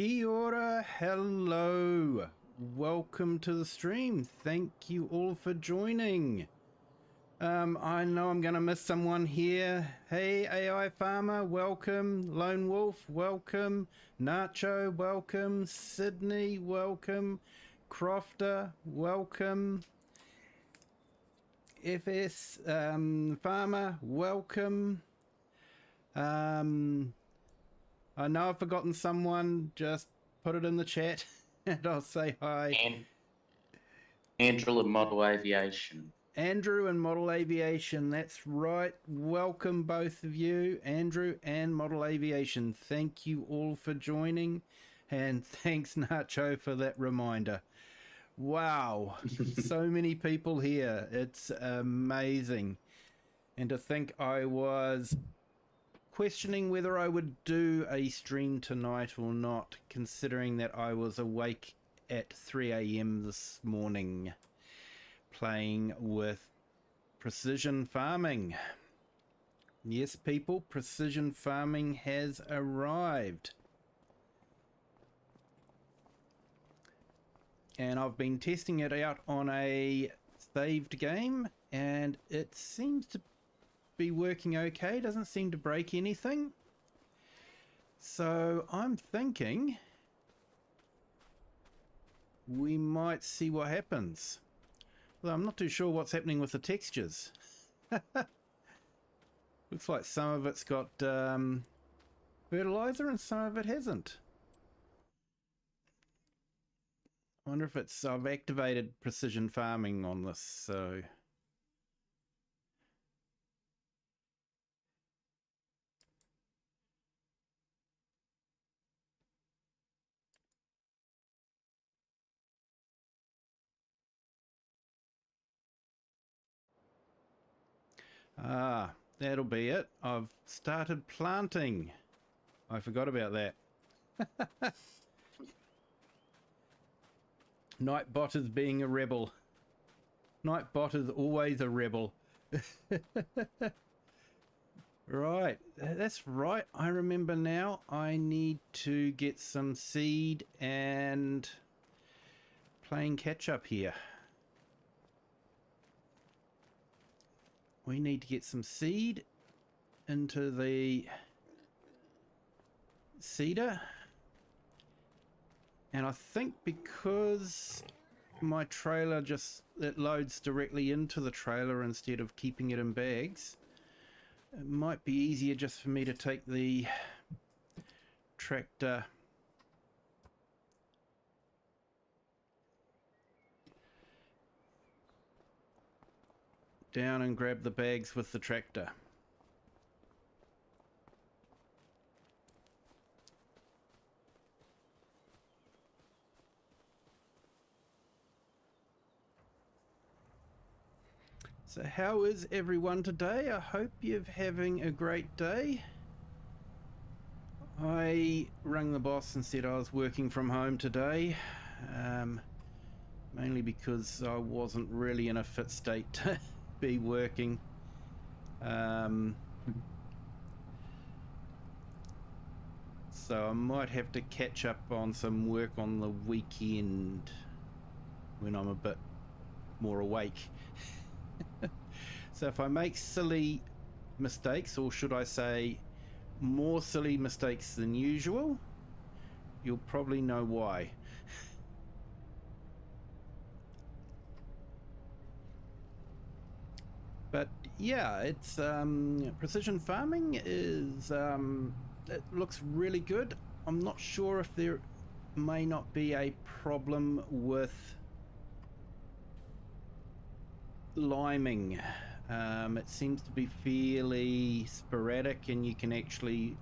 Kia ora, hello, welcome to the stream. Thank you all for joining. I know I'm gonna miss someone here. Hey AI Farmer, welcome. Lone Wolf, welcome. Nacho, welcome. Sydney, welcome. Crofter, welcome. FS Farmer, welcome. I know I've forgotten someone. Just put it in the chat and I'll say hi. And Andrew and Model Aviation. Andrew and Model Aviation, that's right. Welcome both of you, Andrew and Model Aviation. Thank you all for joining, and thanks Nacho for that reminder. Wow, so many people here. It's amazing. And to think I was questioning whether I would do a stream tonight or not, considering that I was awake at 3 a.m. this morning playing with precision farming. Yes, people, precision farming has arrived. And I've been testing it out on a saved game, and it seems to be working okay. Doesn't seem to break anything. So I'm thinking we might see what happens. Well, I'm not too sure what's happening with the textures. Looks like some of it's got fertilizer and some of it hasn't. I wonder if it's, I've activated precision farming on this, so. Ah, that'll be it. I've started planting. I forgot about that. Nightbot is being a rebel. Nightbot is always a rebel. Right, that's right. I remember now. I need to get some seed and playing catch up here. We need to get some seed into the seeder. And I think because my trailer it loads directly into the trailer instead of keeping it in bags, it might be easier just for me to take the tractor down and grab the bags with the tractor. So how is everyone today? I hope you're having a great day. I rang the boss and said I was working from home today, mainly because I wasn't really in a fit state to be working. So I might have to catch up on some work on the weekend when I'm a bit more awake. So if I make silly mistakes, or should I say more silly mistakes than usual, you'll probably know why. But yeah, it's precision farming is it looks really good. I'm not sure if there may not be a problem with liming. It seems to be fairly sporadic, and you can actually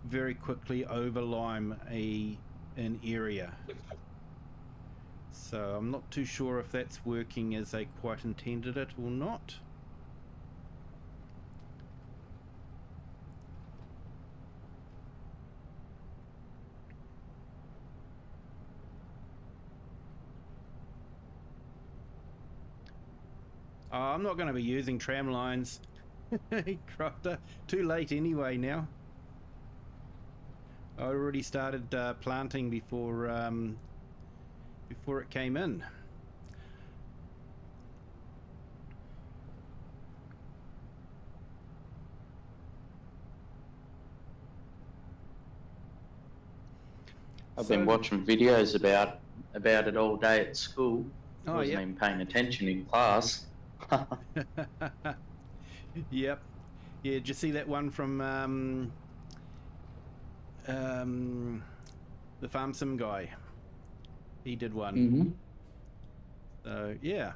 very quickly over lime an area. So I'm not too sure if that's working as they quite intended it or not. Oh, I'm not going to be using tram lines. Crofter, too late anyway now. I already started planting before it came in. I've been watching videos about it all day at school. Oh, Wasn't even paying attention in class. Yep. Yeah, did you see that one from the Farm Sim guy? He did one. Mm-hmm. So, yeah.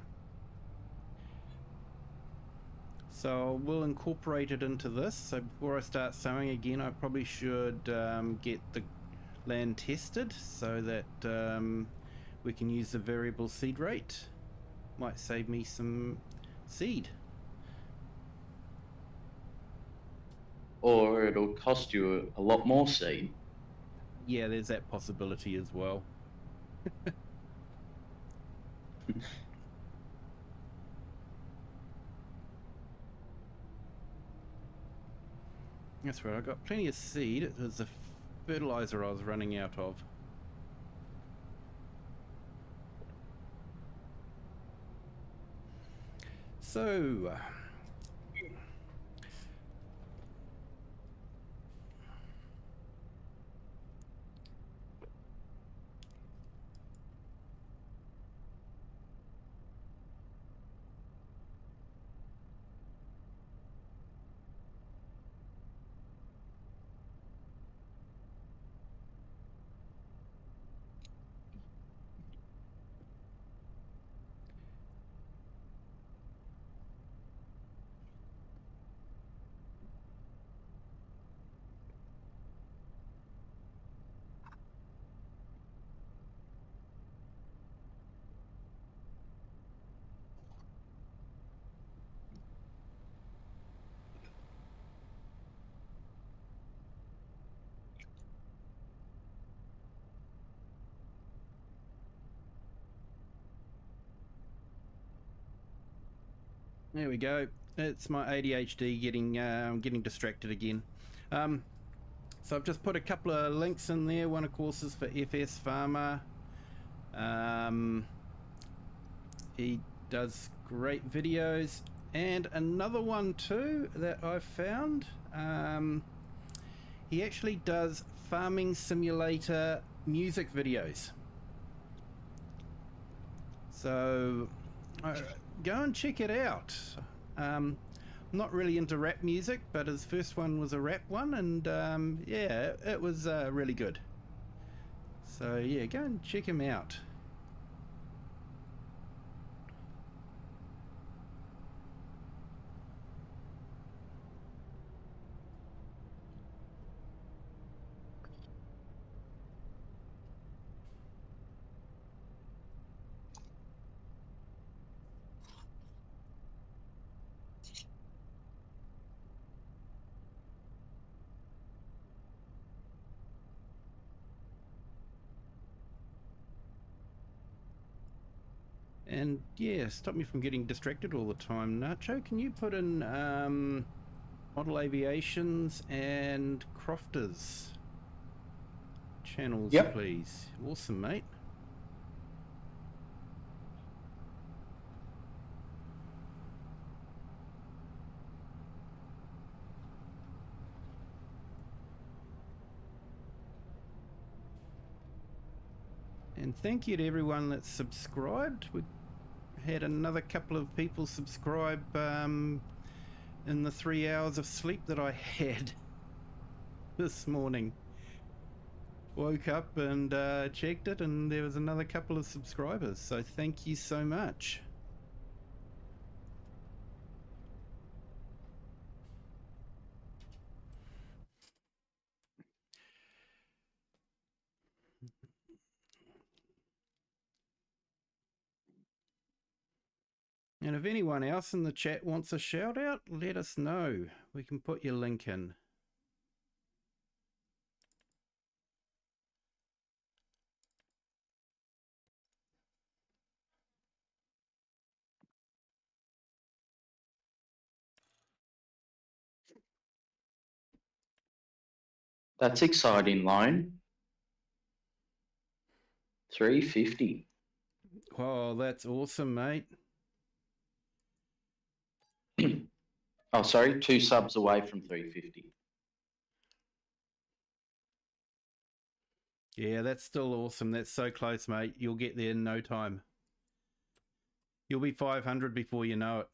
So we'll incorporate it into this. So before I start sowing again, I probably should get the land tested so that we can use the variable seed rate. Might save me some seed. Or it'll cost you a lot more seed. Yeah, there's that possibility as well. That's right, I got plenty of seed. It was the fertilizer I was running out of. So, there we go. It's my ADHD getting distracted again. So I've just put a couple of links in there. One, of course, is for FS Farmer. He does great videos. And another one too that I've found. He actually does farming simulator music videos. So go and check it out. I'm not really into rap music, but his first one was a rap one, and yeah, it was really good. So yeah, go and check him out. And yeah, stop me from getting distracted all the time. Nacho, can you put in Model Aviations and Crofters channels, Yep. please? Awesome, mate. And thank you to everyone that's subscribed. We had another couple of people subscribe in the 3 hours of sleep that I had this morning. Woke up and checked it, and there was another couple of subscribers. So thank you so much. And if anyone else in the chat wants a shout out, let us know. We can put your link in. That's exciting loan. 350. Oh, that's awesome, mate. Oh, sorry, 2 subs away from 350. Yeah, that's still awesome. That's so close, mate. You'll get there in no time. You'll be 500 before you know it.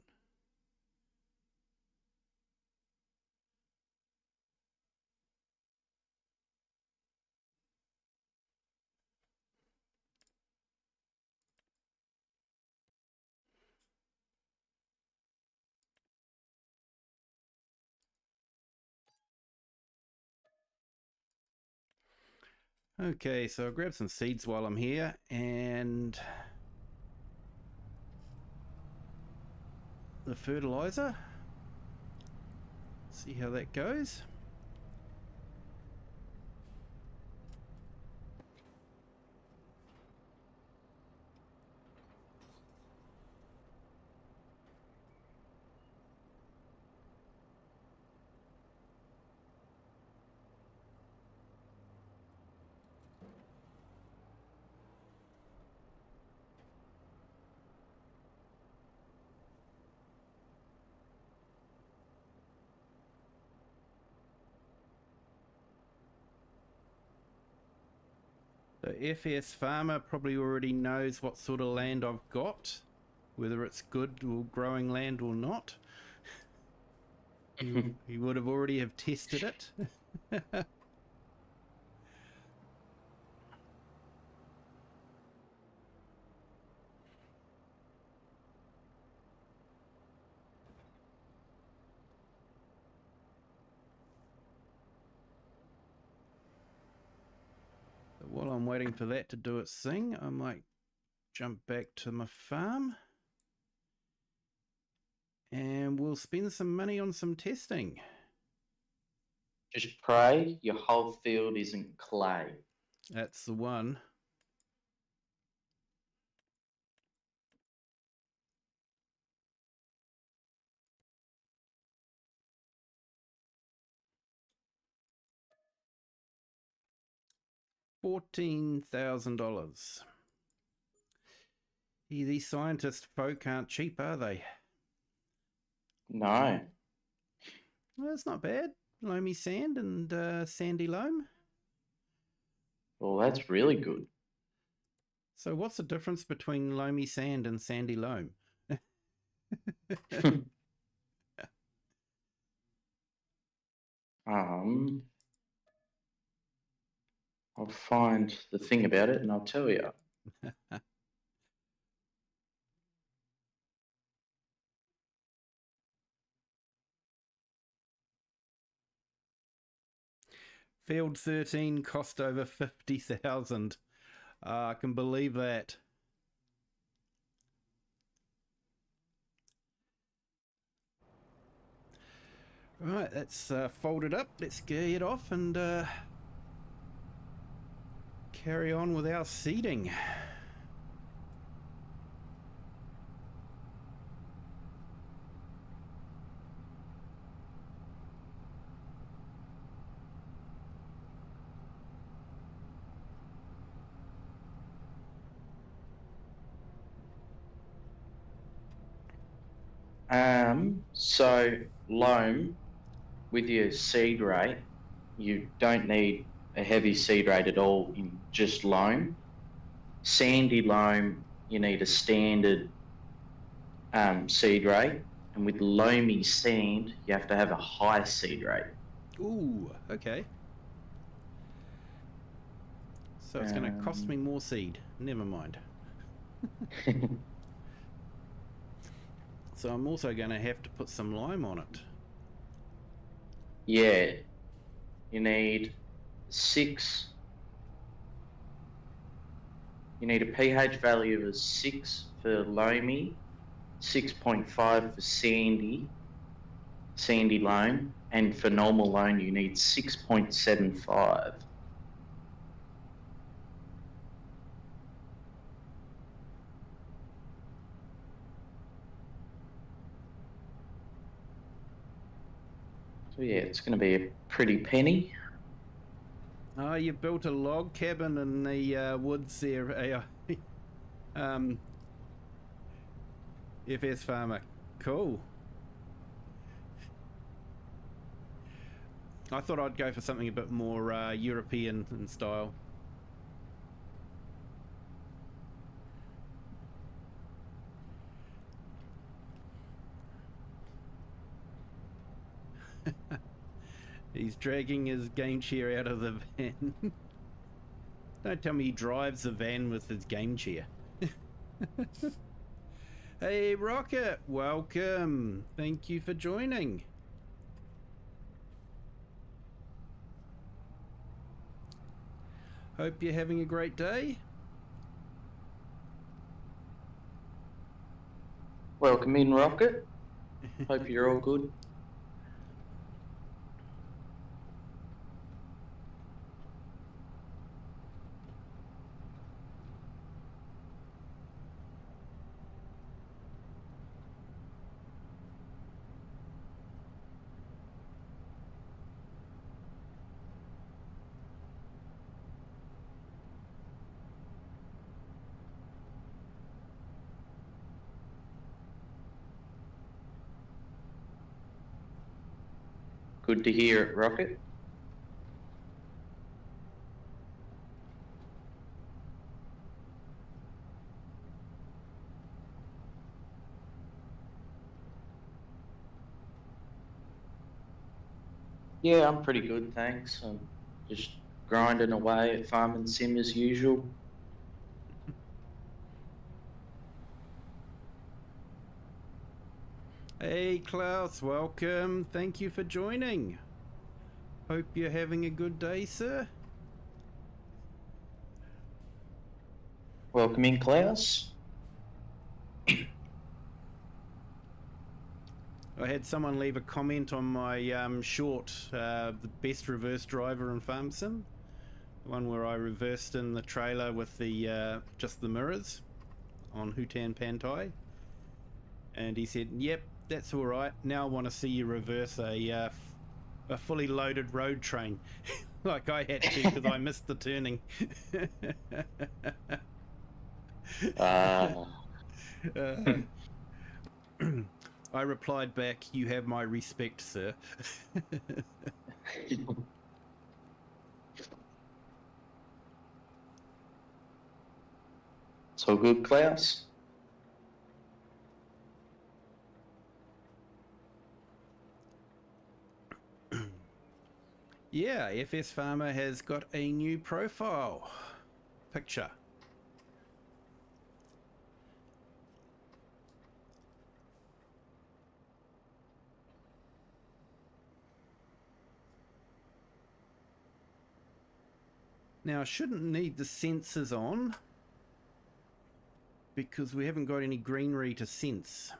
Okay, so I'll grab some seeds while I'm here and the fertilizer. See how that goes. The FS farmer probably already knows what sort of land I've got, whether it's good or growing land or not. He would have already have tested it. While I'm waiting for that to do its thing, I might jump back to my farm and we'll spend some money on some testing. Just pray your whole field isn't clay. That's the one. $14,000. These scientist folk aren't cheap, are they? No. Well, that's not bad. Loamy sand and sandy loam. Well, that's really good. So what's the difference between loamy sand and sandy loam? I'll find the thing about it and I'll tell you. Field 13 cost over 50,000. I can believe that. Right, that's folded up. Let's get off and carry on with our seeding. So loam with your seed rate, you don't need a heavy seed rate at all in just loam. Sandy loam, you need a standard seed rate, and with loamy sand, you have to have a high seed rate. Ooh, okay. So it's going to cost me more seed. Never mind. So I'm also going to have to put some lime on it. Yeah, you need 6. You need a pH value of 6 for loamy, 6.5 for sandy loam, and for normal loam you need 6.75. So yeah, it's going to be a pretty penny. Oh, you built a log cabin in the woods there, AI. FS Farmer. Cool. I thought I'd go for something a bit more European in style. He's dragging his game chair out of the van. Don't tell me he drives the van with his game chair. Hey Rocket, welcome. Thank you for joining. Hope you're having a great day. Welcome in, Rocket. Hope you're all good. Good to hear it, Rocket. Yeah, I'm pretty good, thanks. I'm just grinding away at Farming Sim as usual. Hey Klaus, welcome. Thank you for joining. Hope you're having a good day, sir. Welcome in, Klaus. I had someone leave a comment on my short, the best reverse driver in Farm Sim. The one where I reversed in the trailer with the just the mirrors on Hutan Pantai. And he said, yep, that's all right. Now I want to see you reverse a fully loaded road train. Like I had to because I missed the turning. I replied back, you have my respect, sir. It's all good, Klaus. Yeah, FS Farmer has got a new profile picture. Now I shouldn't need the sensors on because we haven't got any greenery to sense.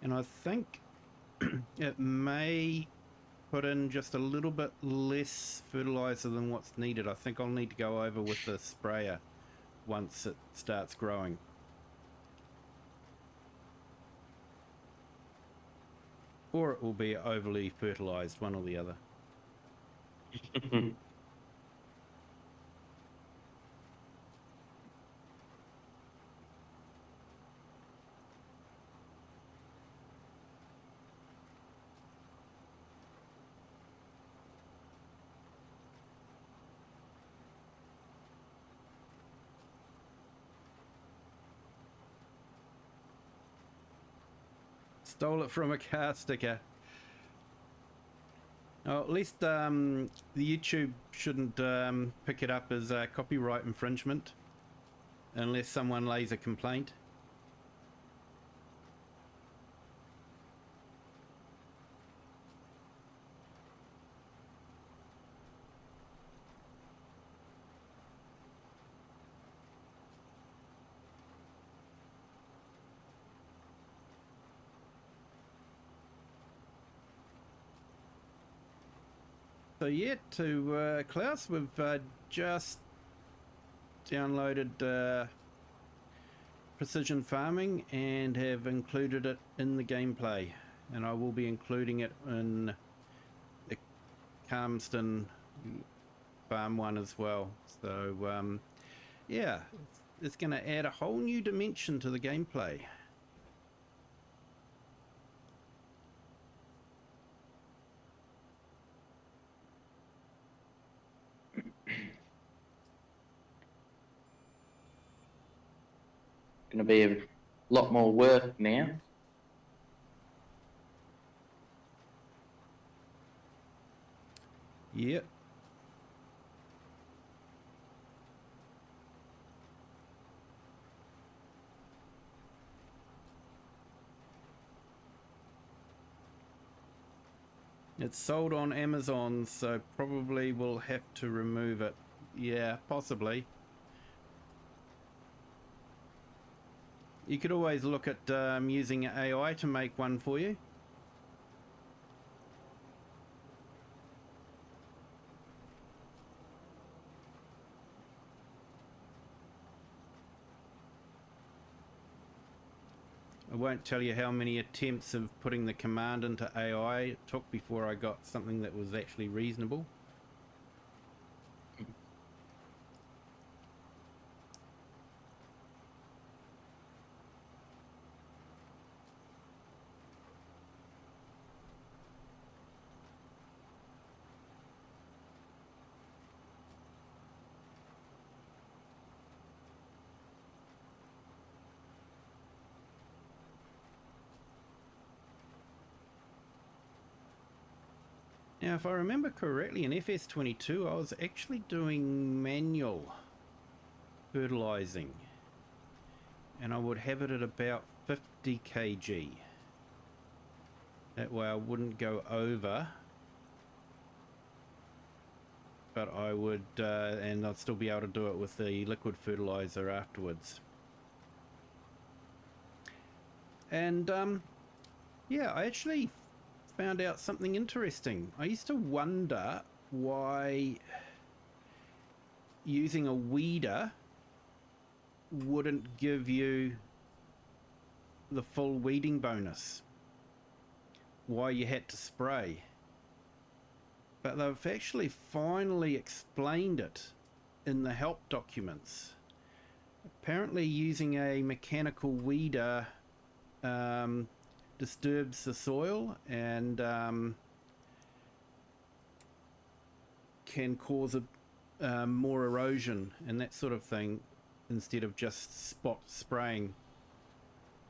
And I think it may put in just a little bit less fertilizer than what's needed. I think I'll need to go over with the sprayer once it starts growing. Or it will be overly fertilized, one or the other. Stole it from a car sticker. Oh, at least the YouTube shouldn't pick it up as copyright infringement unless someone lays a complaint. So yeah, to Klaus, we've just downloaded Precision Farming and have included it in the gameplay, and I will be including it in the Calmston Farm one as well. So yeah, it's going to add a whole new dimension to the gameplay. Going to be a lot more work now. Yep. It's sold on Amazon, so probably we'll have to remove it. Yeah, possibly. You could always look at using AI to make one for you. I won't tell you how many attempts of putting the command into AI it took before I got something that was actually reasonable. Now, if I remember correctly, in FS22, I was actually doing manual fertilizing, and I would have it at about 50 kg. That way I wouldn't go over, but I would, and I'd still be able to do it with the liquid fertilizer afterwards. And yeah, I actually found out something interesting. I used to wonder why using a weeder wouldn't give you the full weeding bonus, why you had to spray. But they've actually finally explained it in the help documents. Apparently using a mechanical weeder disturbs the soil and can cause more erosion and that sort of thing instead of just spot spraying.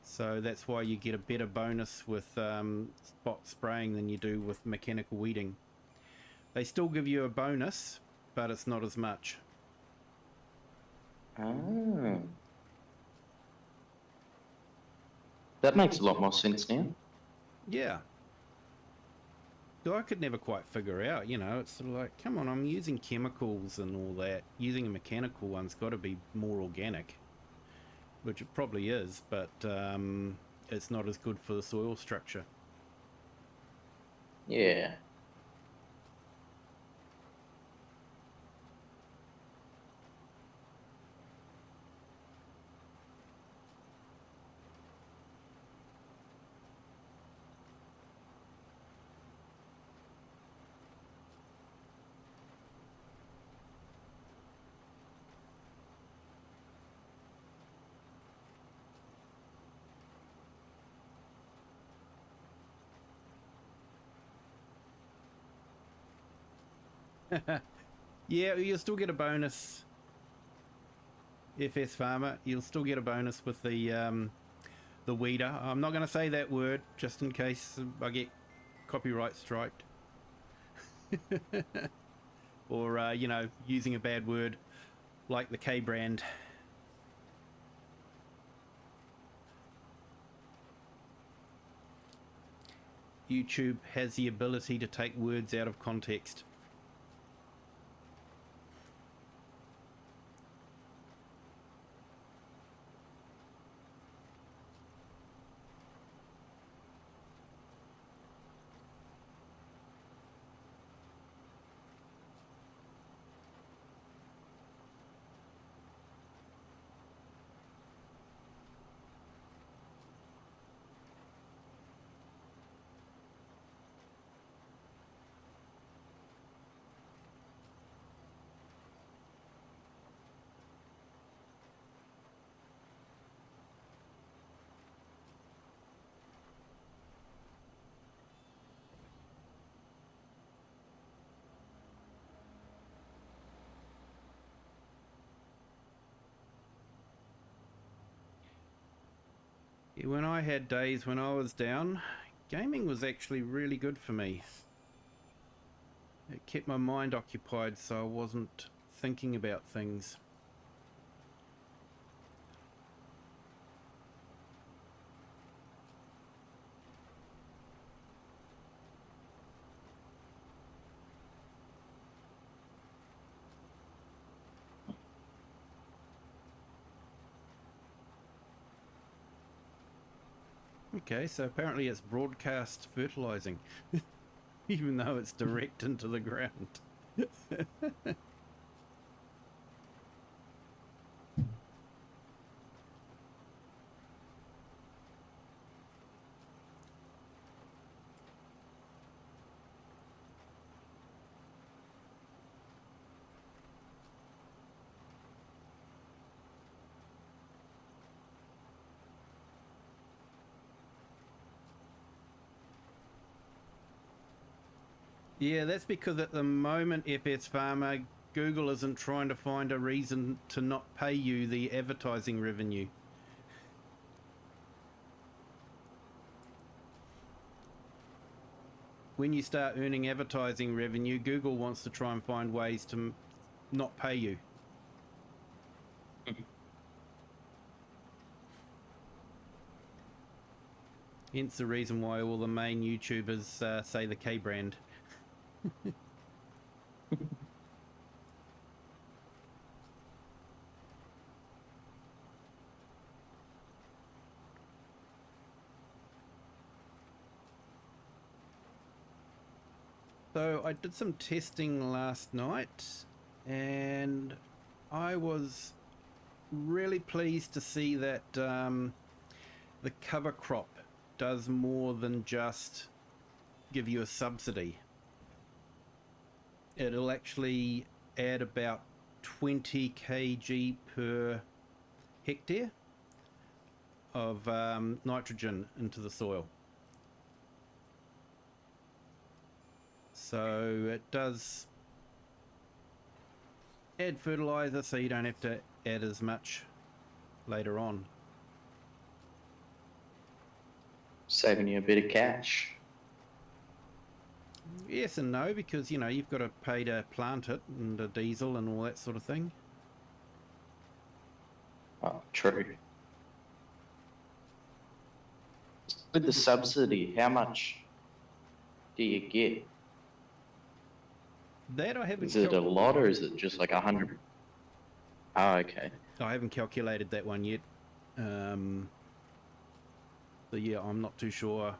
So that's why you get a better bonus with spot spraying than you do with mechanical weeding. They still give you a bonus, but it's not as much. Oh. That makes a lot more sense now. Yeah. So I could never quite figure out, you know, it's sort of like, come on, I'm using chemicals and all that. Using a mechanical one's got to be more organic, which it probably is, but it's not as good for the soil structure. Yeah. Yeah, you'll still get a bonus. FS Farmer, you'll still get a bonus with the weeder. I'm not going to say that word just in case I get copyright striked. Or, you know, using a bad word like the K brand. YouTube has the ability to take words out of context. When I had days when I was down, gaming was actually really good for me. It kept my mind occupied so I wasn't thinking about things. Okay, so apparently it's broadcast fertilizing, even though it's direct into the ground. Yeah, that's because at the moment, FS Farmer, Google isn't trying to find a reason to not pay you the advertising revenue. When you start earning advertising revenue, Google wants to try and find ways to not pay you. Hence the reason why all the main YouTubers say the K brand. So I did some testing last night and I was really pleased to see that the cover crop does more than just give you a subsidy. It'll actually add about 20 kg per hectare of nitrogen into the soil. So it does add fertilizer so you don't have to add as much later on. Saving you a bit of cash. Yes and no, because you know you've got to pay to plant it and the diesel and all that sort of thing. Oh, true. With the subsidy, how much do you get? That I haven't. Is it a lot or is it just like 100? Oh, okay. I haven't calculated that one yet. So yeah, I'm not too sure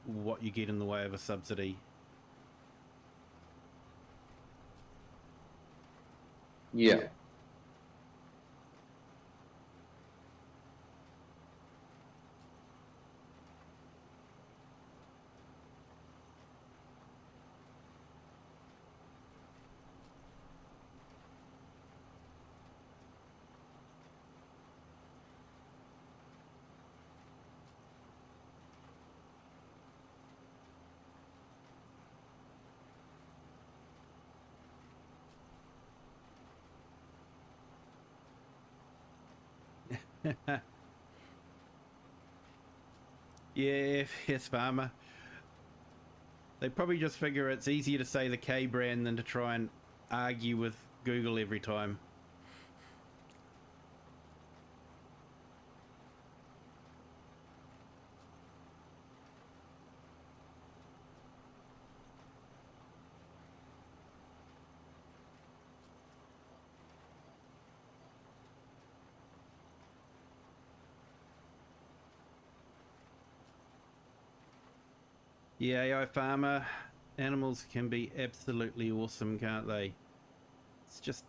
what you get in the way of a subsidy. Yeah. Yeah, yes, farmer. They probably just figure it's easier to say the K brand than to try and argue with Google every time. Yeah, AI farmer, animals can be absolutely awesome, can't they? It's just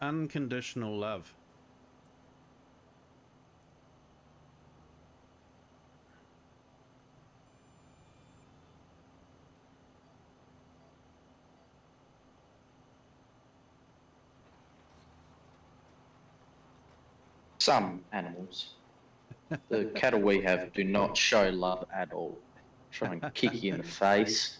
unconditional love. Some animals. The cattle we have do not show love at all. Try and kick you in the face.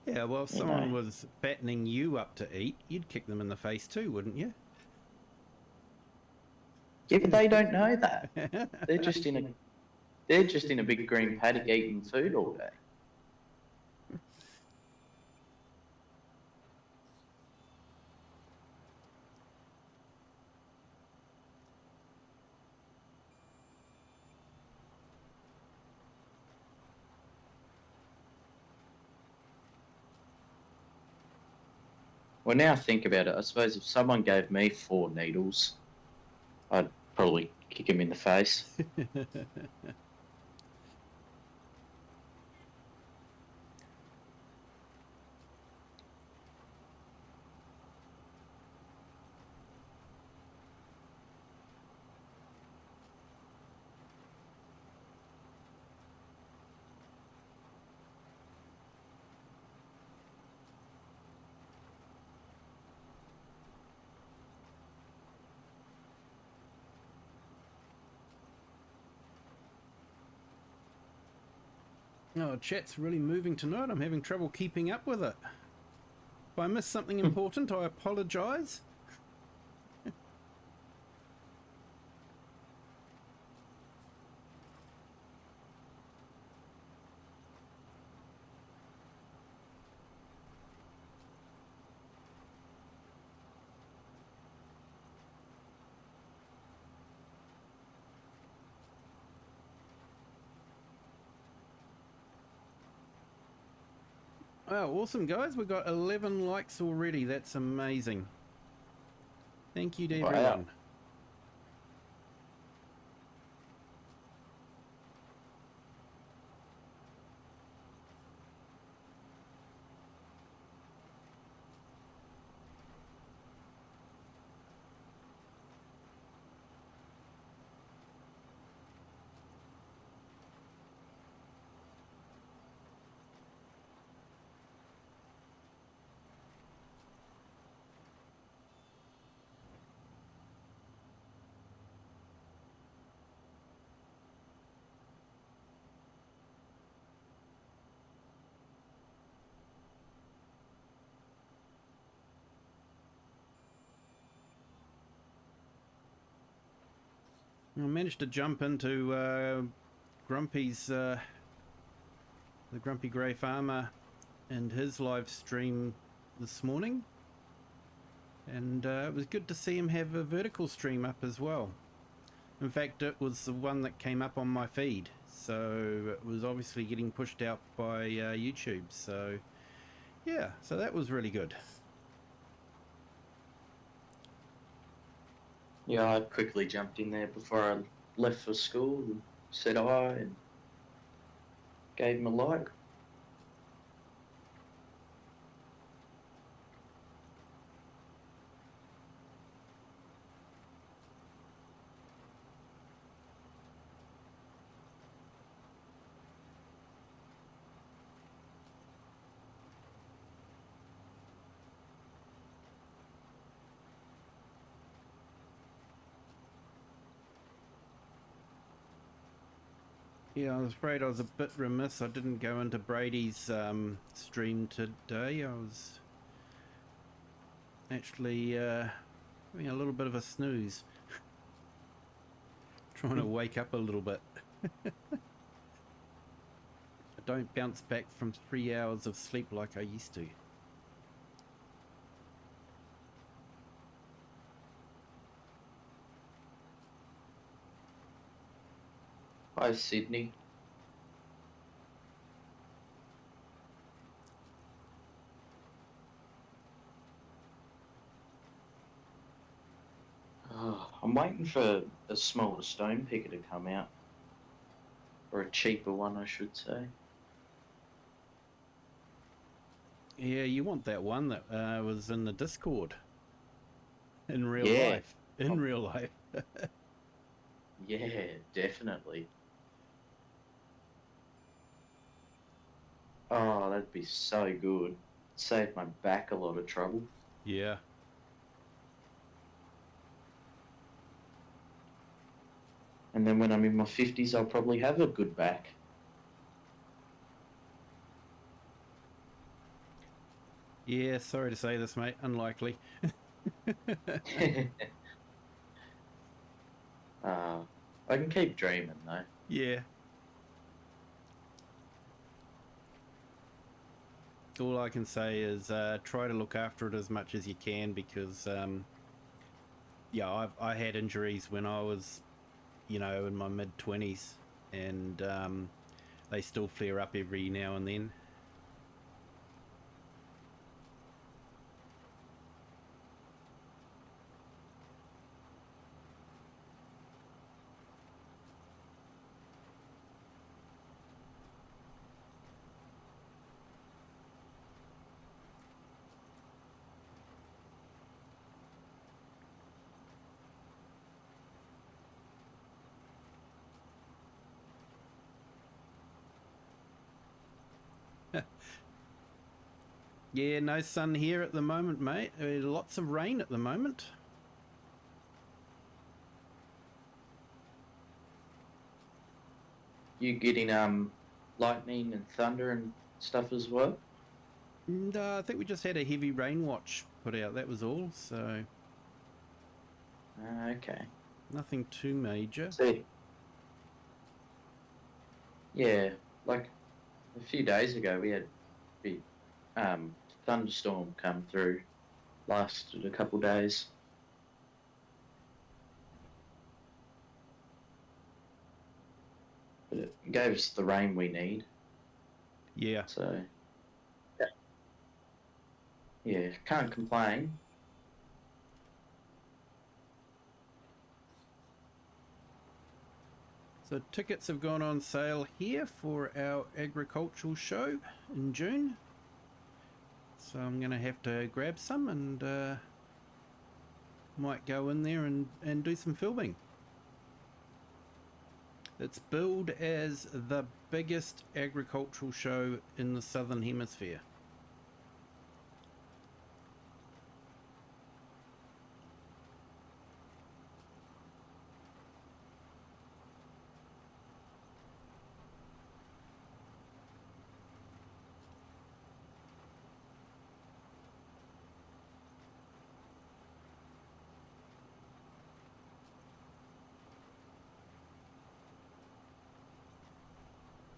Yeah, well, if someone was fattening you up to eat, you'd kick them in the face too, wouldn't you? Yeah, but they don't know that. They're just in a big green paddock eating food all day. Well, now think about it. I suppose if someone gave me 4 needles, I'd probably kick him in the face. Oh, chat's really moving tonight. I'm having trouble keeping up with it. If I missed something important, I apologise. Oh, awesome, guys. We got 11 likes already. That's amazing. Thank you to everyone. I managed to jump into Grumpy's, the Grumpy Grey Farmer, and his live stream this morning. And it was good to see him have a vertical stream up as well. In fact, it was the one that came up on my feed. So it was obviously getting pushed out by YouTube. So yeah, so that was really good. Yeah, I quickly jumped in there before I left for school and said hi and gave him a like. Yeah, I was afraid I was a bit remiss. I didn't go into Brady's stream today. I was actually having a little bit of a snooze. Trying to wake up a little bit. I don't bounce back from 3 hours of sleep like I used to. Hi, Sydney. Oh, I'm waiting for a smaller stone picker to come out. Or a cheaper one, I should say. Yeah, you want that one that was in the Discord. In real life. In real life. Yeah, definitely. Oh, that'd be so good. Save my back a lot of trouble. Yeah. And then when I'm in my 50s, I'll probably have a good back. Yeah, sorry to say this, mate. Unlikely. I can keep dreaming though. Yeah. All I can say is try to look after it as much as you can, because yeah, I had injuries when I was, you know, in my mid-20s, and they still flare up every now and then. Yeah, no sun here at the moment, mate. Lots of rain at the moment. You getting lightning and thunder and stuff as well? And I think we just had a heavy rain watch put out, that was all, so Okay. nothing too major. See. Yeah, like a few days ago we had a big thunderstorm come through. Lasted a couple days. But it gave us the rain we need. Yeah. So yeah, can't complain. So tickets have gone on sale here for our agricultural show in June. So I'm going to have to grab some and might go in there and do some filming. It's billed as the biggest agricultural show in the Southern Hemisphere.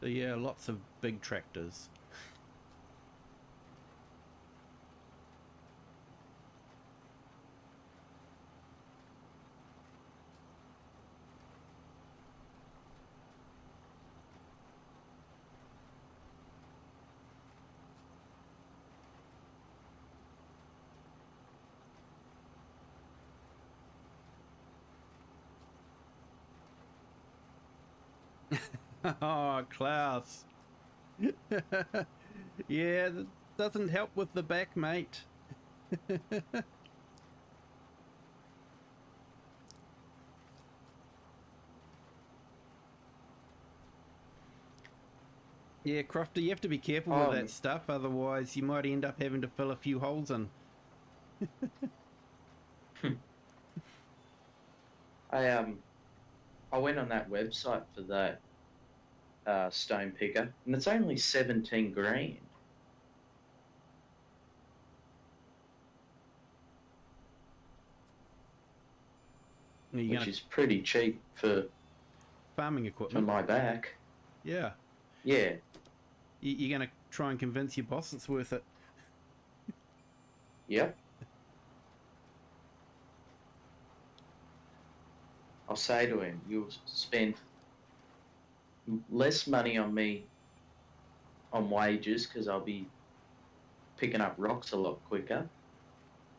So yeah, lots of big tractors. Oh, Klaus. Yeah, that doesn't help with the back, mate. Yeah, Crofter, you have to be careful with that stuff, otherwise you might end up having to fill a few holes in. I went on that website for that stone picker, and it's only 17 grand. Which is pretty cheap for farming equipment. For my back. Yeah. Yeah. You're going to try and convince your boss it's worth it. Yep. I'll say to him, you'll spend less money on me on wages because I'll be picking up rocks a lot quicker.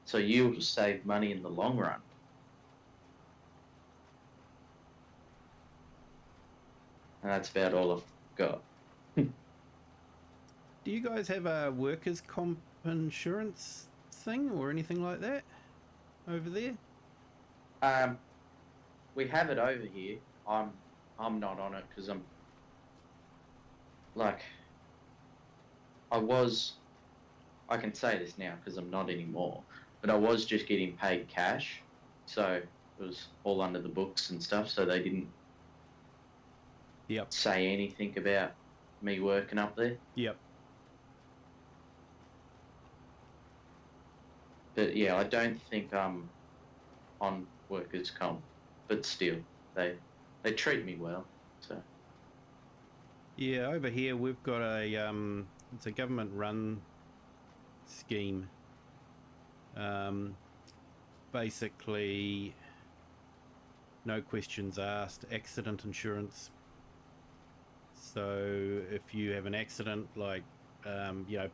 So you'll save money in the long run. And that's about all I've got. Do you guys have a workers' comp insurance thing or anything like that over there? We have it over here. I'm not on it because I'm like I can say this now because I'm not anymore, but I was just getting paid cash, so it was all under the books and stuff, so they didn't say anything about me working up there. Yep. But yeah, I don't think I'm on workers' comp, but still. they treat me well. So Yeah, over here we've got it's a government-run scheme. Basically, no questions asked, accident insurance. So if you have an accident, like,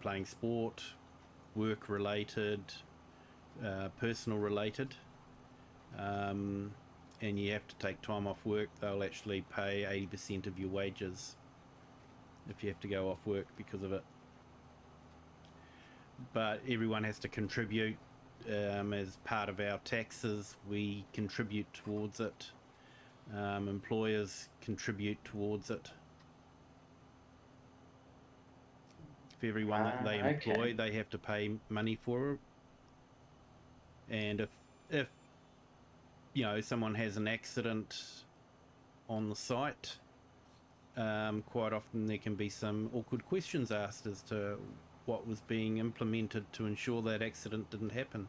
playing sport, work-related, personal-related, and you have to take time off work, they'll actually pay 80% of your wages if you have to go off work because of it. But everyone has to contribute. As part of our taxes, we contribute towards it. Employers contribute towards it. For everyone that they employ, okay. they have to pay money for it. And if someone has an accident on the site, quite often there can be some awkward questions asked as to what was being implemented to ensure that accident didn't happen.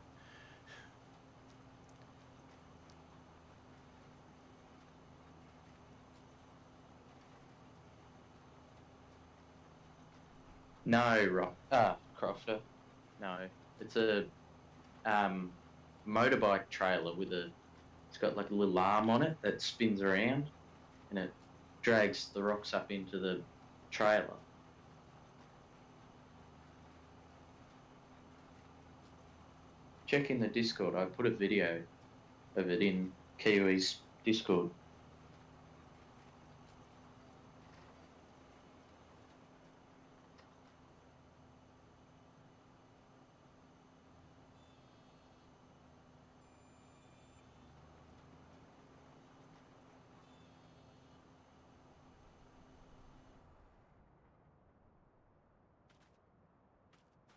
No, Crofter. No, it's a motorbike trailer it's got like a little arm on it that spins around, and it drags the rocks up into the trailer. Check in the Discord. I put a video of it in Kiwi's Discord.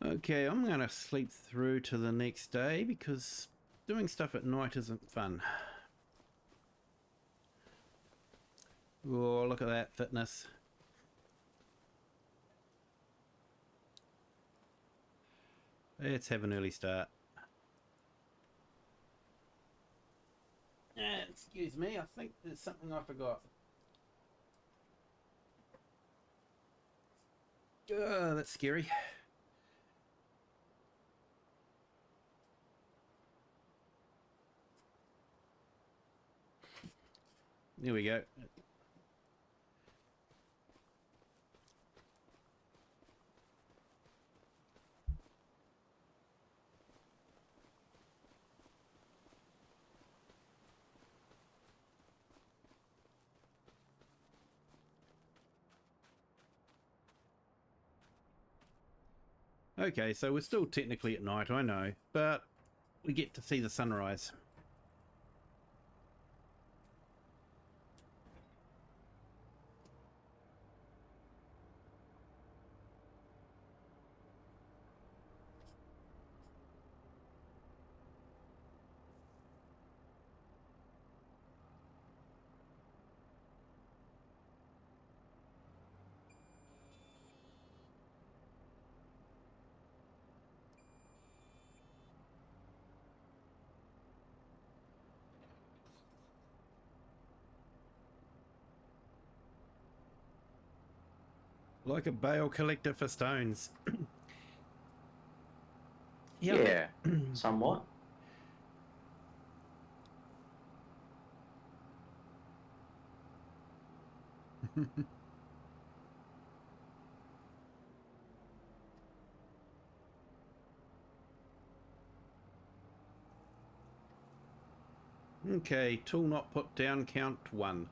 Okay, I'm going to sleep through to the next day because doing stuff at night isn't fun. Oh, look at that fitness. Let's have an early start. Excuse me, I think there's something I forgot. That's scary. There we go. Okay, so we're still technically at night, I know, but we get to see the sunrise. Like a bale collector for stones. Yeah, somewhat. Okay, tool not put down, count 1.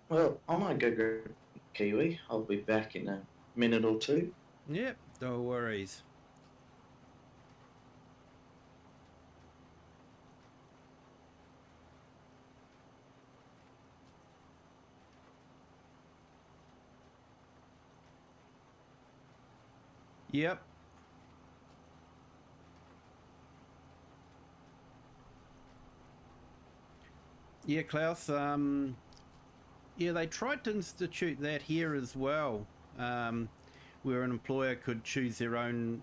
Well, I might go grab Kiwi. I'll be back in a minute or two. Yep, no worries. Yep. Yeah, Klaus. Yeah, they tried to institute that here as well, where an employer could choose their own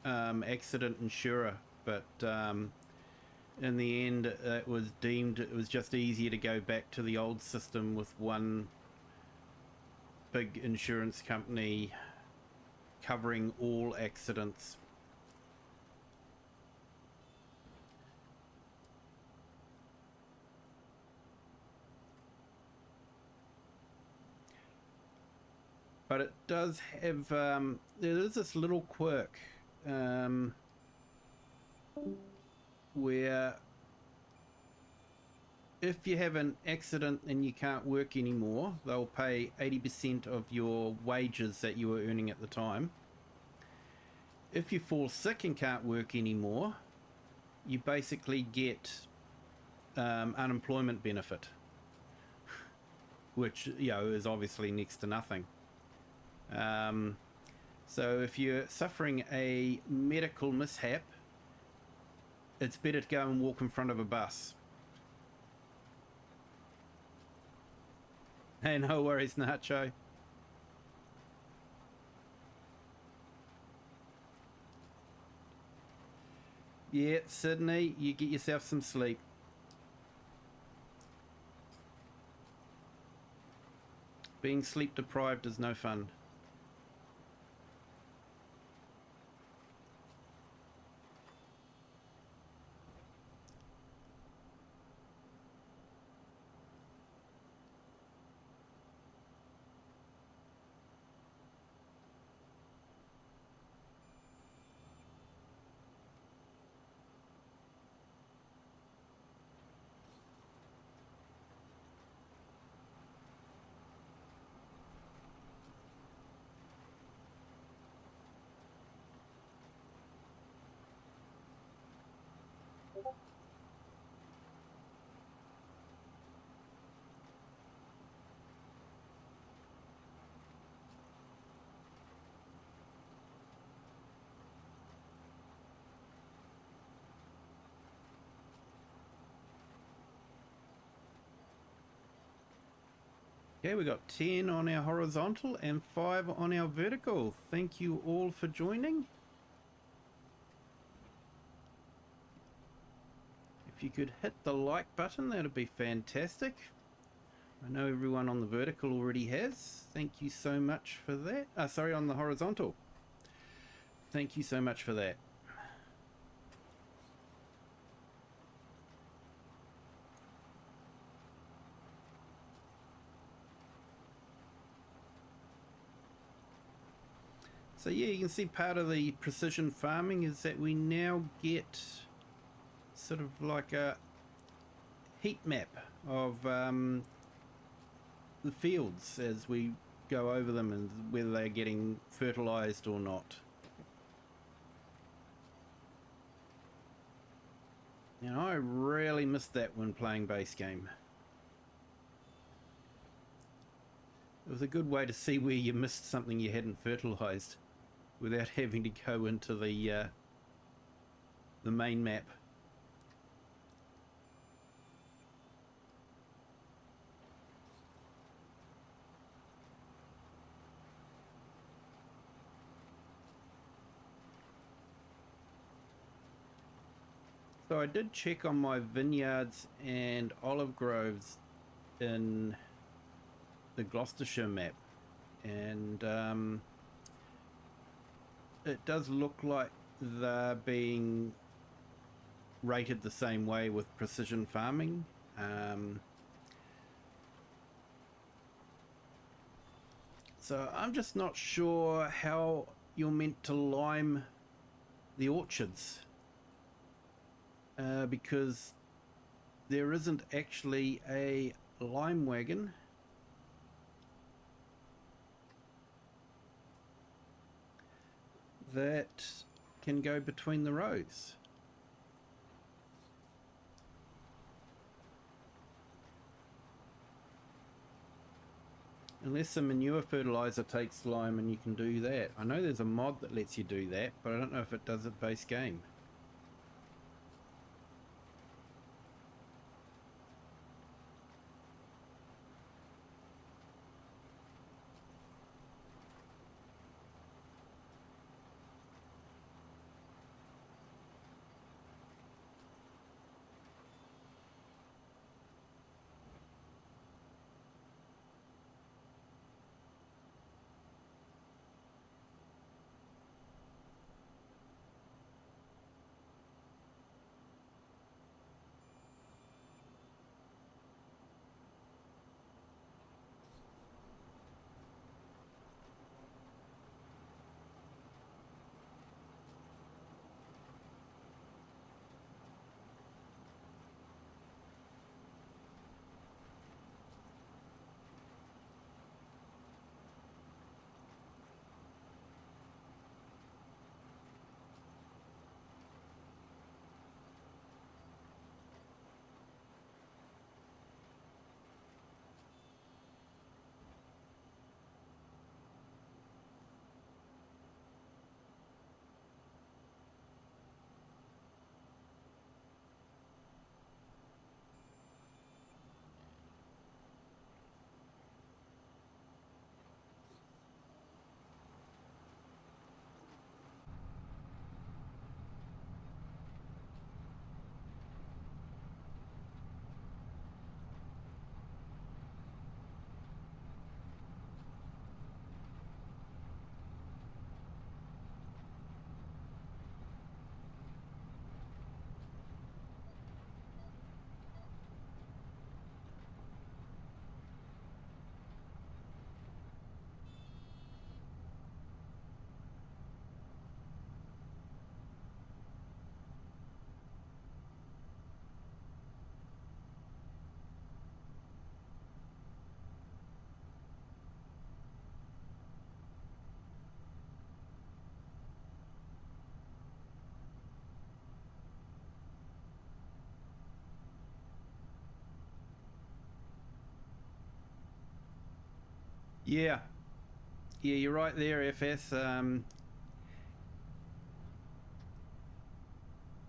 accident insurer, but in the end, it was deemed it was just easier to go back to the old system with one big insurance company covering all accidents. But it does have, there is this little quirk where if you have an accident and you can't work anymore, they'll pay 80% of your wages that you were earning at the time. If you fall sick and can't work anymore, you basically get unemployment benefit, which, you know, is obviously next to nothing. So if you're suffering a medical mishap, it's better to go and walk in front of a bus. Hey, no worries, Nacho. Yeah, Sydney, you get yourself some sleep. Being sleep deprived is no fun. Okay, we got 10 on our horizontal and 5 on our vertical. Thank you all for joining. If you could hit the like button, that would be fantastic. I know everyone on the vertical already has. Thank you so much for that. Sorry, on the horizontal. Thank you so much for that. So yeah, you can see part of the precision farming is that we now get sort of like a heat map of the fields as we go over them and whether they're getting fertilized or not. And I really missed that when playing base game. It was a good way to see where you missed something you hadn't fertilized without having to go into the main map. So I did check on my vineyards and olive groves in the Gloucestershire map, and it does look like they're being rated the same way with precision farming. So I'm just not sure how you're meant to lime the orchards, because there isn't actually a lime wagon that can go between the rows. Unless some manure fertilizer takes lime and you can do that. I know there's a mod that lets you do that, but I don't know if it does it base game. Yeah, yeah, you're right there, FS.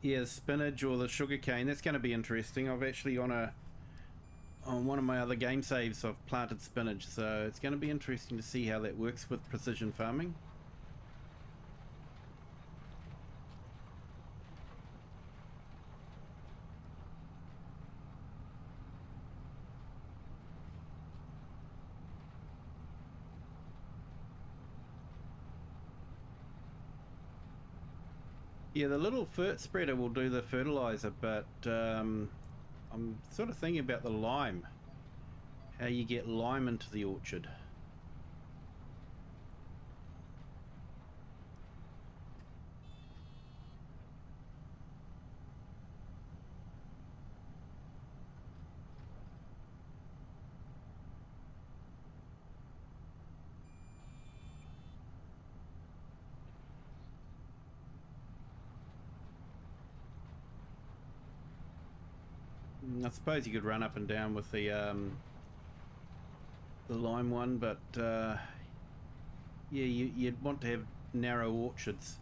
Yeah, the spinach or the sugarcane. That's going to be interesting. I've actually on one of my other game saves, I've planted spinach, so it's going to be interesting to see how that works with precision farming. Yeah, the little fert spreader will do the fertilizer, but I'm sort of thinking about the lime. How you get lime into the orchard. I suppose you could run up and down with the lime one, but yeah, you'd want to have narrow orchards.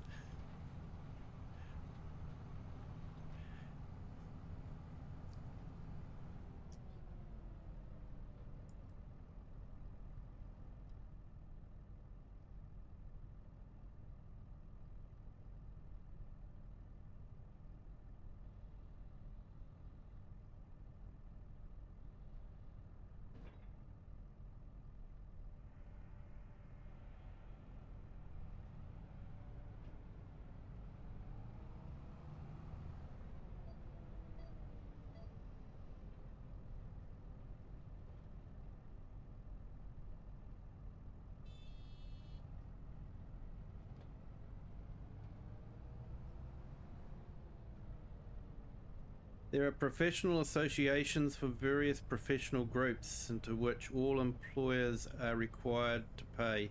There are professional associations for various professional groups into which all employers are required to pay.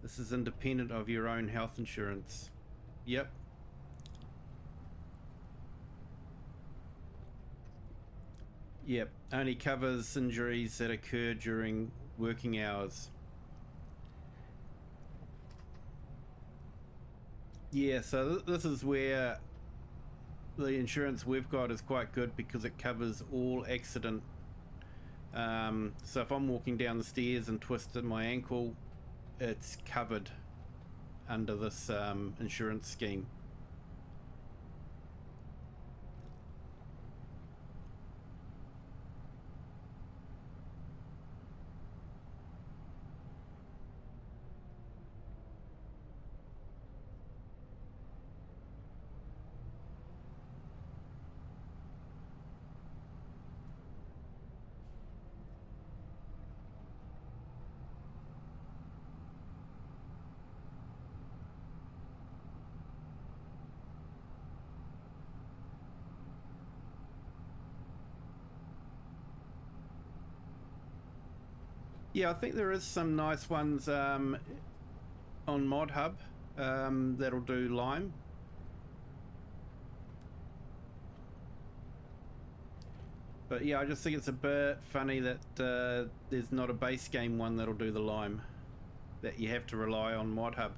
This is independent of your own health insurance. Yep. Yep. Only covers injuries that occur during working hours. Yeah, so this is where the insurance we've got is quite good because it covers all accident. So if I'm walking down the stairs and twisted my ankle, it's covered under this insurance scheme. Yeah, I think there is some nice ones on Mod Hub that'll do Lime. But yeah, I just think it's a bit funny that there's not a base game one that'll do the Lime, that you have to rely on Mod Hub.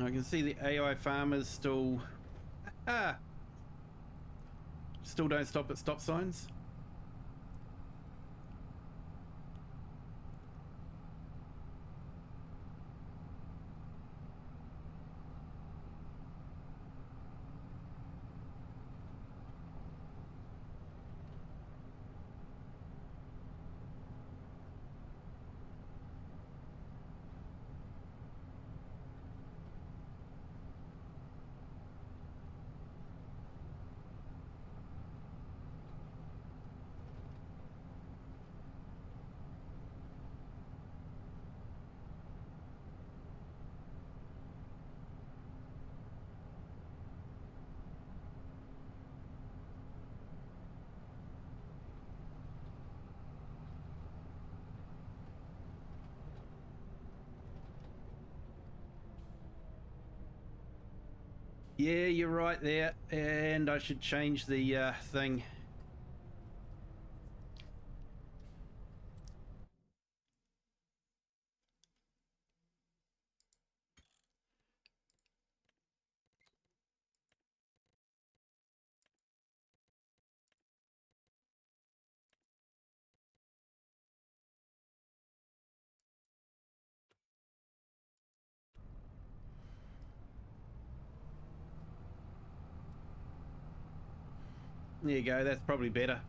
I can see the AI farmers still still don't stop at stop signs. Yeah, you're right there, and I should change the thing. There you go, that's probably better.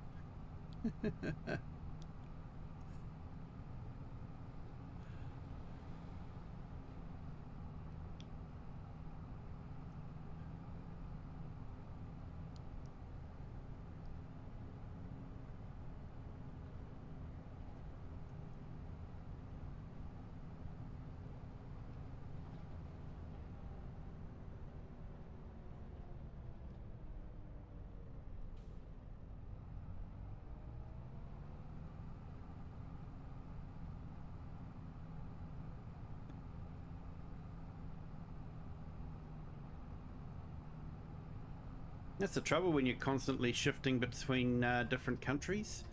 That's the trouble when you're constantly shifting between different countries.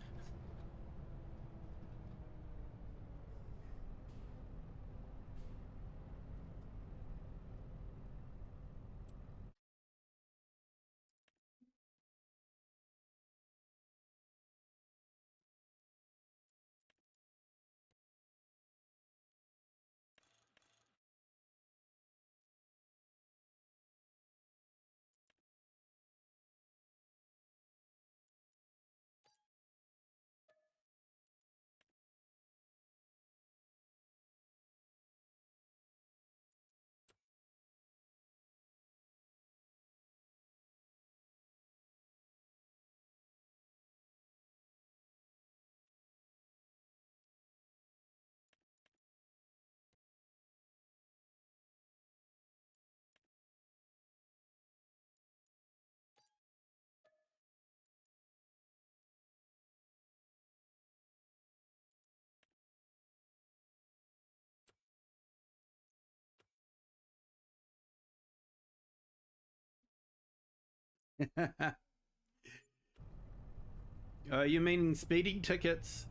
Oh, you mean speeding tickets?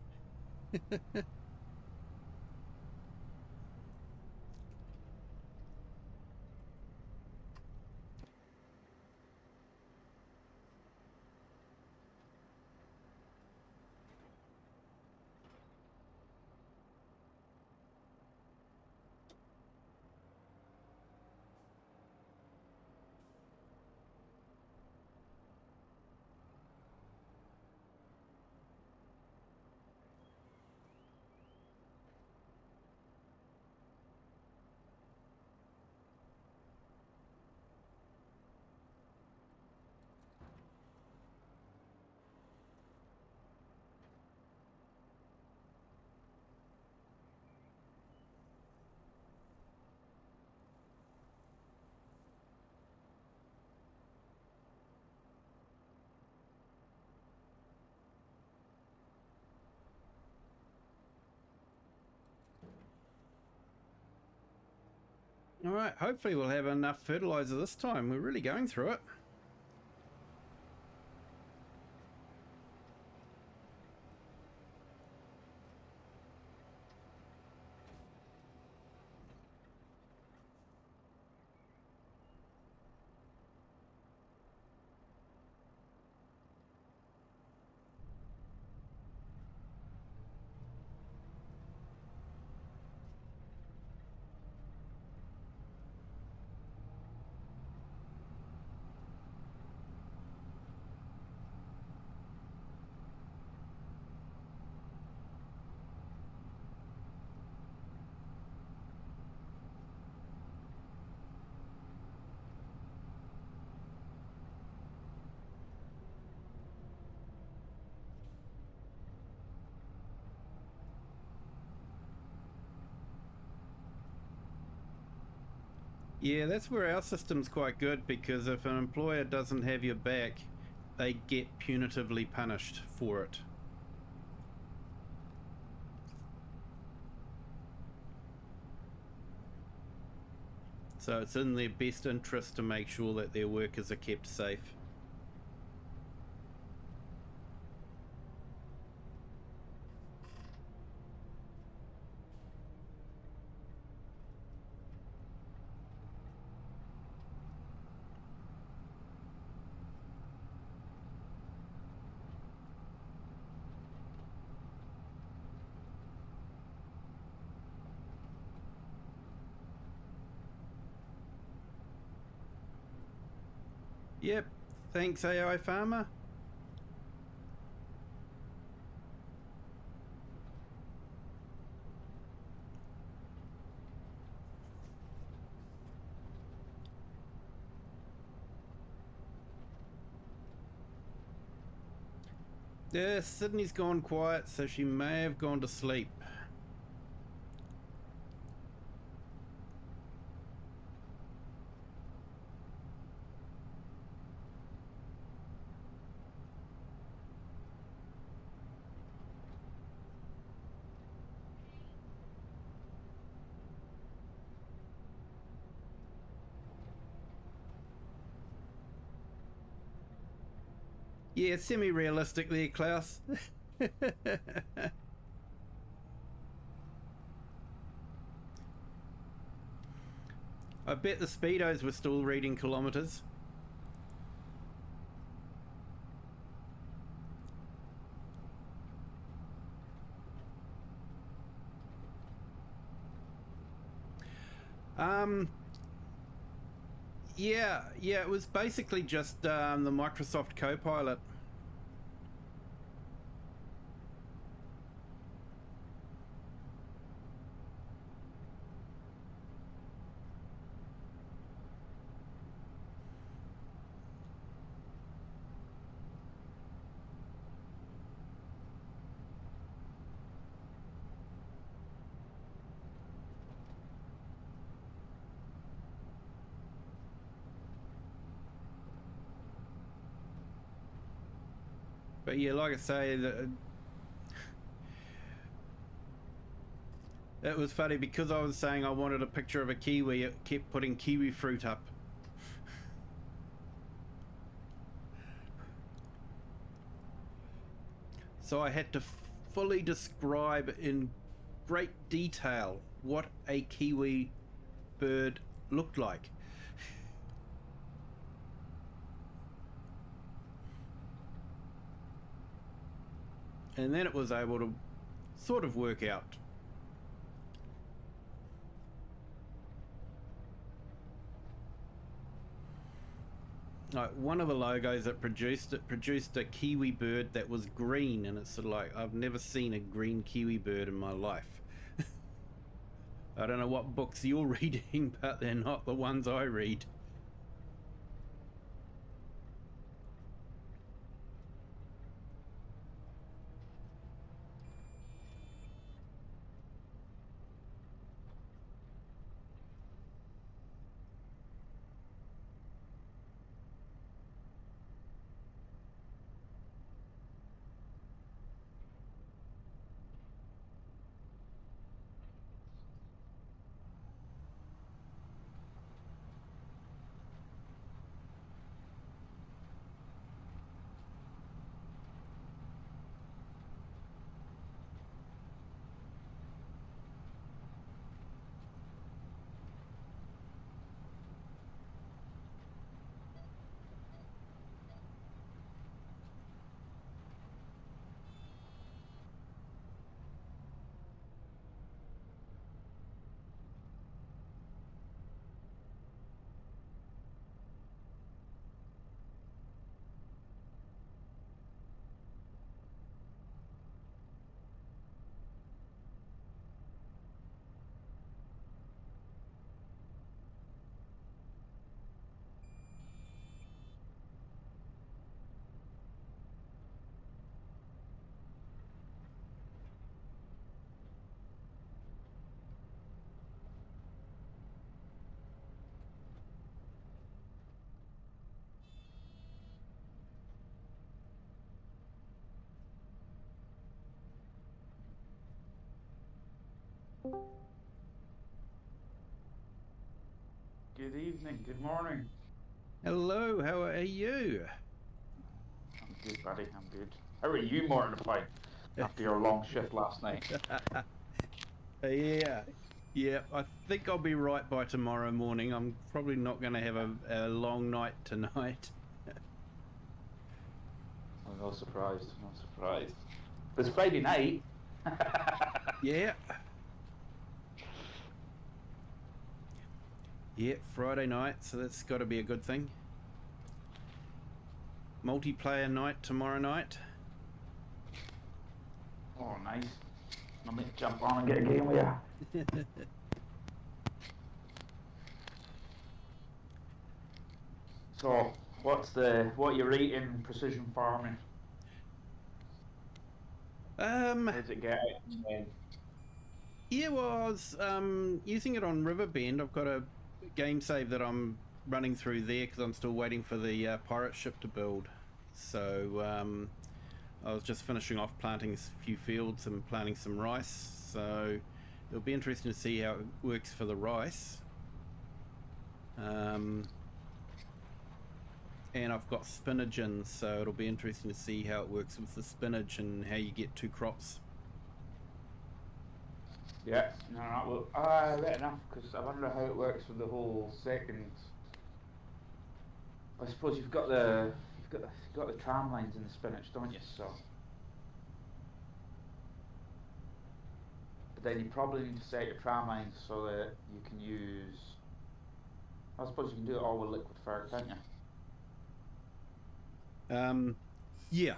All right, hopefully we'll have enough fertilizer this time. We're really going through it. Yeah, that's where our system's quite good, because if an employer doesn't have your back, they get punitively punished for it. So it's in their best interest to make sure that their workers are kept safe. Yep, thanks AI Farmer. Yeah, Sydney's gone quiet, so she may have gone to sleep. Yeah, semi-realistic there, Klaus. I bet the speedos were still reading kilometers. Yeah, it was basically just the Microsoft Copilot. But yeah, like I say, it was funny because I was saying I wanted a picture of a kiwi, it kept putting kiwi fruit up. So I had to fully describe in great detail what a kiwi bird looked like. And then it was able to sort of work out. Like one of the logos that produced a kiwi bird that was green, and it's sort of like, I've never seen a green kiwi bird in my life. I don't know what books you're reading, but they're not the ones I read. Good evening, good morning. Hello, how are you? I'm good, buddy, I'm good. How are you, mortified after your long shift last night? Yeah, I think I'll be right by tomorrow morning. I'm probably not going to have a long night tonight. I'm not surprised, not surprised. It's Friday night. Yeah. Yeah, Friday night, so that's got to be a good thing. Multiplayer night tomorrow night. Oh, nice. I'll make jump on and get a game with you. So, what you're rating precision farming? Where's it get out? Yeah, well, I was using it on Riverbend. I've got a game save that I'm running through there because I'm still waiting for the pirate ship to build. So I was just finishing off planting a few fields and planting some rice. So it'll be interesting to see how it works for the rice. And I've got spinach in, so it'll be interesting to see how it works with the spinach and how you get two crops. Yeah, no, well, right enough, because I wonder how it works with the whole second. I suppose you've got the tram lines in the spinach, don't you? So, but then you probably need to set your tram lines so that you can use. I suppose you can do it all with liquid ferret, can't you? Yeah,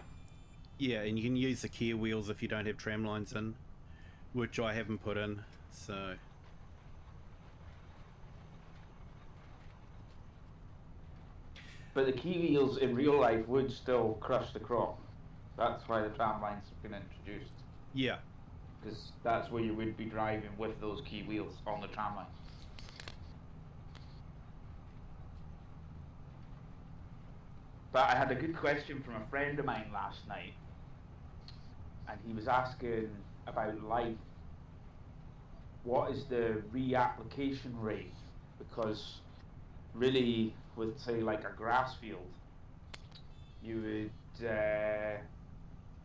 and you can use the Kia wheels if you don't have tram lines in, which I haven't put in, so. But the key wheels in real life would still crush the crop. That's why the tram lines have been introduced. Yeah. Because that's where you would be driving with those key wheels on the tram line. But I had a good question from a friend of mine last night, and he was asking about light. What is the reapplication rate? Because really, with say like a grass field, you would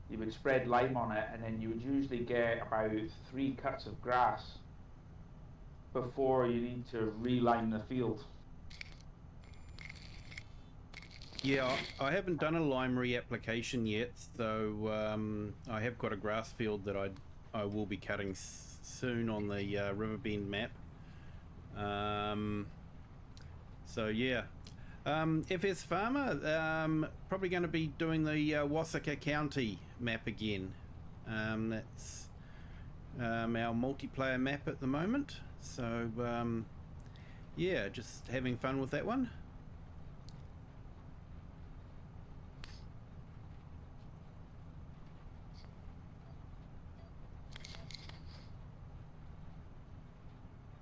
you would spread lime on it, and then you would usually get about 3 cuts of grass before you need to re-lime the field. Yeah, I haven't done a lime reapplication yet, so I have got a grass field that I will be cutting soon on the Riverbend map. So yeah, FS Farmer, probably going to be doing the Wasaka County map again. That's our multiplayer map at the moment. So yeah, just having fun with that one.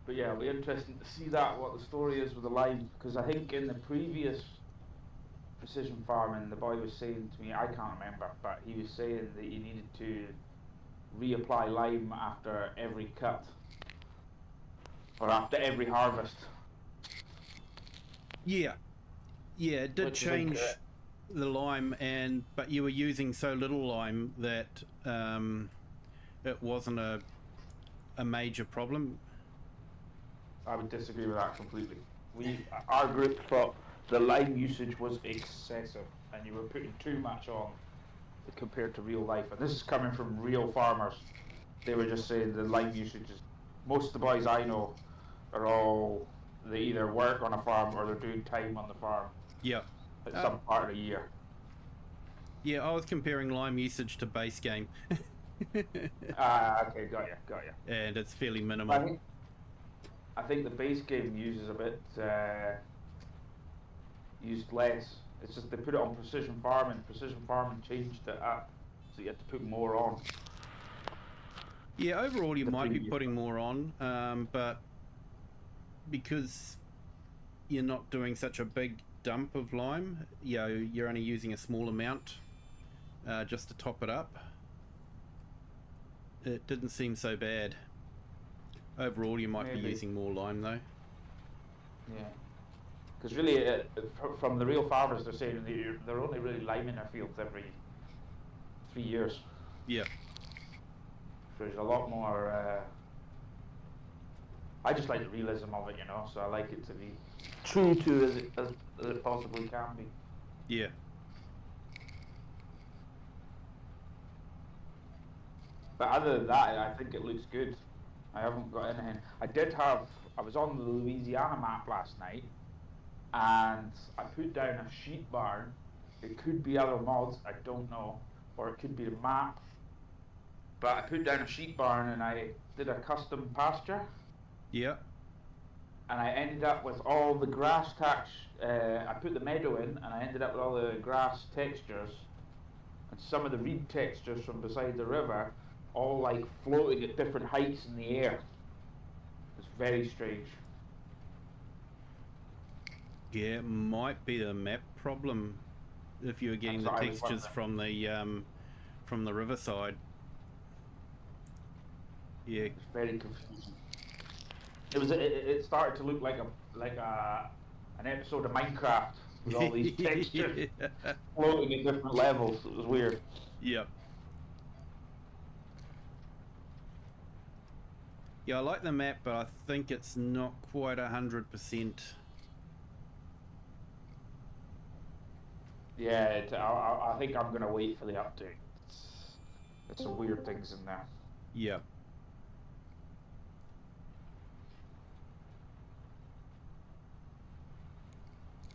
But yeah, it'll be interesting to see what the story is with the lime, because I think in the previous precision farming, the boy was saying to me, I can't remember, but he was saying that you needed to reapply lime after every cut, or after every harvest. Yeah, it did change the lime, but you were using so little lime that it wasn't a major problem. I would disagree with that completely. Our group thought the lime usage was excessive, and you were putting too much on compared to real life. And this is coming from real farmers. They were just saying the lime usage is. Most of the boys I know they either work on a farm or they're doing time on the farm. Yeah. At some part of the year. Yeah, I was comparing lime usage to base game. Okay, got you. And it's fairly minimal. I think the base game uses a bit used less. It's just they put it on precision farming. Precision farming changed it up, so you had to put more on. Yeah, overall you might be putting more on, but because you're not doing such a big dump of lime, you're only using a small amount just to top it up. It didn't seem so bad. Overall, you might be using more lime, though. Yeah. Because really, from the real farmers, they're saying they're only really liming their fields every 3 years. Yeah. So there's a lot more... I just like the realism of it, so I like it to be true to as it possibly can be. Yeah. But other than that, I think it looks good. I haven't got anything. I was on the Louisiana map last night, and I put down a sheep barn. It could be other mods, I don't know, or it could be the map. But I put down a sheep barn and I did a custom pasture. Yeah. And I ended up with all the grass I put the meadow in, and I ended up with all the grass textures and some of the reed textures from beside the river, all like floating at different heights in the air. It's very strange. Yeah, it might be the map problem if you were getting the textures from the riverside. Yeah. It's very confusing. It started to look like an episode of Minecraft with all these textures floating at different levels. It was weird. Yep. Yeah, I like the map, but I think it's not quite 100%. Yeah, I think I'm gonna wait for the update. There's some weird things in there. Yep.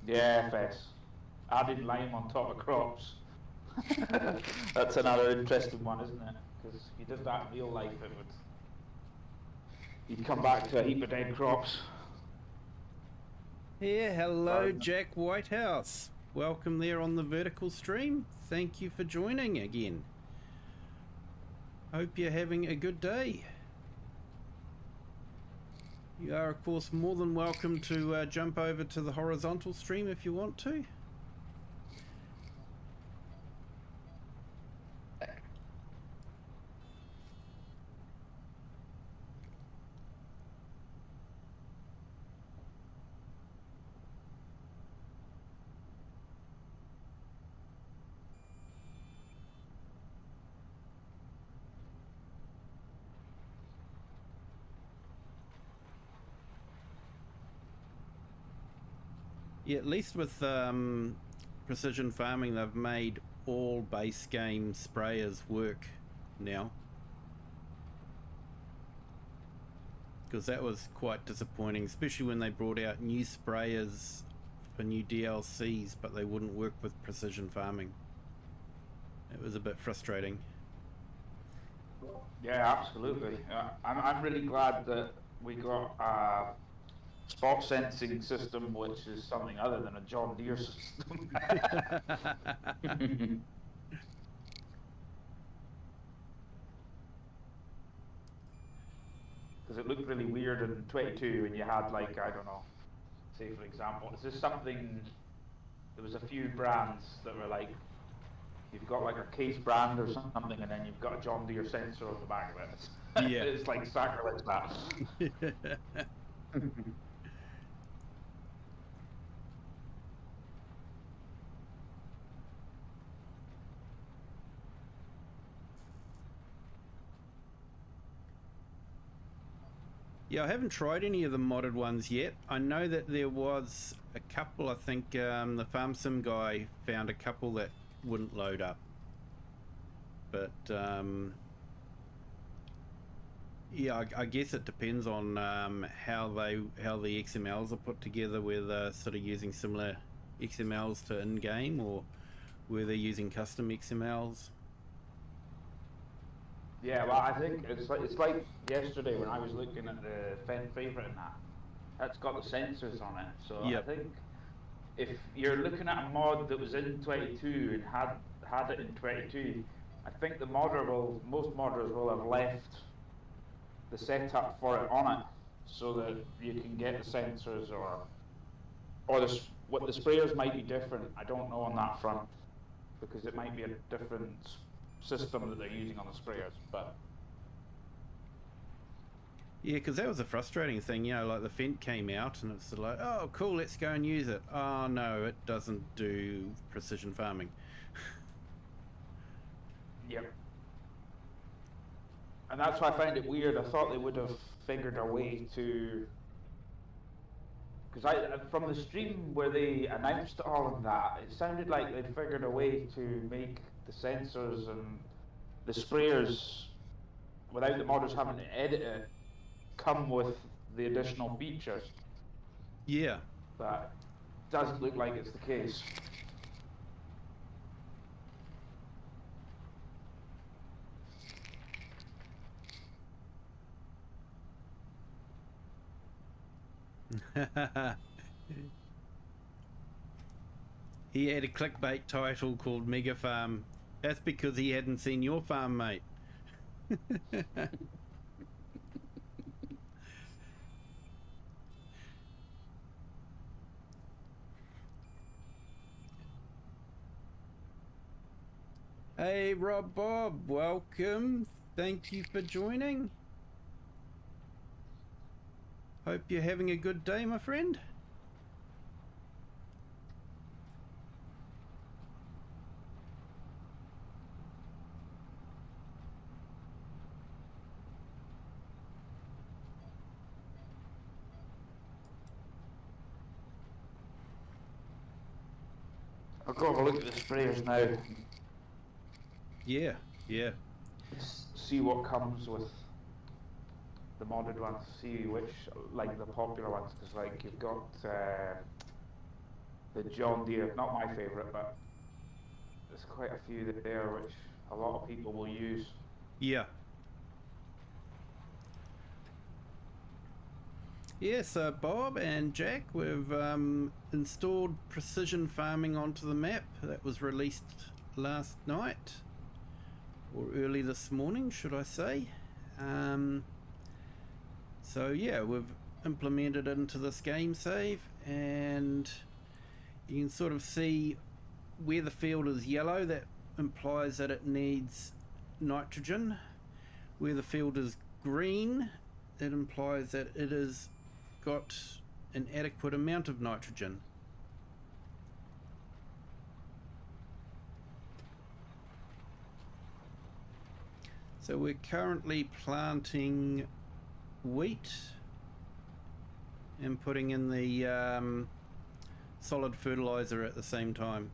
Yeah, FS. Adding lime on top of crops. That's another interesting one, isn't it? Because if you did that in real life, you'd come back to a heap of dead crops. Yeah, hello, Jack Whitehouse. Welcome there on the vertical stream. Thank you for joining again. Hope you're having a good day. You are, of course, more than welcome to jump over to the horizontal stream if you want to. Yeah, at least with precision farming, they've made all base game sprayers work now. Because that was quite disappointing, especially when they brought out new sprayers for new DLCs, but they wouldn't work with precision farming. It was a bit frustrating. Yeah, absolutely. I'm really glad that we got a spot sensing system, which is something other than a John Deere system. Because it looked really weird in 22 when you had, like, I don't know, say for example, is this something, there was a few brands that were like, you've got like a case brand or something, and then you've got a John Deere sensor on the back of it. Yeah. It's like sacrilege, that. Yeah, I haven't tried any of the modded ones yet. I know that there was a couple, I think the Farm Sim guy found a couple that wouldn't load up. But yeah, I guess it depends on how the XMLs are put together, whether they're sort of using similar XMLs to in-game or whether they're using custom XMLs. Yeah, well, I think it's like yesterday when I was looking at the Fen Favourite and that's got the sensors on it. So Yep. I think if you're looking at a mod that was in 22 and had it in 22, I think most modders will have left the setup for it on it, so that you can get the sensors or what the sprayers might be different. I don't know on that front, because it might be a different system that they're using on the sprayers, but Yeah, because that was a frustrating thing, you know, like the Fent came out and it's sort of like, oh cool, let's go and use it. Oh no, it doesn't do precision farming. yep. And that's why I find it weird. I thought they would have figured a way to, because from the stream where they announced all of that, it sounded like they'd figured a way to make the sensors and the sprayers, without the modders having to edit it, come with the additional features. Yeah. But it doesn't look like it's the case. He had a clickbait title called Mega Farm. That's because he hadn't seen your farm, mate. Hey Rob Bob, welcome. Thank you for joining. Hope you're having a good day, my friend. I'll go have a look at the sprayers now. Yeah, yeah. See what comes with the modded ones. See which, like the popular ones, because like you've got the John Deere, not my favourite, but there's quite a few there which a lot of people will use. Yeah. Yes, Bob and Jack, we've installed precision farming onto the map. That was released last night, or early this morning, should I say. So yeah, we've implemented it into this game save, and you can sort of see where the field is yellow. That implies that it needs nitrogen. Where the field is green, it implies that it has got an adequate amount of nitrogen. So we're currently planting wheat and putting in the solid fertilizer at the same time.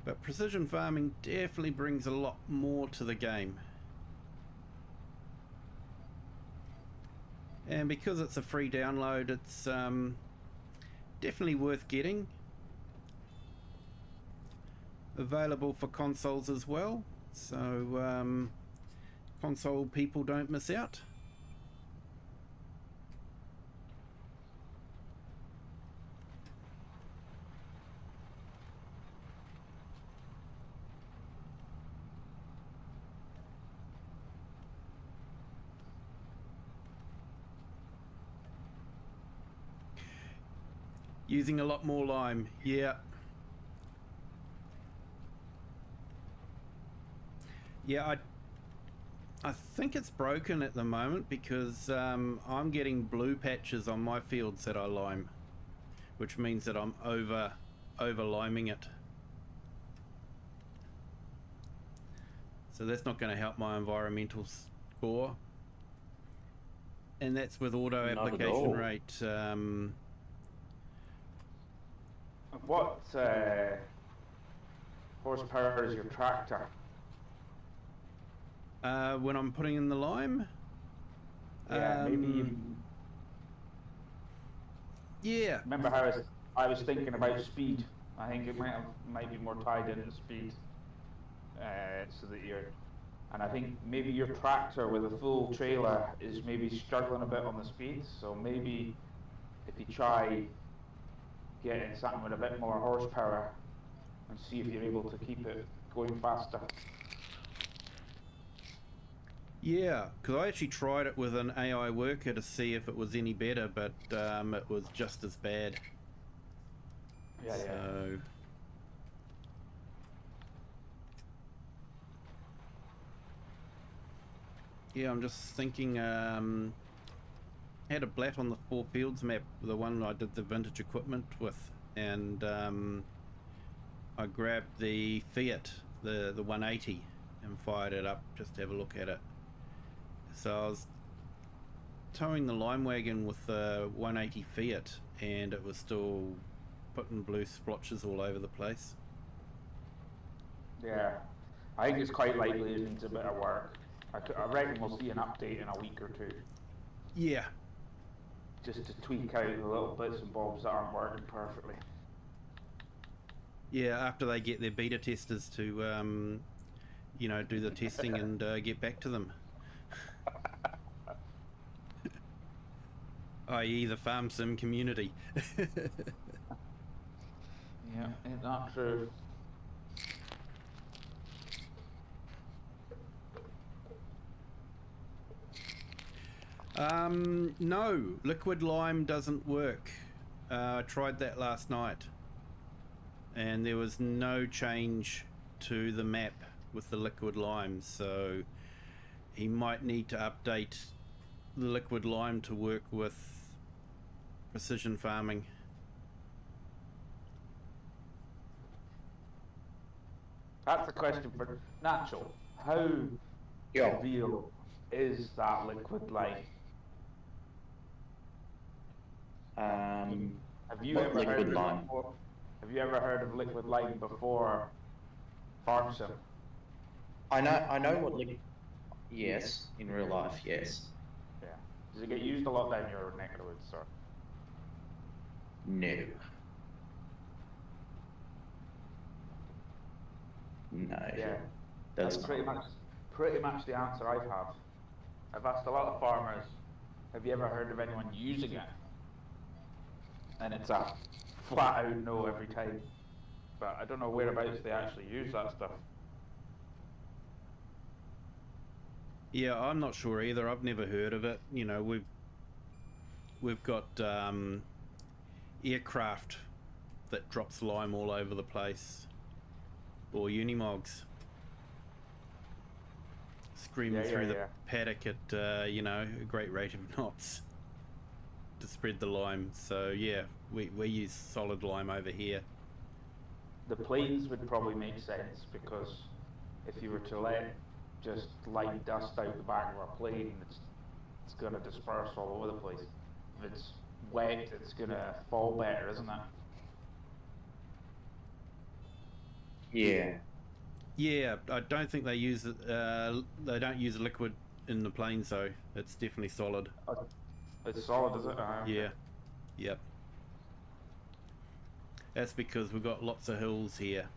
But precision farming definitely brings a lot more to the game. And because it's a free download, it's definitely worth getting. Available for consoles as well, so console people don't miss out. Using a lot more lime, yeah. Yeah, I think it's broken at the moment because I'm getting blue patches on my fields that I lime, which means that I'm over liming it. So that's not going to help my environmental score. And that's with auto application rate. What horsepower is your tractor? When I'm putting in the lime? Yeah, maybe. Yeah. Remember how I was thinking about speed. I think it might be more tied into speed, so that you're. And I think maybe your tractor with a full trailer is maybe struggling a bit on the speed. So maybe if you try getting something with a bit more horsepower and see if you're able to keep it going faster. Yeah, because I actually tried it with an AI worker to see if it was any better, but it was just as bad. Yeah, so... Yeah, I'm just thinking, I had a blat on the 4 fields map, the one I did the vintage equipment with, and I grabbed the Fiat, the 180, and fired it up just to have a look at it. So I was towing the lime wagon with the 180 Fiat, and it was still putting blue splotches all over the place. Yeah, I think it's quite likely it needs a bit of work. I reckon we'll see an update in a week or two. Yeah. Just to tweak out the little bits and bobs that aren't working perfectly. Yeah, after they get their beta testers to, you know, do the testing and get back to them. I.e. the farm sim community. Yeah, ain't that true? No, liquid lime doesn't work. I tried that last night, and there was no change to the map with the liquid lime, so he might need to update the liquid lime to work with precision farming. That's a question for Natural. How real is that liquid lime? Have you ever heard of lime? Have you ever heard of liquid lime before farm sim? I know what liquid. Yes, in real life, yes. Yeah. Does it get used a lot down your neck of the woods, sir? No. No. Yeah. That's pretty much the answer I've had. I've asked a lot of farmers, have you ever heard of anyone using it? And it's a flat out no every time. But I don't know whereabouts they actually use that stuff. Yeah, I'm not sure either. I've never heard of it. You know, we've got aircraft that drops lime all over the place, or unimogs screaming through the paddock at you know, a great rate of knots to spread the lime. So yeah, we use solid lime over here. The planes would probably make sense, because if you were to let just light dust out the back of a plane, it's going to disperse all over the place. If it's wet, it's gonna fall better, isn't it? Yeah. Yeah, I don't think they use it. They don't use liquid in the planes, though. It's definitely solid. It's solid, is it? Yeah. Yep. That's because we've got lots of hills here,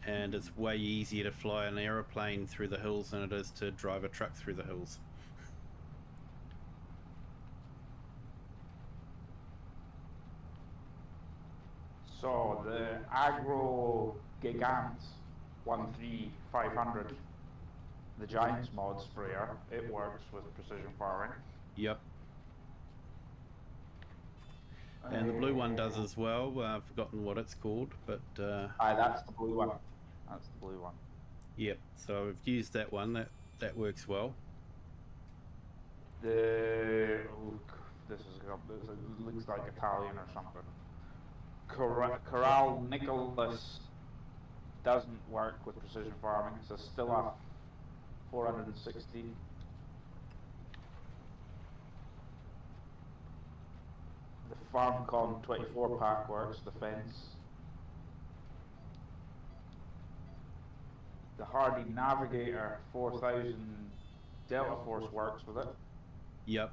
and it's way easier to fly an aeroplane through the hills than it is to drive a truck through the hills. So the Agro Gigant 13500, the Giants mod sprayer, it works with precision farming. Yep. And the blue one does as well. I've forgotten what it's called, but Aye, that's the blue one. That's the blue one. yep. So I've used that one. That works well. This looks like Italian or something. Corral Nicholas doesn't work with precision farming, so still a 460. The FarmCon 24 pack works, the fence. The Hardy Navigator 4000 Delta Force works with it. Yep.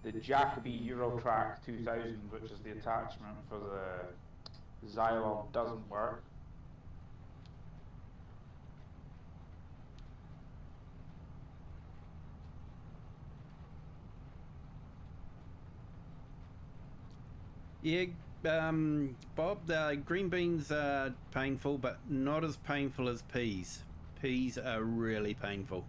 The Jacoby Eurotrack 2000, which is the attachment for the Xylon, doesn't work. Yeah, Bob, the green beans are painful, but not as painful as peas. Peas are really painful.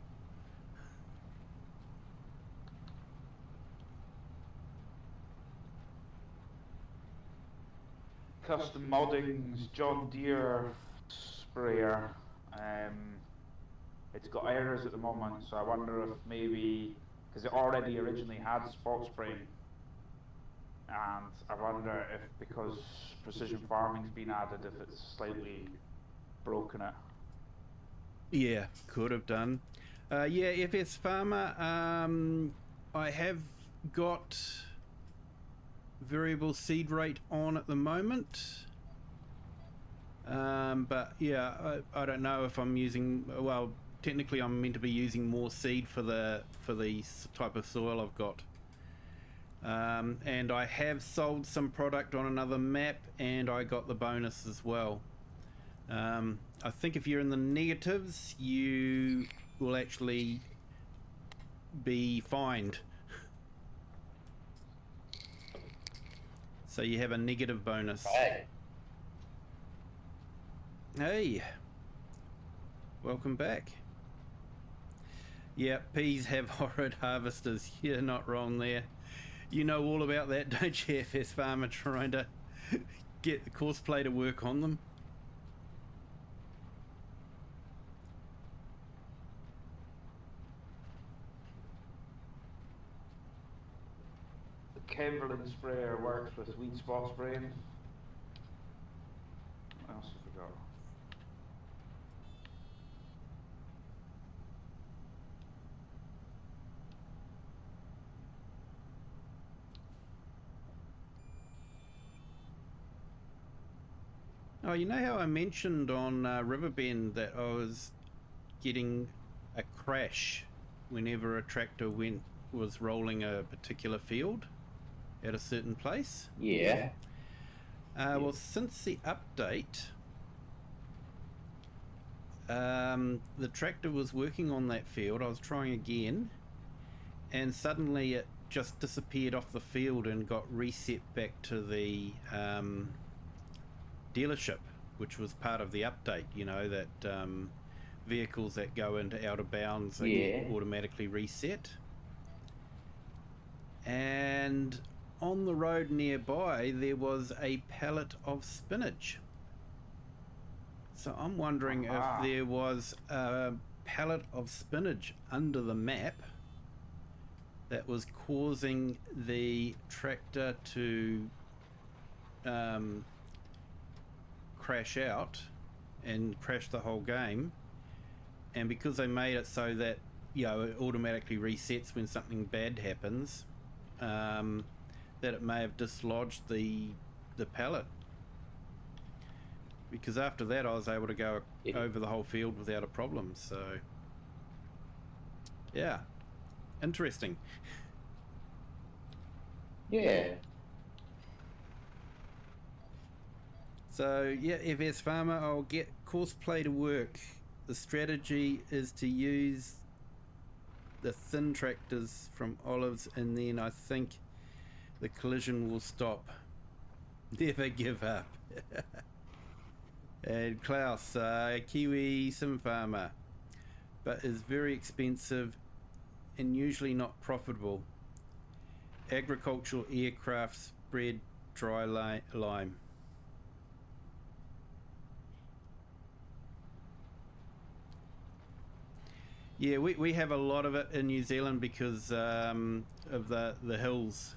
Custom Modding's John Deere sprayer. It's got errors at the moment, so I wonder if maybe, because it already originally had spot spraying, and I wonder if because precision farming's been added, if it's slightly broken it. Yeah, could have done. Yeah, FS Farmer, I have got variable seed rate on at the moment. But yeah, I don't know if I'm using, well, technically I'm meant to be using more seed for the type of soil I've got. And I have sold some product on another map, and I got the bonus as well. I think if you're in the negatives, you will actually be fined. So you have a negative bonus. Hey. Hey, welcome back. Yeah, peas have horrid harvesters. You're not wrong there. You know all about that, don't you, FS Farmer, trying to get the courseplay to work on them? The Kimberlin sprayer works with weed spot spraying. What else have we got? Oh, you know how I mentioned on Riverbend that I was getting a crash whenever a tractor was rolling a particular field at a certain place? Yeah. Well, since the update, the tractor was working on that field. I was trying again, and suddenly it just disappeared off the field and got reset back to the dealership, which was part of the update, you know, that vehicles that go into out of bounds they get automatically reset. And on the road nearby there was a pallet of spinach, so I'm wondering if there was a pallet of spinach under the map that was causing the tractor to crash out and crash the whole game, and because they made it so that, you know, it automatically resets when something bad happens, that it may have dislodged the pallet. Because after that I was able to go over the whole field without a problem, so yeah, interesting. Yeah. So yeah, FS Farmer, I'll get Courseplay to work. The strategy is to use the thin tractors from Olives, and then I think the collision will stop. Never give up. And Klaus, Kiwi sim farmer, but is very expensive and usually not profitable. Agricultural aircraft spread dry lime. Yeah, we have a lot of it in New Zealand because of the hills.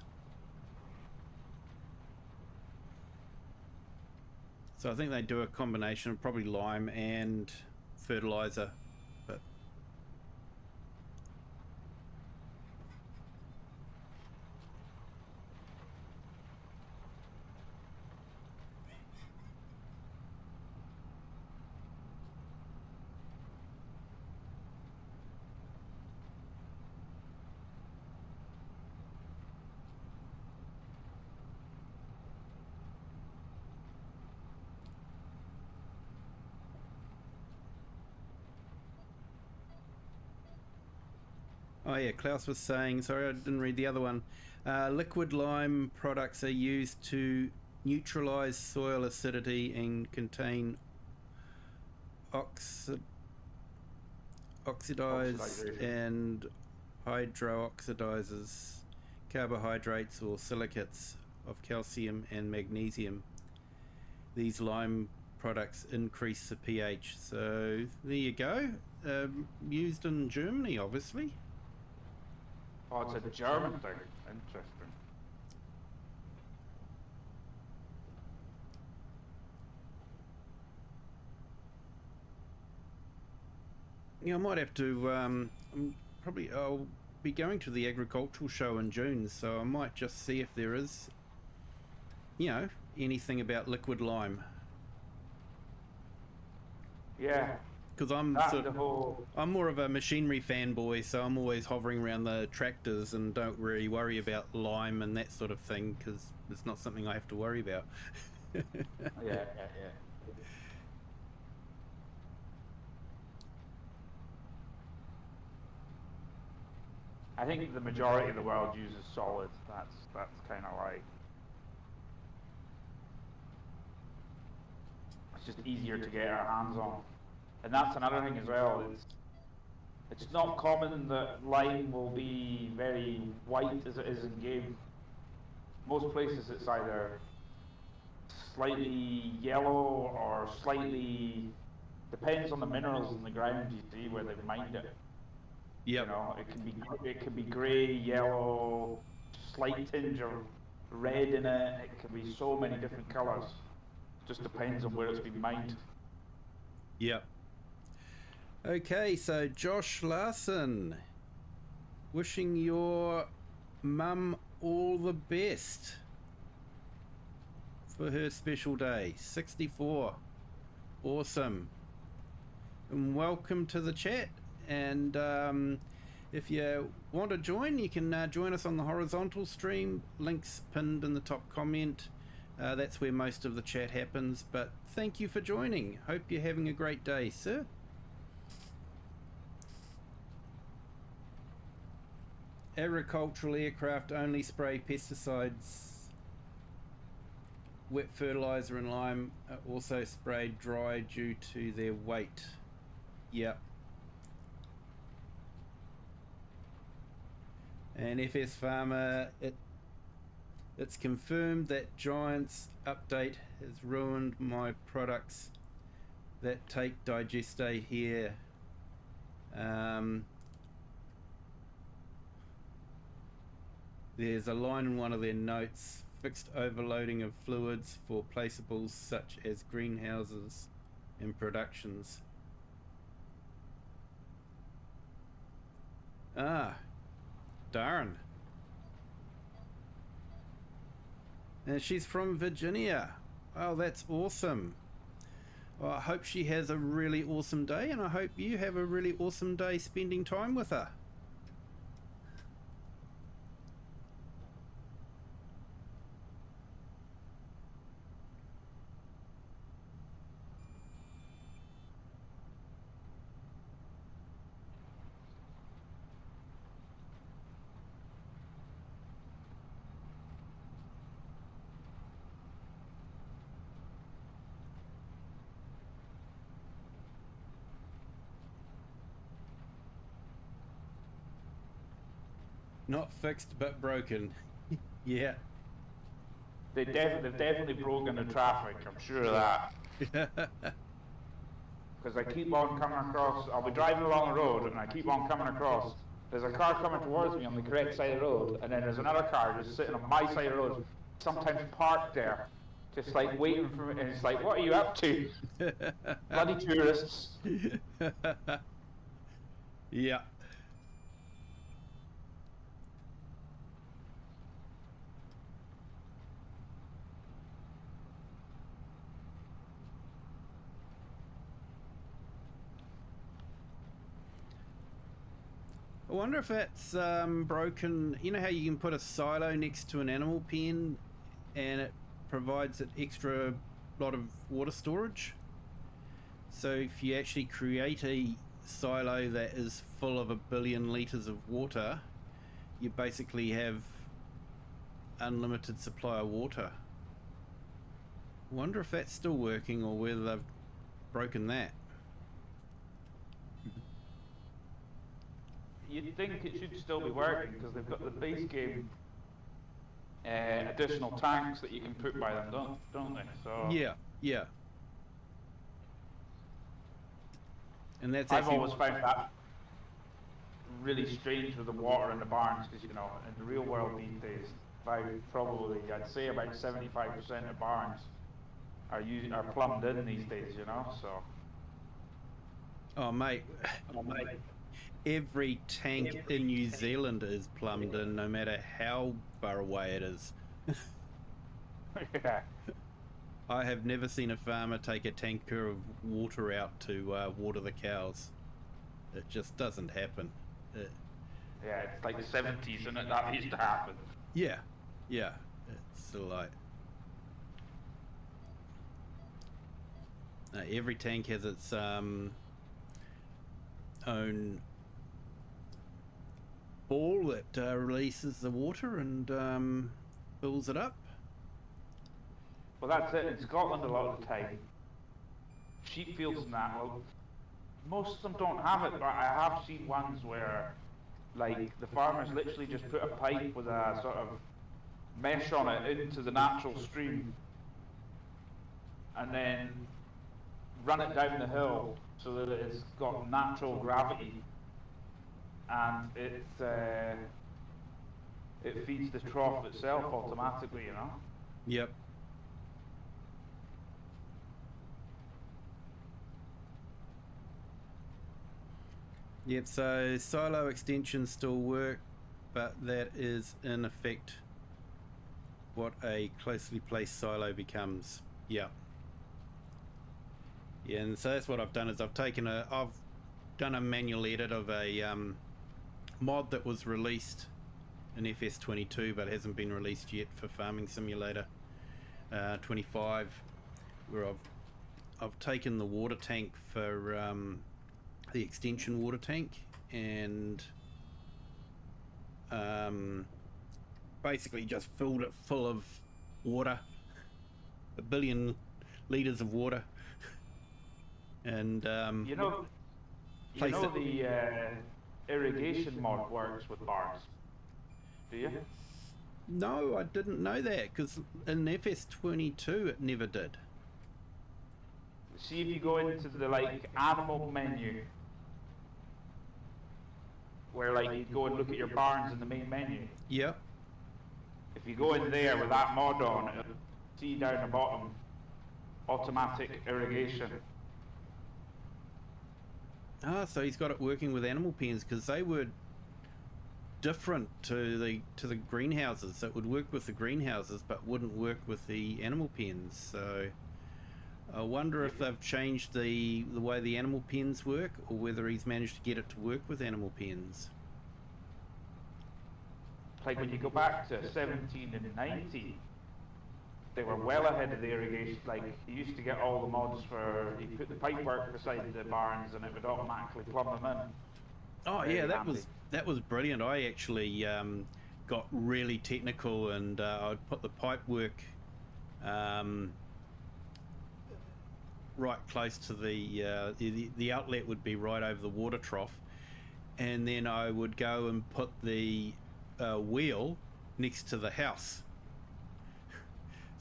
So I think they do a combination of probably lime and fertilizer, but oh yeah, Klaus was saying, sorry I didn't read the other one, liquid lime products are used to neutralize soil acidity and contain oxidize and hydrooxidizes carbohydrates or silicates of calcium and magnesium. These lime products increase the pH. So there you go. Used in Germany, obviously. Oh, it's a German thing. Interesting. Yeah, I might have to. I'll be going to the agricultural show in June, so I might just see if there is, you know, anything about liquid lime. Yeah. Because I'm more of a machinery fanboy, so I'm always hovering around the tractors and don't really worry about lime and that sort of thing because it's not something I have to worry about. Yeah. I think the majority of the world uses solid. That's kind of like, it's just easier to get our hands on. And that's another thing as well. It's not common that lime will be very white as it is in game. Most places it's either slightly yellow or slightly, depends on the minerals in the ground you see where they've mined it. Yep. You know, it can be grey, yellow, slight tinge of red in it. It can be so many different colours. Just depends on where it's been mined. Yep. Okay, so Josh Larson, wishing your mum all the best for her special day, 64. Awesome. And welcome to the chat. And if you want to join, you can join us on the horizontal stream. Links pinned in the top comment. That's where most of the chat happens. But thank you for joining. Hope you're having a great day, sir. Agricultural aircraft only spray pesticides. Wet fertilizer and lime are also sprayed dry due to their weight. Yep. And FS Farmer, it's confirmed that Giant's update has ruined my products that take Digeste here. There's a line in one of their notes, fixed overloading of fluids for placeables such as greenhouses and productions. Ah, darn. And she's from Virginia. Oh, that's awesome. Well, I hope she has a really awesome day, and I hope you have a really awesome day spending time with her. Not fixed, but broken. Yeah. They've definitely broken the traffic, I'm sure of that. Because I keep on coming across, I'll be driving along the road and I keep on coming across, there's a car coming towards me on the correct side of the road, and then there's another car just sitting on my side of the road, sometimes parked there, just like waiting for me, and it's like, what are you up to? Bloody tourists. Yeah. I wonder if that's broken. You know how you can put a silo next to an animal pen and it provides an extra lot of water storage? So if you actually create a silo that is full of 1 billion litres of water, you basically have unlimited supply of water. I wonder if that's still working or whether they've broken that. You'd think it should still be working because they've got the base game additional tanks that you can put by them, don't they? So Yeah, yeah. And that's I've actually... always found that really strange with the water in the barns, because in the real world these days, I'd say about 75% of barns are plumbed in these days, so. Oh mate, every tank in New Zealand is plumbed in, no matter how far away it is. Yeah. I have never seen a farmer take a tanker of water out to water the cows. It just doesn't happen. Yeah, it's like the 70s, and that used to happen. Yeah, yeah. It's like every tank has its own ball that releases the water and fills it up. Well, that's it. In Scotland, a lot of the time, sheep fields and that, well, most of them don't have it, but I have seen ones where, like, the farmers literally just put a pipe with a sort of mesh on it into the natural stream, and then run it down the hill so that it's got natural gravity, and it feeds the trough itself automatically, Yep. Yep, so silo extensions still work, but that is in effect what a closely placed silo becomes. Yep. Yeah, and so that's what I've done is I've done a manual edit of a mod that was released in FS22 but hasn't been released yet for Farming Simulator 25, where I've taken the water tank for the extension water tank and basically just filled it full of water, 1 billion litres of water, and the irrigation mod works with barns, do you? No, I didn't know that, because in FS22 it never did. See if you go into the animal menu, where you go and look at your barns in the main menu. Yep. If you go in there with that mod on, it'll see down the bottom, automatic irrigation. Ah, so he's got it working with animal pens, because they were different to the greenhouses. It would work with the greenhouses, but wouldn't work with the animal pens. So I wonder if they've changed the way the animal pens work, or whether he's managed to get it to work with animal pens. Like when you go back to 17 and 19, they were well ahead of the irrigation. Like, you used to get all the mods for, you put the pipework beside the barns and it would automatically plumb them in. Oh Very yeah, handy. that was brilliant. I actually got really technical, and I'd put the pipe work right close to the outlet would be right over the water trough, and then I would go and put the wheel next to the house.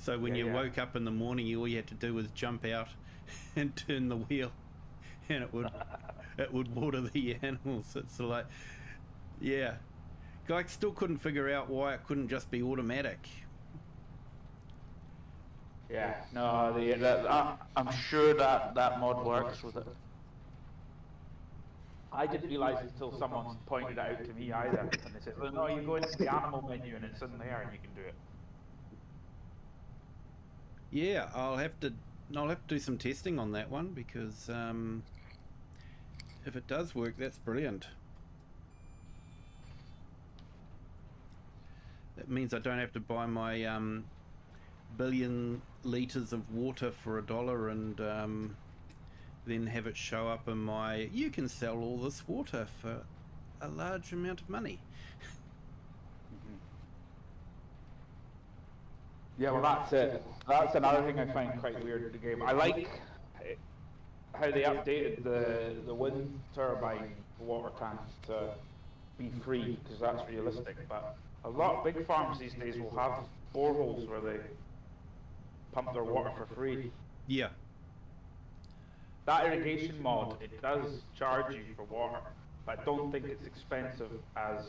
So when you woke up in the morning, all you had to do was jump out and turn the wheel, and it would water the animals. It's like, yeah, I still couldn't figure out why it couldn't just be automatic. Yeah, no, I'm sure that mod works with it. I didn't realise it until someone pointed it out to me either, and they said, well, no, you go into the animal menu and it's in there and you can do it. Yeah, I'll have to do some testing on that one, because if it does work, that's brilliant. That means I don't have to buy my billion litres of water for $1 and then have it show up in my, you can sell all this water for a large amount of money. Yeah, well, that's it. That's another thing I find quite weird in the game. I like how they updated the wind turbine water tanks to be free, because that's realistic. But a lot of big farms these days will have boreholes where they pump their water for free. Yeah. That irrigation mod, it does charge you for water, but I don't think it's expensive as,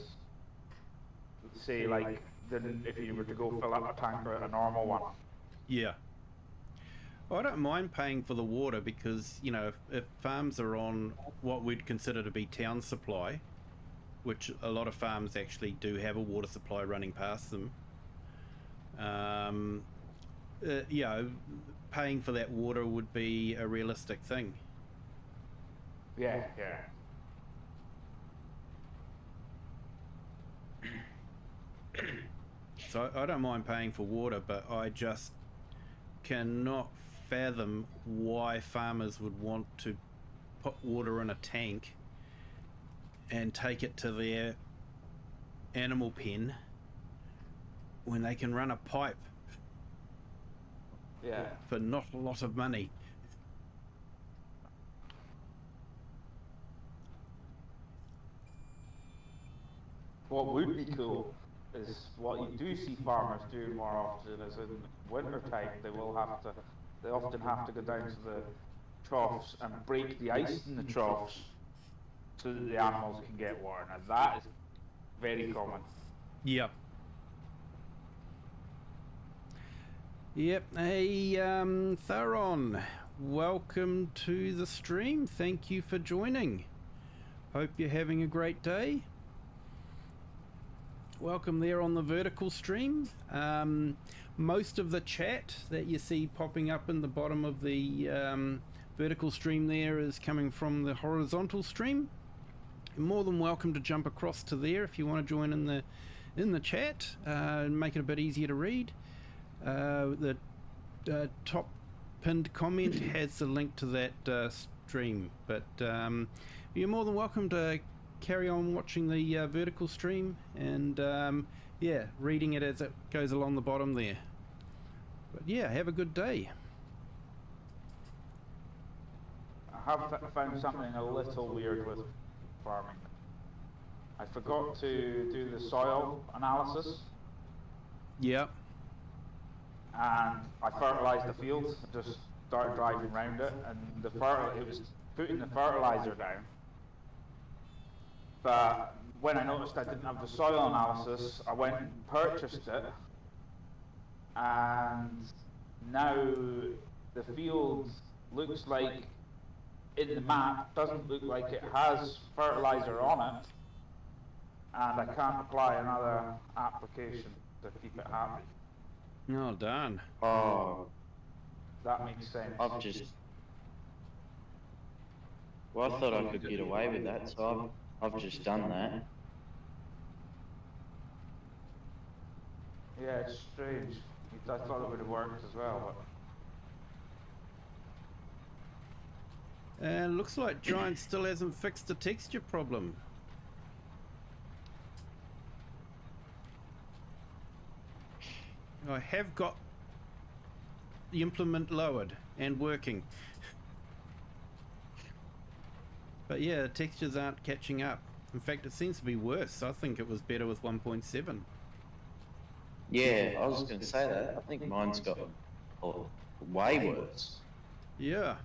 say, like, than if you were to go fill up a tank or a normal one. Yeah. I don't mind paying for the water, because, you know, if farms are on what we'd consider to be town supply, which a lot of farms actually do have a water supply running past them, you know, paying for that water would be a realistic thing. Yeah. So I don't mind paying for water, but I just cannot fathom why farmers would want to put water in a tank and take it to their animal pen when they can run a pipe for not a lot of money. What would be cool is what you do see farmers do more often is in winter time they often have to go down to the troughs and break the ice in the troughs so that the animals can get water. Now that is very common. Yep. Hey, Tharon, welcome to the stream. Thank you for joining. Hope you're having a great day. Welcome there on the vertical stream. Most of the chat that you see popping up in the bottom of the vertical stream there is coming from the horizontal stream. You're more than welcome to jump across to there if you want to join in the chat and make it a bit easier to read. The top pinned comment has the link to that stream, but you're more than welcome to carry on watching the vertical stream and yeah, reading it as it goes along the bottom there. But yeah, have a good day. I have found something a little weird with farming. I forgot to do the soil analysis. Yep. And I fertilised the field, just started driving around it, and it was putting the fertiliser down. But when I noticed I didn't have the soil analysis, I went and purchased it, and now the field looks like, in the map, doesn't look like it has fertiliser on it, and I can't apply another application to keep it happy. Oh, darn. Oh, That makes sense. I've just. Well, I thought I could get away with that, so I've just done that. Yeah, it's strange. I thought it would have worked as well, And looks like Giant still hasn't fixed the texture problem. I have got the implement lowered and working. But yeah, the textures aren't catching up. In fact, it seems to be worse. I think it was better with 1.7. Yeah, I was going to say that. I think mine's got way worse. Yeah.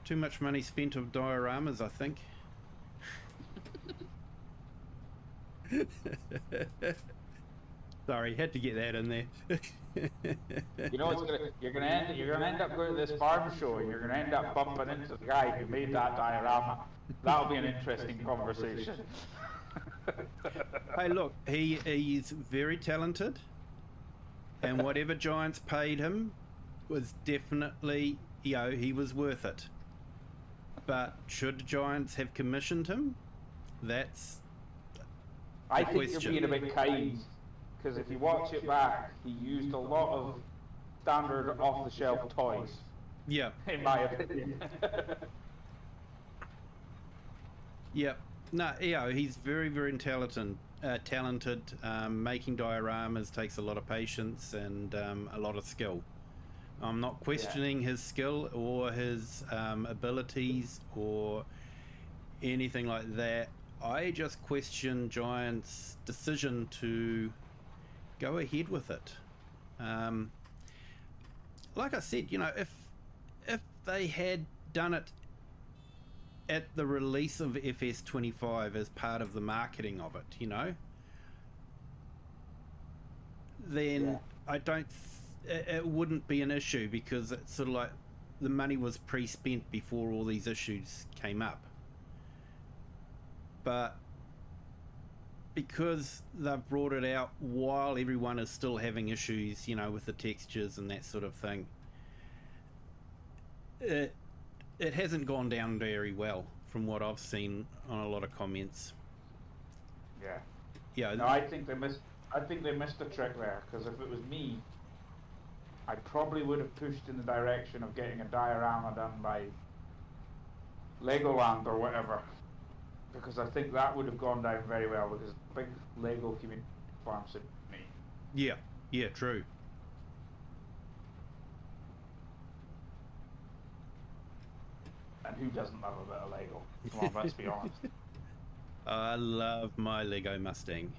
Too much money spent of dioramas, I think. Sorry, had to get that in there. you know, you're gonna end up going to this farm show, and you're gonna end up bumping into the guy who made that diorama. That'll be an interesting conversation. Hey, look, he's very talented, and whatever Giants paid him was definitely, you know, he was worth it. But should Giants have commissioned him? That's I think question. you're being a bit kind, because if you watch it back, he used a lot of standard off-the-shelf toys. Yeah. In my opinion. Yep. No, you know, he's very, very talented. Making dioramas takes a lot of patience and a lot of skill. I'm not questioning his skill or his abilities or anything like that. I just question Giant's decision to go ahead with it. Like I said, you know, if they had done it at the release of FS25 as part of the marketing of it, you know, then I don't it wouldn't be an issue, because it's sort of like the money was pre-spent before all these issues came up. But because they've brought it out while everyone is still having issues, you know, with the textures and that sort of thing, it hasn't gone down very well from what I've seen on a lot of comments. Yeah. Yeah. No, I think they missed a trick there, because if it was me, I probably would have pushed in the direction of getting a diorama done by Legoland or whatever, because I think that would have gone down very well, because big Lego community farm suit me. Yeah, yeah, true. And who doesn't love a bit of Lego? Come on, let's be honest. I love my Lego Mustang.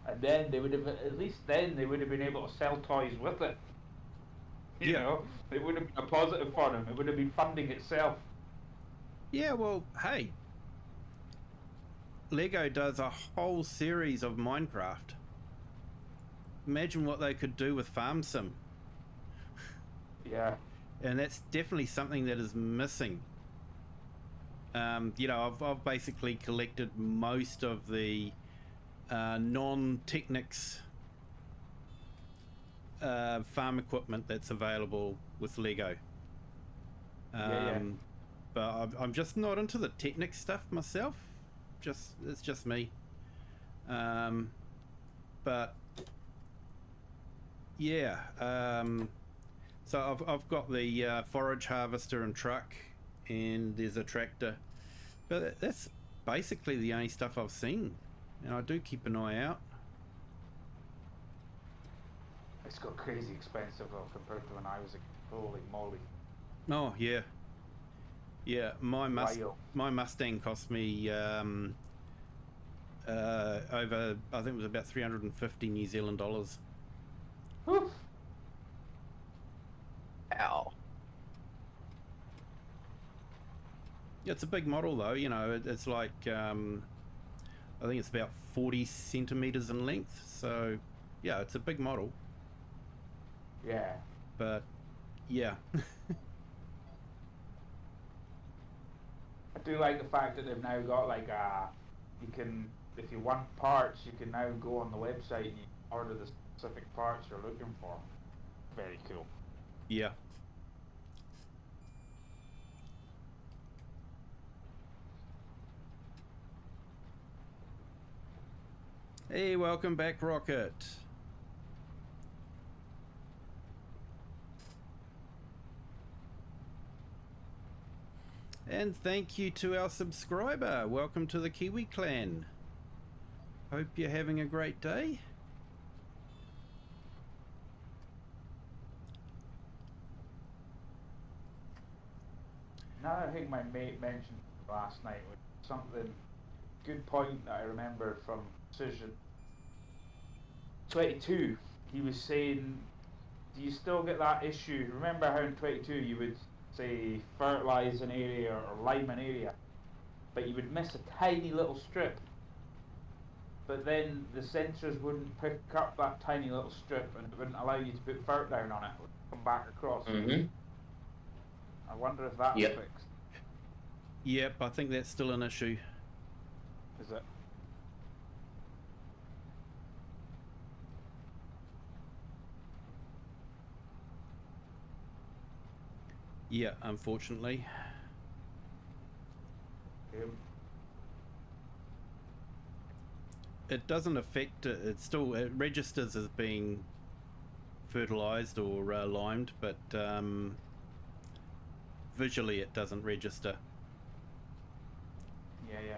And then they would have, at least then they would have been able to sell toys with it. You know, it would have been a positive for them. It would have been funding itself. Yeah, well, hey, Lego does a whole series of Minecraft. Imagine what they could do with Farm Sim. Yeah. And that's definitely something that is missing. You know, I've basically collected most of the non-Technics farm equipment that's available with Lego. But I'm just not into the Technics stuff myself. It's just me. But yeah, so I've got the forage harvester and truck, and there's a tractor, but that's basically the only stuff I've seen. And I do keep an eye out. It's got crazy expensive though compared to when I was a holy moly. Oh yeah, yeah. My Mustang cost me over, I think it was about 350 New Zealand dollars. Oof. Ow. It's a big model though, you know. It's like I I think it's about 40 centimeters in length. So yeah, it's a big model. Yeah. But yeah. I do like the fact that they've now got like you can, if you want parts, you can now go on the website and you order the specific parts you're looking for. Very cool. Yeah. Hey, welcome back, Rocket. And thank you to our subscriber. Welcome to the Kiwi clan. Hope you're having a great day. Another thing my mate mentioned last night was something, good point that I remembered from Precision 22. He was saying, do you still get that issue? Remember how in 22 you would say fertilise an area or lime an area, but you would miss a tiny little strip, but then the sensors wouldn't pick up that tiny little strip and it wouldn't allow you to put fert down on it. It would come back across. Mm-hmm. I wonder if that's Yep. fixed. Yep, I think that's still an issue. Is it? Yeah, unfortunately. It doesn't affect it. It still, it registers as being fertilized or limed, but visually it doesn't register. Yeah, yeah.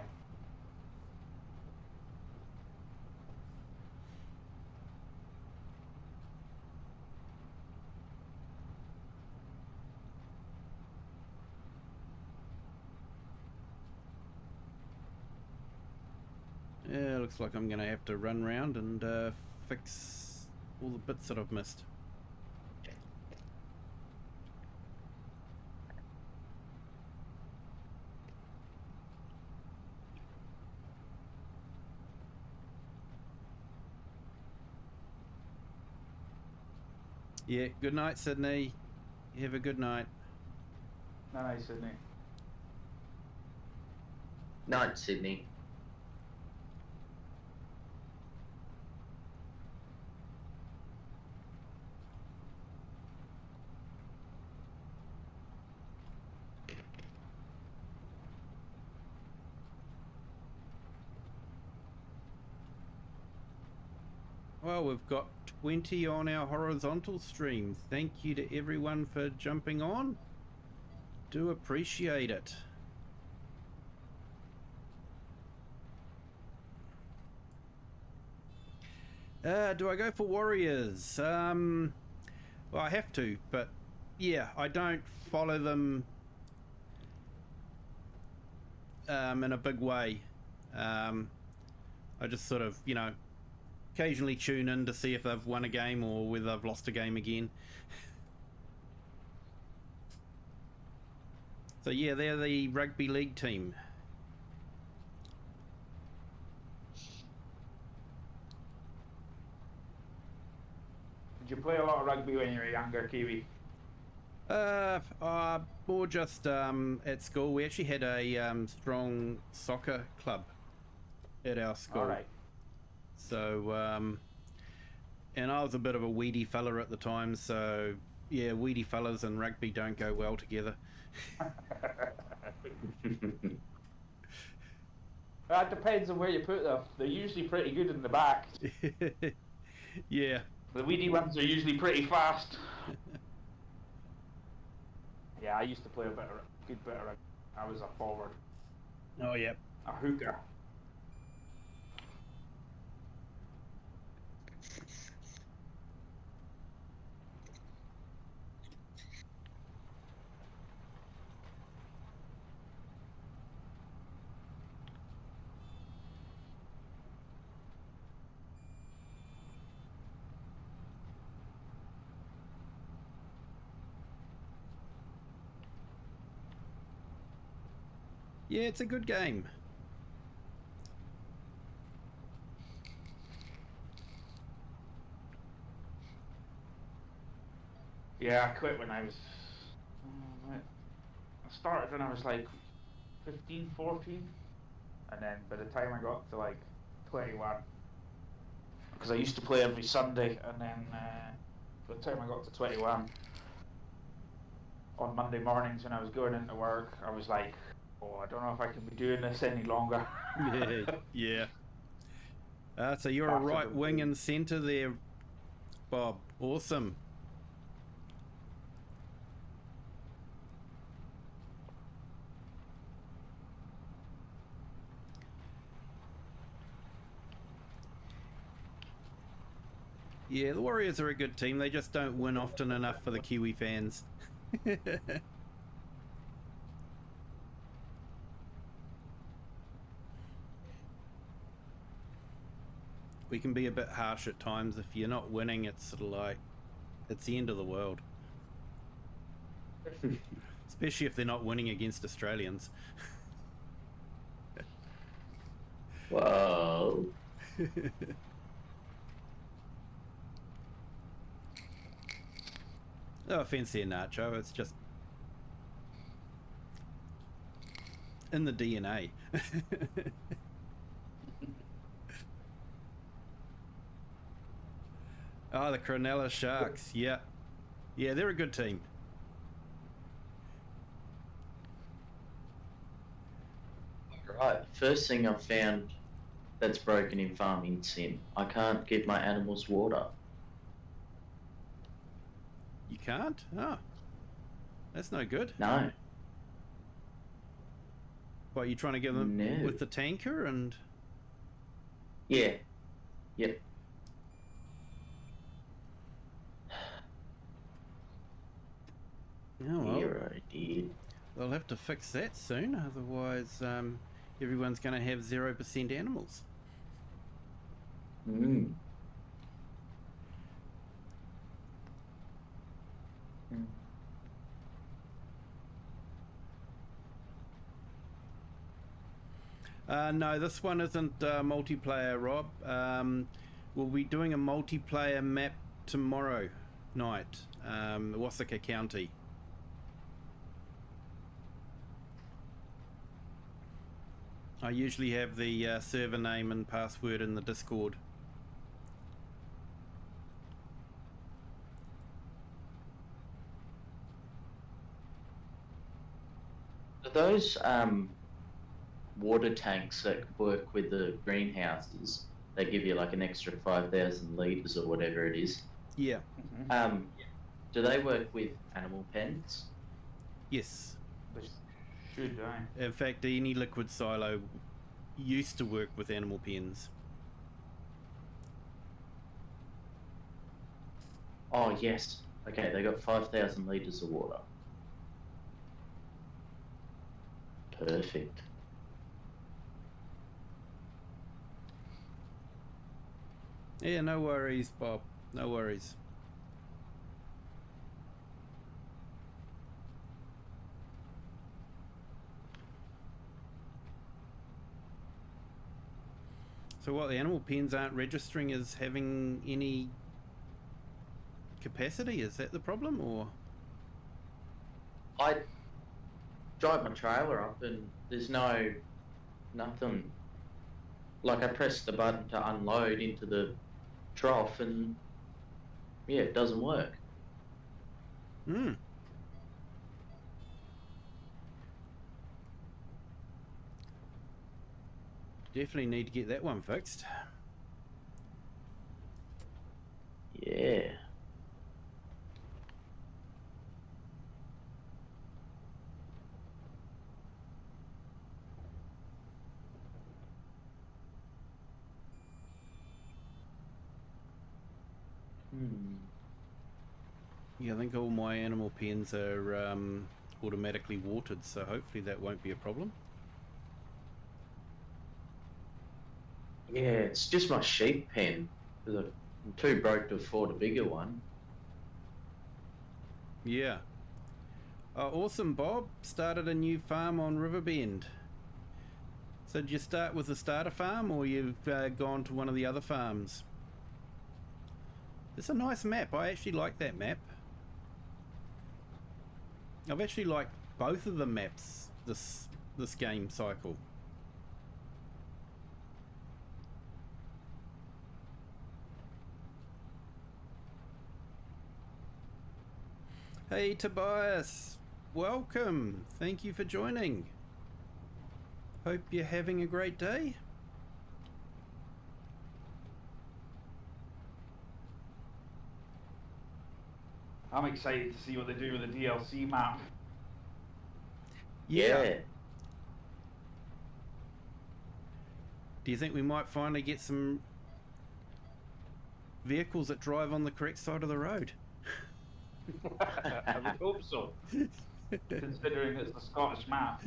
Yeah, looks like I'm gonna have to run around and fix all the bits that I've missed. Yeah, good night, Sydney. You have a good night. Nice, Sydney. Night, Sydney. Well, we've got 20 on our horizontal stream. Thank you to everyone for jumping on. Do appreciate it. Do I go for Warriors? Well, I have to, but yeah, I don't follow them in a big way. I just sort of, you know, occasionally tune in to see if they've won a game or whether they've lost a game again. So yeah, they're the rugby league team. Did you play a lot of rugby when you were younger, Kiwi? More just at school. We actually had a strong soccer club at our school. All right. So, and I was a bit of a weedy fella at the time, so yeah, weedy fellas and rugby don't go well together. That depends on where you put them. They're usually pretty good in the back. Yeah. The weedy ones are usually pretty fast. Yeah, I used to play a good bit of rugby. I was a forward. Oh, yeah. A hooker. Yeah, it's a good game. Yeah, I quit when I was. I started when I was like 15, 14, and then by the time I got to like 21, because I used to play every Sunday, and then by the time I got to 21, on Monday mornings when I was going into work, I was like, oh, I don't know if I can be doing this any longer. Yeah. So you're a right wing and centre there, Bob. Awesome. Yeah, the Warriors are a good team. They just don't win often enough for the Kiwi fans. We can be a bit harsh at times. If you're not winning, it's sort of like, it's the end of the world. Especially if they're not winning against Australians. Whoa. No offense there, Nacho. It's just in the DNA. Oh, the Cronulla Sharks. Yeah. Yeah, they're a good team. Right. First thing I've found that's broken in farming sim. I can't give my animals water. You can't? Oh. That's no good. No. What, you trying to give them No. with the tanker and... Yeah. Yep. Oh, well. Here I did. They'll have to fix that soon, otherwise everyone's going to have 0% animals. Mm. No, this one isn't multiplayer, Rob. We'll be doing a multiplayer map tomorrow night, Wasaka County. I usually have the server name and password in the Discord. Are those water tanks that work with the greenhouses? They give you like an extra 5,000 litres or whatever it is. Yeah. Do they work with animal pens? Yes. They should, In fact, any liquid silo used to work with animal pens. Oh, yes. Okay, they got 5,000 litres of water. Perfect. Yeah, no worries, Bob. No worries. So what, the animal pens aren't registering as having any capacity? Is that the problem, or? I drive my trailer up and there's nothing. Like I press the button to unload into the trough and yeah, it doesn't work. Hmm. Definitely need to get that one fixed. Yeah. Yeah, I think all my animal pens are automatically watered, so hopefully that won't be a problem. Yeah, it's just my sheep pen. Because I'm too broke to afford a bigger one. Yeah. Awesome, Bob. Started a new farm on Riverbend. So did you start with the starter farm, or you've gone to one of the other farms? It's a nice map. I actually like that map. I've actually liked both of the maps this game cycle. Hey Tobias, welcome. Thank you for joining. Hope you're having a great day. I'm excited to see what they do with the DLC map. Yeah. Do you think we might finally get some vehicles that drive on the correct side of the road? I would hope so, considering it's the Scottish map.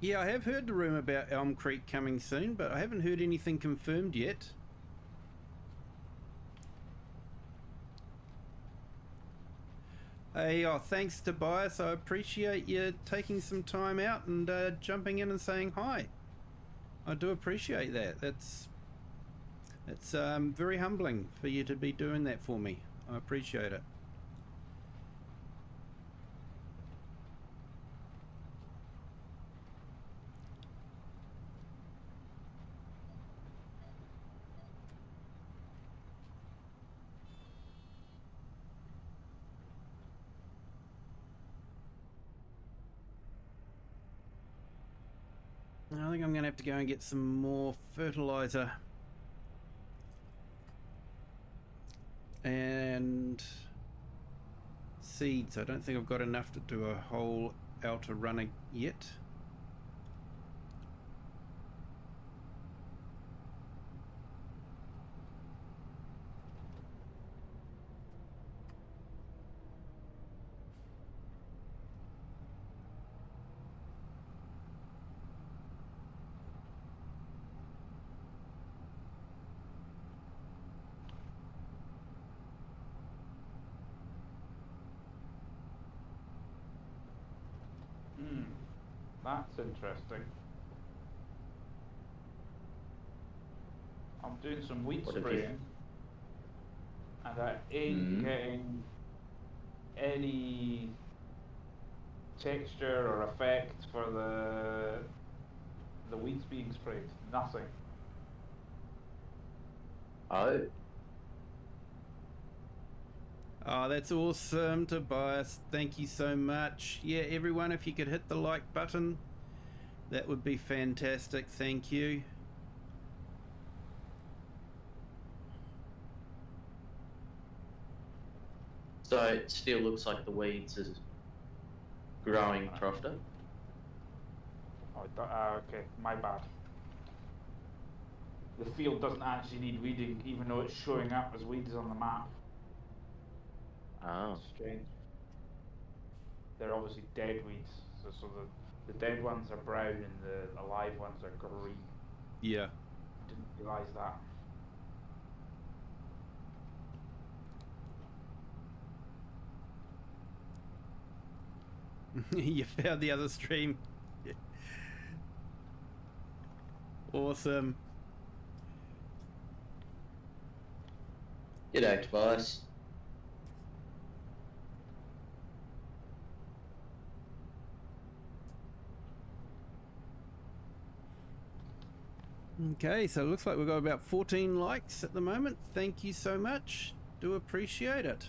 Yeah, I have heard the rumour about Elm Creek coming soon, but I haven't heard anything confirmed yet. Hey, thanks Tobias. I appreciate you taking some time out and jumping in and saying hi. I do appreciate that. That's very humbling for you to be doing that for me. I appreciate it. I think I'm going to have to go and get some more fertilizer and seeds. I don't think I've got enough to do a whole outer runner yet. That's interesting. I'm doing some wheat spraying, and I ain't getting any texture or effect for the weeds being sprayed. Nothing. Oh. Oh, that's awesome, Tobias. Thank you so much. Yeah, everyone, if you could hit the like button, that would be fantastic. Thank you. So it still looks like the weeds is growing, Crofter. Oh, okay, my bad. The field doesn't actually need weeding, even though it's showing up as weeds on the map. Oh. Strange. They're obviously dead weeds, so the dead ones are brown and the alive ones are green. Yeah. Didn't realise that. You found the other stream. Awesome. G'day, Tobias. Okay, so it looks like we've got about 14 likes at the moment. Thank you so much. Do appreciate it.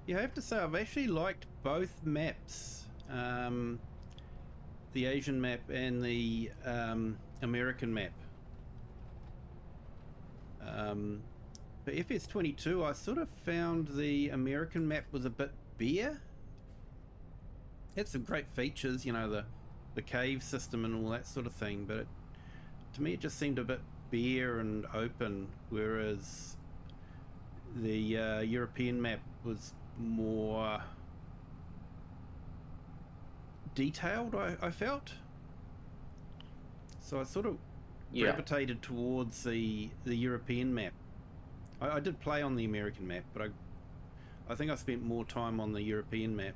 Yeah, I have to say I've actually liked both maps, the Asian map and the American map. For FS22, I sort of found the American map was a bit bare. It had some great features, you know, the cave system and all that sort of thing, but to me it just seemed a bit bare and open, whereas the European map was more detailed, I felt. So I sort of gravitated towards the European map. I did play on the American map, but I think I spent more time on the European map.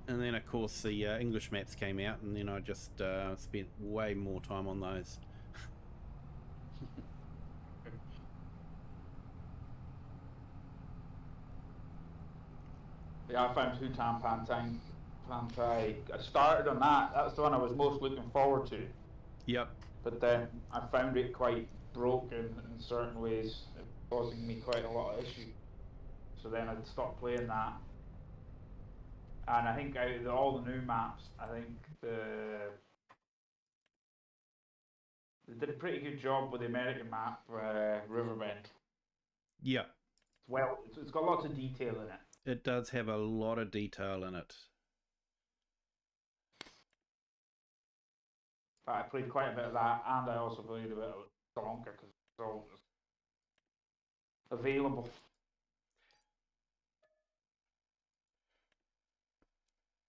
And then of course the English maps came out, and then I just spent way more time on those. Yeah, I found Hutan Pantai. I started on that. That's the one I was most looking forward to. Yep. But then I found it quite broken in certain ways, causing me quite a lot of issues. So then I stopped playing that. And I think out of all the new maps, I think they did a pretty good job with the American map, Riverbend. Yeah. Well, it's got lots of detail in it. It does have a lot of detail in it. But I played quite a bit of that, and I also played a bit of Sri Lanka because it's all available.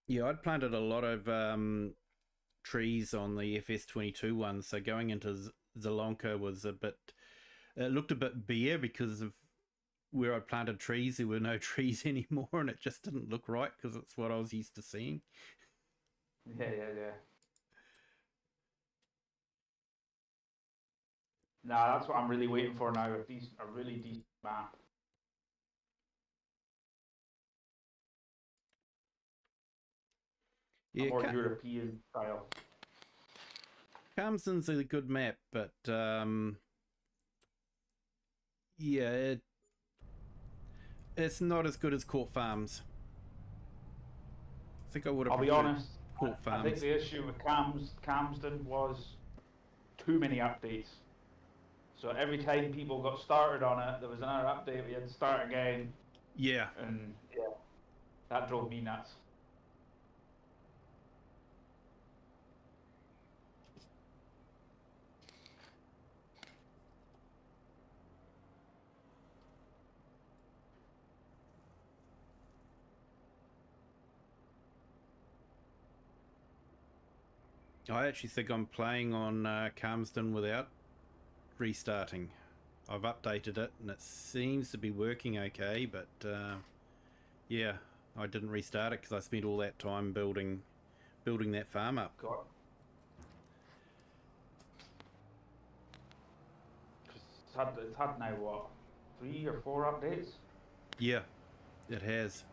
Yeah, I'd planted a lot of trees on the FS22 one, so going into Sri Lanka was a bit... It looked a bit bare because of where I planted trees. There were no trees anymore, and it just didn't look right because it's what I was used to seeing. Yeah. Nah, that's what I'm really waiting for now. A really decent map. Yeah, a more European style. Carmston's a good map, but yeah, it's not as good as Court Farms. I think I would have. I'll be honest. Court Farms. I think the issue with Camston was too many updates. So every time people got started on it, there was another update. We had to start again. Yeah. And yeah, that drove me nuts. I actually think I'm playing on Carmston without restarting. I've updated it and it seems to be working okay, but yeah, I didn't restart it because I spent all that time building that farm up. God. It's had now what, 3 or 4 updates? Yeah, it has.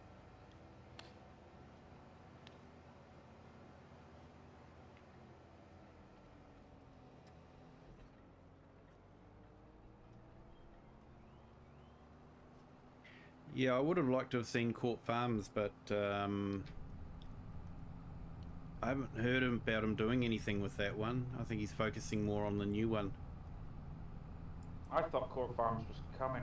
Yeah, I would have liked to have seen Court Farms, but I haven't heard about him doing anything with that one. I think he's focusing more on the new one. I thought Court Farms was coming.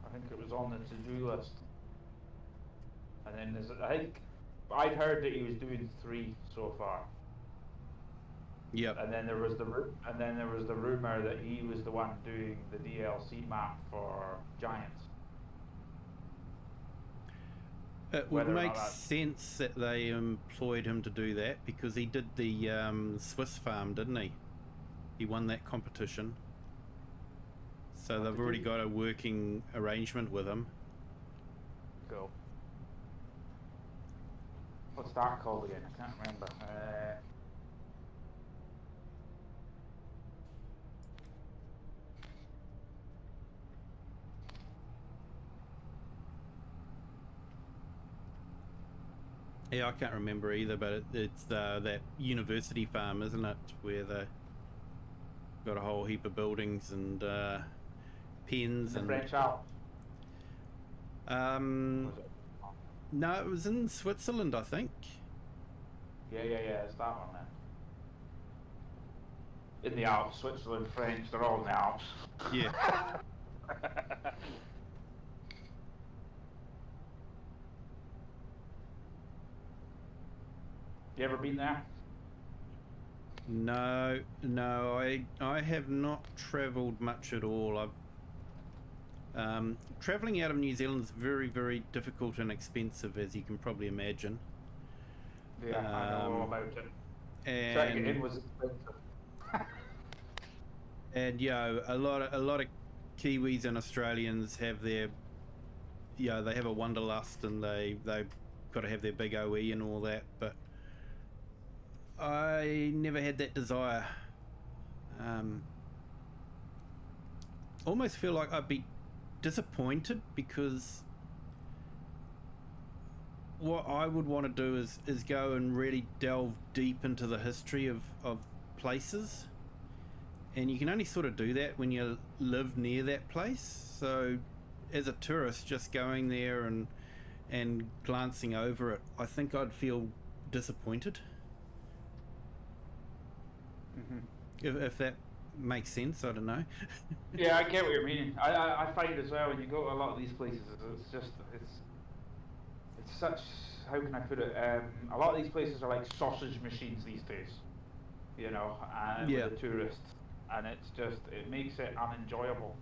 I think it was on the to-do list. And then I think I'd heard that he was doing 3 so far. Yep. And then there was the rumor that he was the one doing the DLC map for Giants. It would make sense that they employed him to do that because he did the Swiss farm, didn't he? He won that competition. So they've already got a working arrangement with him. Cool. What's that called again? I can't remember. Yeah, I can't remember either, but it's that university farm, isn't it? Where they've got a whole heap of buildings and pens and... French Alps? No, it was in Switzerland, I think. Yeah, it's that one then. In the Alps, Switzerland, French, they're all in the Alps. Yeah. You ever been there? No, I have not travelled much at all. Travelling out of New Zealand is very, very difficult and expensive, as you can probably imagine. Yeah, I know all about it. And Trying to get in was expensive. and a lot of Kiwis and Australians have their, they have a wanderlust, and they've got to have their big OE and all that, but I never had that desire. Almost feel like I'd be disappointed, because what I would want to do is go and really delve deep into the history of places, and you can only sort of do that when you live near that place. So as a tourist, just going there and glancing over it, I think I'd feel disappointed. If that makes sense, I don't know. Yeah, I get what you mean. I find as well, when you go to a lot of these places, it's such, how can I put it? A lot of these places are like sausage machines these days, with the tourists, and it makes it unenjoyable.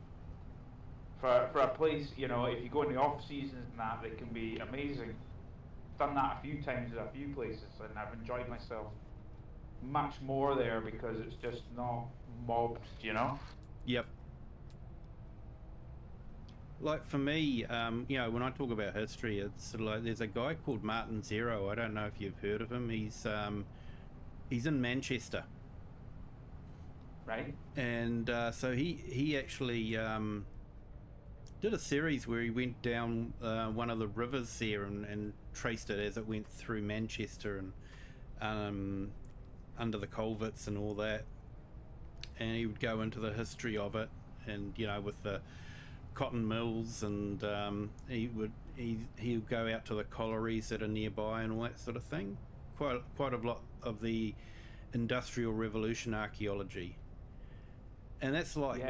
For a place, if you go in the off seasons and that, it can be amazing. Done that a few times at a few places, and I've enjoyed myself much more there because it's just not mobbed, Yep. Like for me, when I talk about history, it's sort of like there's a guy called Martin Zero. I don't know if you've heard of him. He's in Manchester, right? And so he actually did a series where he went down one of the rivers there and traced it as it went through Manchester, and under the culverts and all that, and he would go into the history of it, and with the cotton mills, and he would go out to the collieries that are nearby and all that sort of thing. Quite a lot of the Industrial Revolution archaeology, and that's like,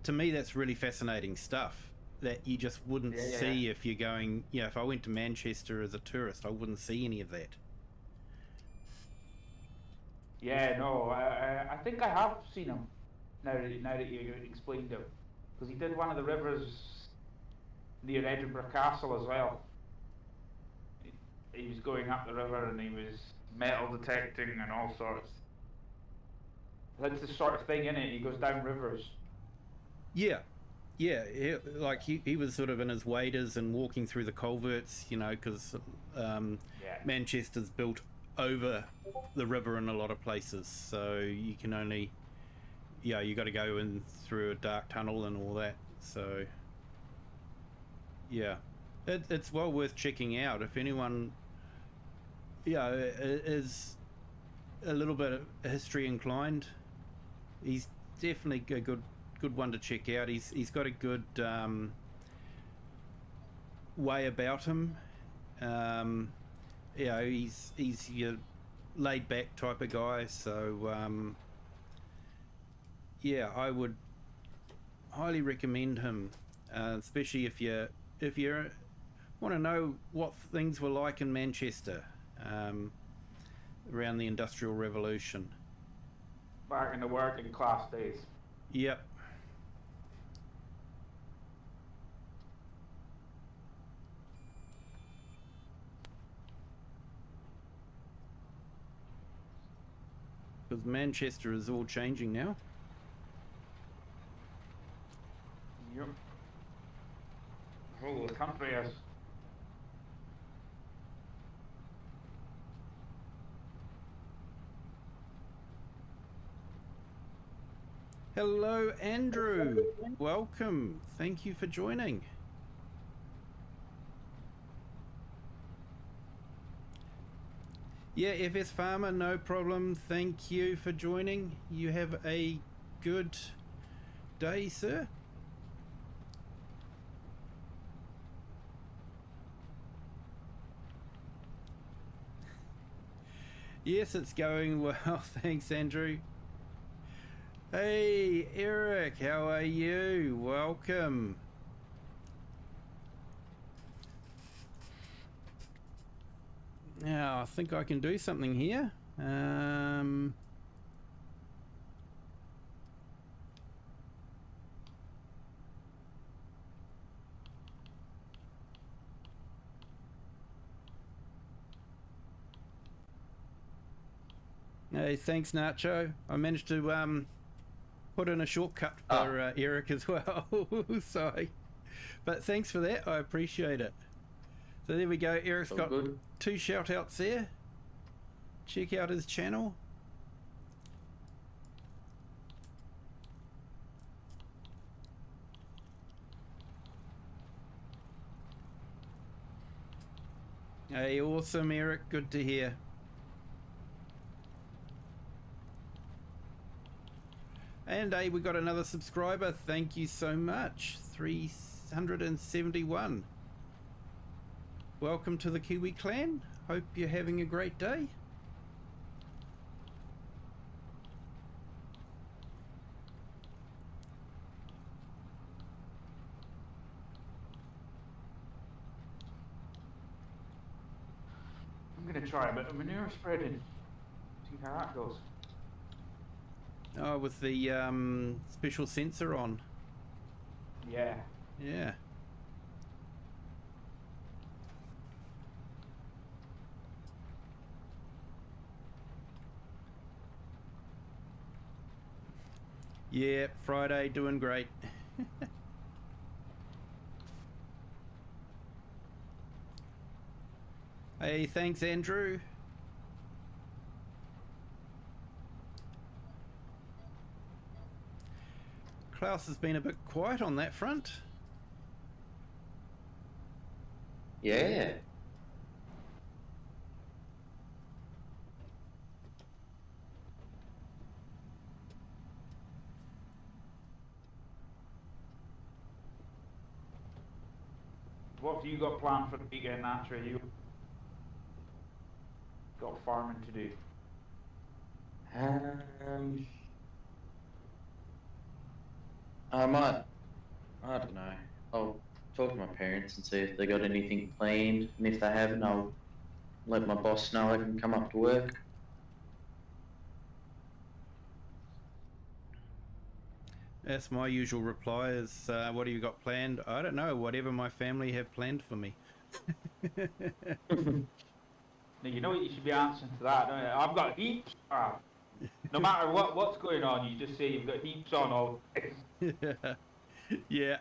to me, that's really fascinating stuff that you just wouldn't see if you're going. If I went to Manchester as a tourist, I wouldn't see any of that. Yeah, no, I think I have seen him now that you explained him, because he did one of the rivers near Edinburgh Castle as well. He was going up the river and he was metal detecting and all sorts. That's the sort of thing, innit? He goes down rivers. Yeah, he was sort of in his waders and walking through the culverts, because Manchester's built over the river in a lot of places, so you can only, you got to go in through a dark tunnel and all that. So it's well worth checking out if anyone is a little bit history inclined. He's definitely a good one to check out. He's got a good way about him. He's your laid back type of guy, so I would highly recommend him, especially if you want to know what things were like in Manchester around the Industrial Revolution. Back in the working class days. Yep. Because Manchester is all changing now. Yep. The whole country is. Hello, Andrew. Welcome. Thank you for joining. Yeah, FS Farmer, no problem. Thank you for joining. You have a good day, sir. Yes, it's going well. Thanks, Andrew. Hey, Eric, how are you? Welcome. Now, I think I can do something here. Hey, thanks, Nacho. I managed to put in a shortcut for Eric as well. Sorry. But thanks for that. I appreciate it. So there we go. Eric's got good. 2 shout outs there. Check out his channel. Hey, awesome, Eric. Good to hear. And hey, we got another subscriber. Thank you so much. 371. Welcome to the Kiwi clan. Hope you're having a great day. I'm going to try a bit of manure spreading. See how that goes. Oh, with the special sensor on. Yeah. Yeah. Yeah, Friday doing great. Hey, thanks, Andrew. Klaus has been a bit quiet on that front. Yeah. What have you got planned for the weekend, Natra? You got farming to do? I don't know. I'll talk to my parents and see if they got anything planned, and if they haven't, I'll let my boss know I can come up to work. That's my usual reply is, what have you got planned? I don't know, whatever my family have planned for me. Now, you know what you should be answering to that, don't you? I've got heaps. No matter what's going on, you just say you've got heaps on all. Yeah.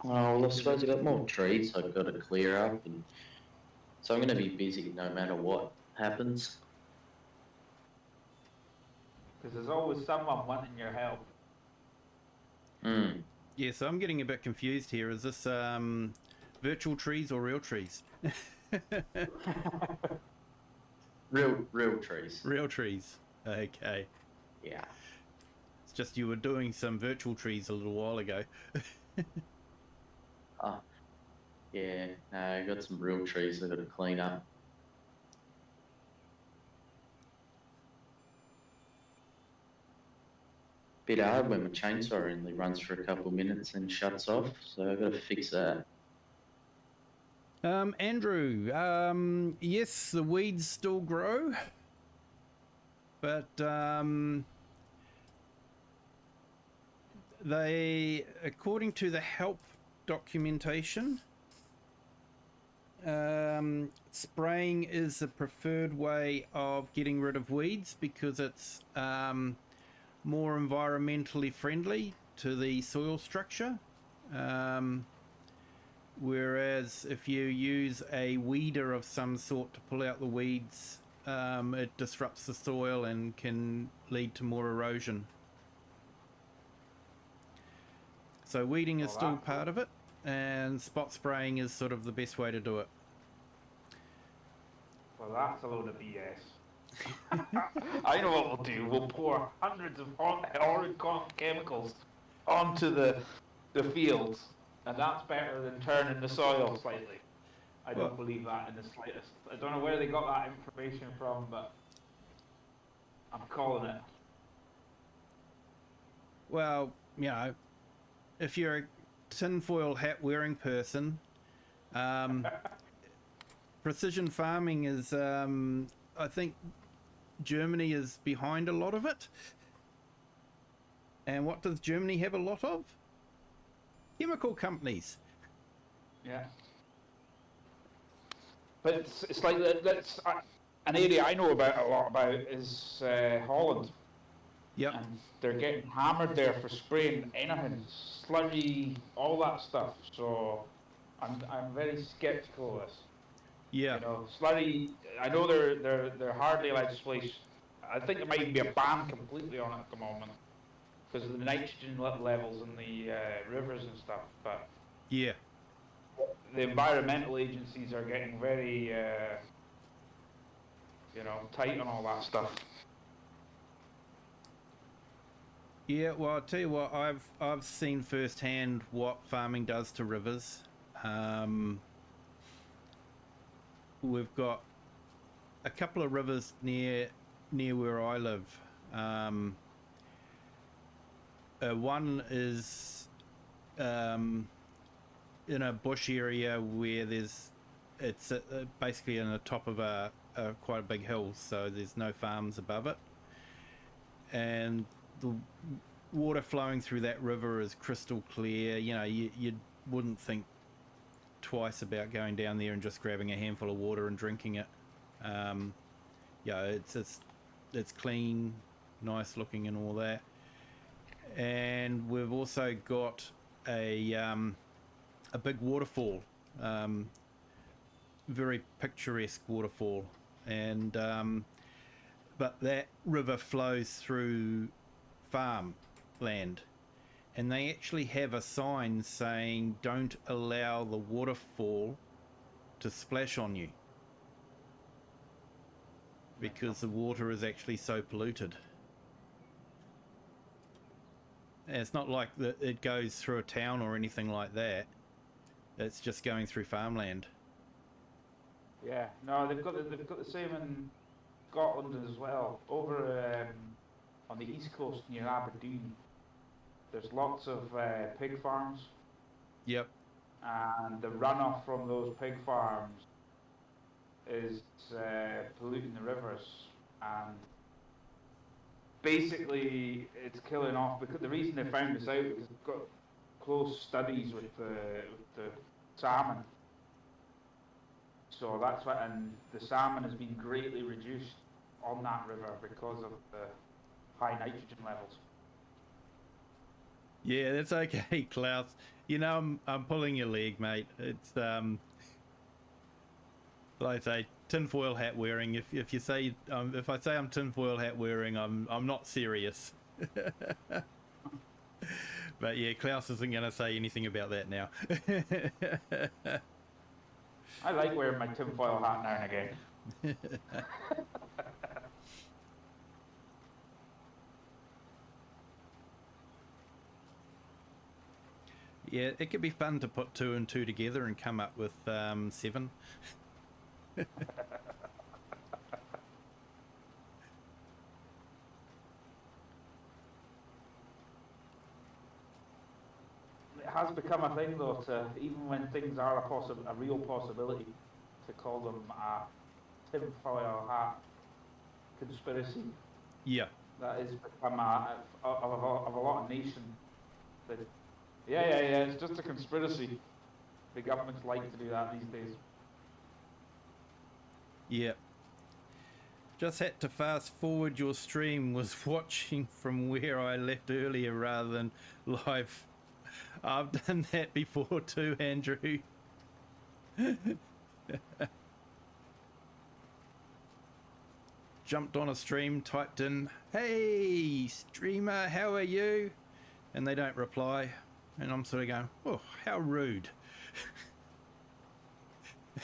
Oh, well, I suppose I've got more trees I've got to clear up, and so I'm going to be busy no matter what happens. Because there's always someone wanting your help. Yeah, so I'm getting a bit confused here. Is this virtual trees or real trees? Real trees. Real trees. Okay. Yeah. It's just you were doing some virtual trees a little while ago. Yeah, no, I've got some real trees I've got to clean up. Bit hard when my chainsaw only runs for a couple of minutes and shuts off, so I've got to fix that. Andrew, yes, the weeds still grow, but they, according to the help documentation, spraying is the preferred way of getting rid of weeds because it's more environmentally friendly to the soil structure. Whereas if you use a weeder of some sort to pull out the weeds, it disrupts the soil and can lead to more erosion. So weeding is still part of it, and spot spraying is sort of the best way to do it. Well, that's a load of BS. I know what we'll do. We'll pour hundreds of horrid chemicals onto the fields, and that's better than turning the soil slightly. I don't believe that in the slightest. I don't know where they got that information from, but I'm calling it. Well, you know, if you're a tinfoil hat wearing person, precision farming is, I think Germany is behind a lot of it. And what does Germany have a lot of? Chemical companies. Yeah. But it's like that's an area I know about a lot about is Holland. Yep. And they're getting hammered there for spraying anything, slurry, all that stuff. So I'm very sceptical of this. Yeah. You know, slurry. I know they're hardly allowed to spray. I think there might even be a ban completely on it at the moment because of the nitrogen levels in the rivers and stuff. But Yeah. the environmental agencies are getting very, tight on all that stuff. Yeah, well, I'll tell you what, I've seen firsthand what farming does to rivers. We've got a couple of rivers near where I live. One is in a bush area where it's basically on the top of a quite a big hill, so there's no farms above it, and the water flowing through that river is crystal clear. You know, you wouldn't think twice about going down there and just grabbing a handful of water and drinking it. It's clean, nice looking and all that. And we've also got a big waterfall, very picturesque waterfall, and but that river flows through farmland, and they actually have a sign saying don't allow the waterfall to splash on you because the water is actually so polluted. And it's not like it goes through a town or anything like that. It's just going through farmland. Yeah, no, they've got the same in Scotland as well. Over on the east coast near Aberdeen, there's lots of pig farms. Yep. And the runoff from those pig farms is polluting the rivers, and basically it's killing off. Because the reason they found this out is they've got close studies with the salmon. So that's why, and the salmon has been greatly reduced on that river because of the high nitrogen levels. Yeah, that's okay, Klaus. You know, I'm pulling your leg, mate. It's like I say, tinfoil hat wearing. If you say if I say I'm tinfoil hat wearing, I'm not serious. But yeah, Klaus isn't going to say anything about that now. I like wearing my tinfoil hat now and again. Yeah, it could be fun to put 2 and 2 together and come up with 7. It has become a thing, though, to even when things are a real possibility, to call them a tinfoil hat conspiracy. Yeah. That has become of a lot of nations. Yeah, it's just a conspiracy. The governments like to do that these days. Yeah. Just had to fast forward your stream. Was watching from where I left earlier rather than live. I've done that before too, Andrew. Jumped on a stream, typed in, "Hey, streamer, how are you?" And they don't reply. And I'm sort of going, "Oh, how rude."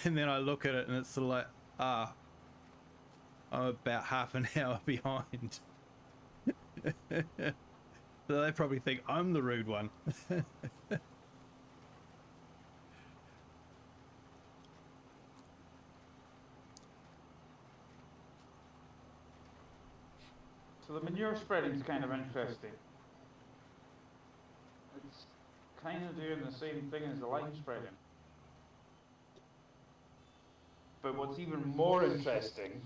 And then I look at it and it's sort of like, I'm about half an hour behind. So they probably think I'm the rude one. So the manure spreading is kind of interesting. It's kind of doing the same thing as the lime spreading. But what's even more interesting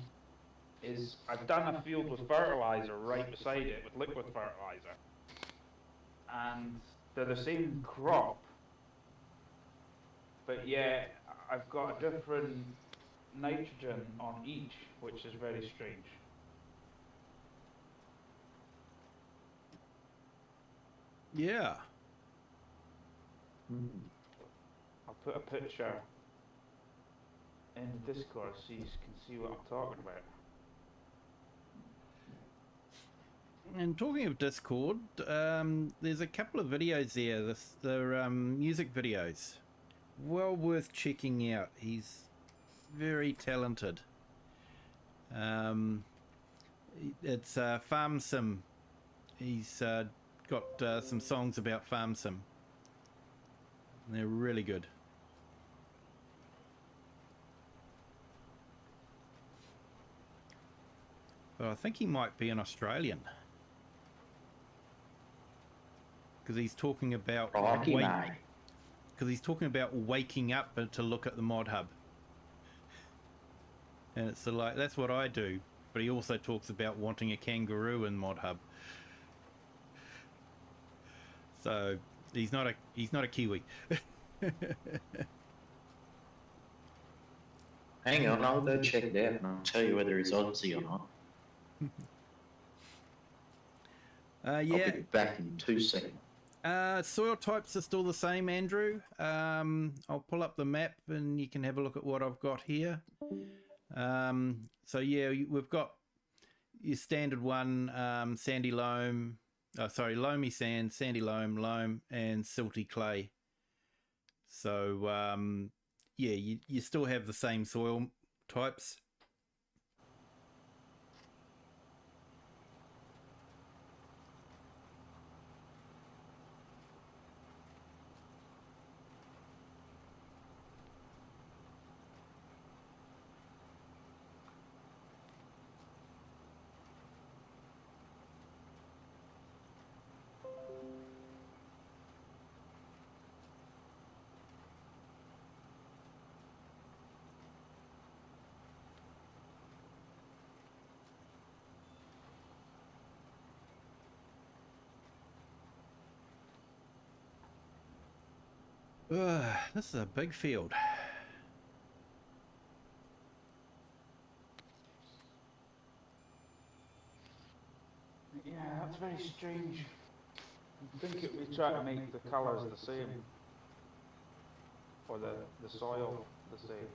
is I've done a field with fertilizer right beside it, with liquid fertilizer. And they're the same crop, but yeah, I've got a different nitrogen on each, which is very strange. Yeah. I'll put a picture in the Discord so you can see what I'm talking about. And talking of Discord, there's a couple of videos there. They're music videos. Well worth checking out. He's very talented. It's Farm Sim. He's got some songs about Farm Sim. And they're really good. But I think he might be an Australian. Because he's talking about waking up to look at the mod hub, and it's like that's what I do. But he also talks about wanting a kangaroo in mod hub. So he's not a Kiwi. Hang on, I'll go check it out and I'll tell you whether he's Aussie or not. Yeah. I'll be back in 2 seconds. Soil types are still the same, Andrew. I'll pull up the map and you can have a look at what I've got here. So yeah, we've got your standard one, sandy loam, loamy sand, sandy loam, loam, and silty clay. So yeah, you still have the same soil types. This is a big field. Yeah, that's very strange. I think it we try to make the colours the same, or the soil the same.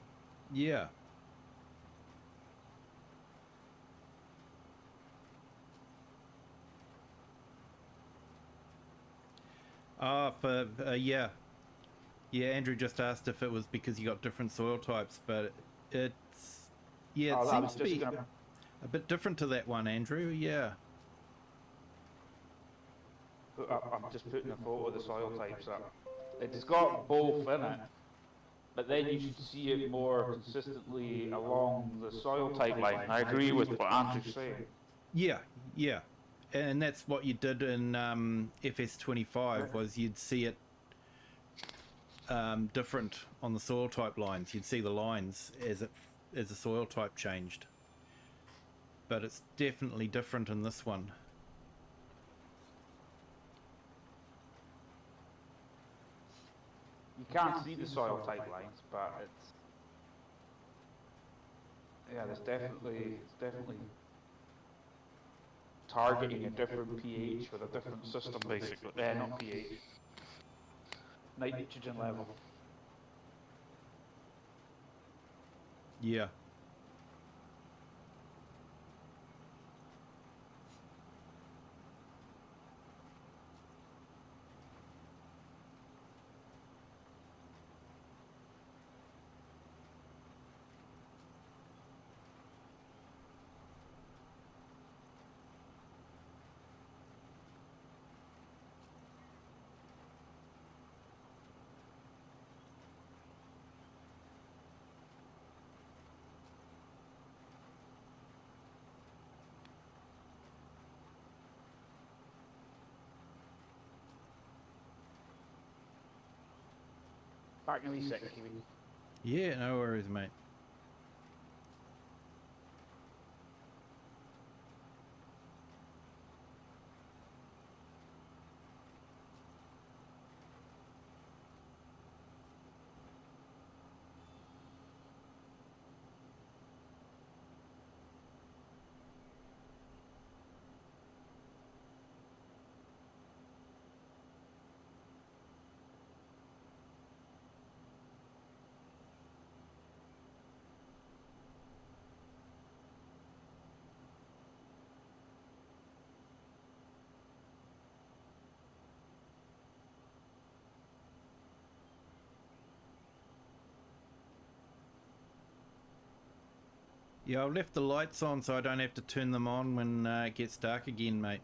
Yeah. Yeah. Yeah, Andrew just asked if it was because you got different soil types, but it seems to be a bit different to that one, Andrew. Yeah. I'm just putting a photo of the soil types up. It's got both in it, but then you should see it more consistently along the soil type line. I agree with what Andrew's saying. Yeah, yeah. And that's what you did in FS25, was you'd see it different on the soil type lines. You'd see the lines as the soil type changed. But it's definitely different in this one. You can't see the soil type lines, but it's definitely targeting a different pH with a different system, basically. Not pH, nitrogen level. Yeah. Back in a wee second, Kiwi. Yeah, no worries, mate. Yeah, I've left the lights on so I don't have to turn them on when it gets dark again, mate.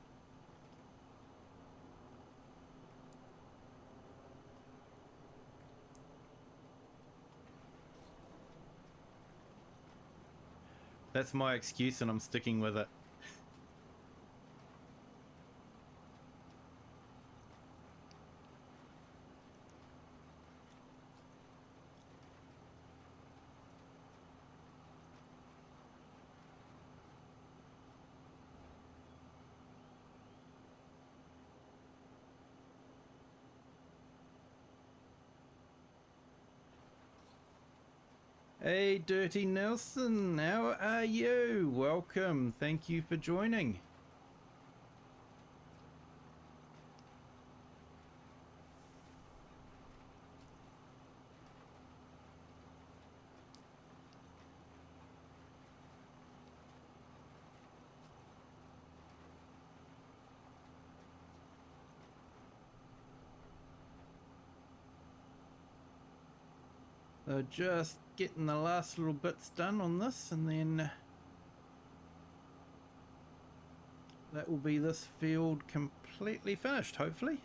That's my excuse and I'm sticking with it. Hey, Dirty Nelson, how are you? Welcome. Thank you for joining. So just getting the last little bits done on this, and then that will be this field completely finished, hopefully.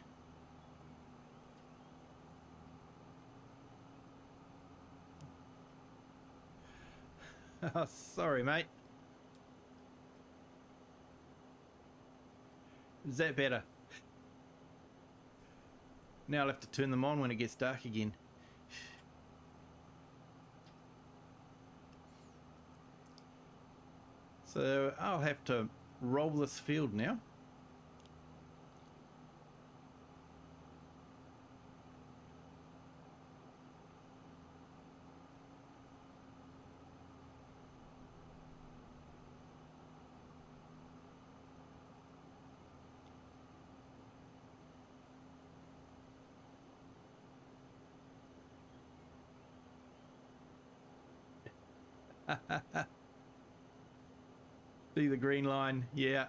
Oh, sorry, mate. Is that better? Now I'll have to turn them on when it gets dark again. So I'll have to roll this field now. See the green line? Yeah.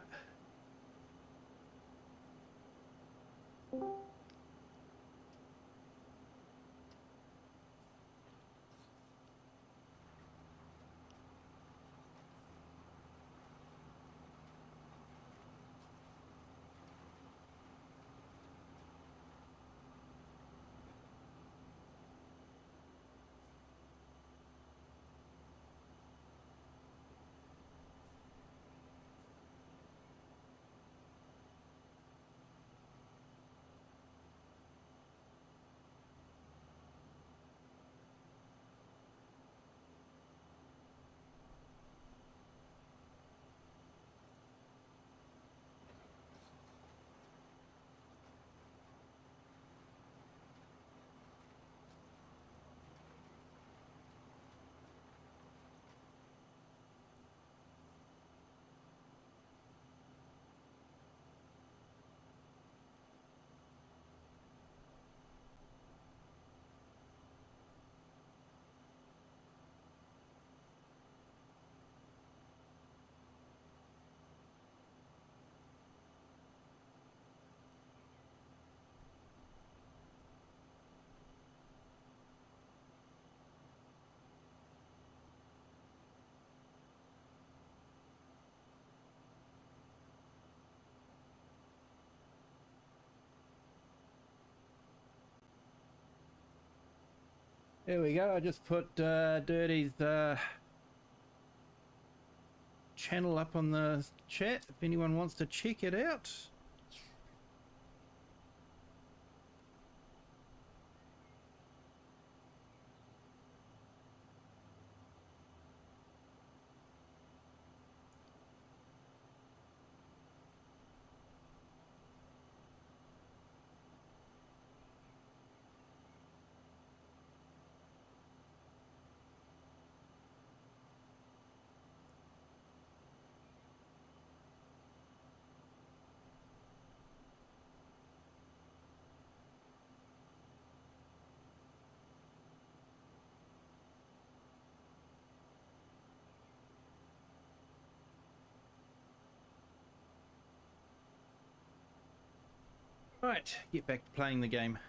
There we go. I just put Dirty's channel up on the chat if anyone wants to check it out. Right, get back to playing the game.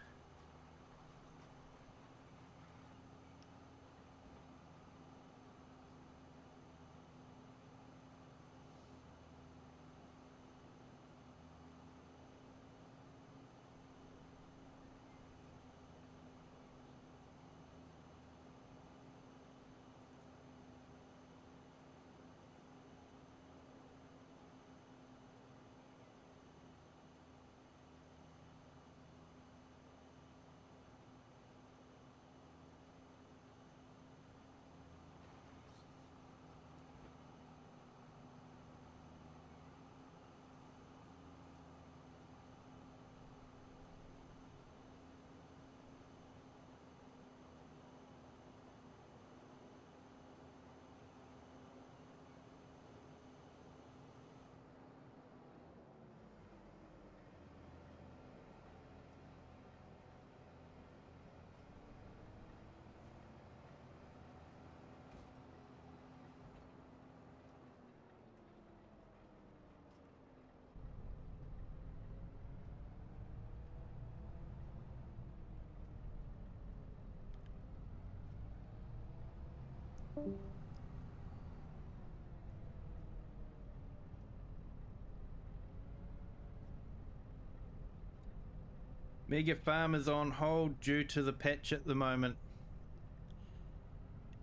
Mega Farm is on hold due to the patch at the moment.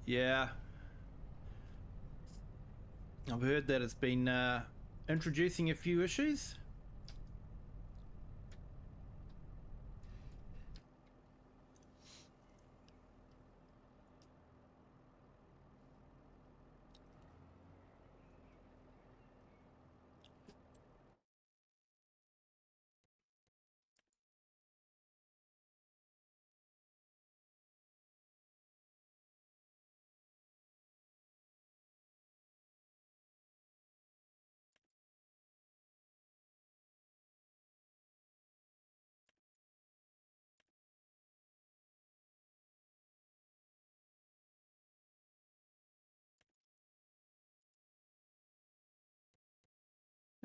Yeah. I've heard that it's been introducing a few issues.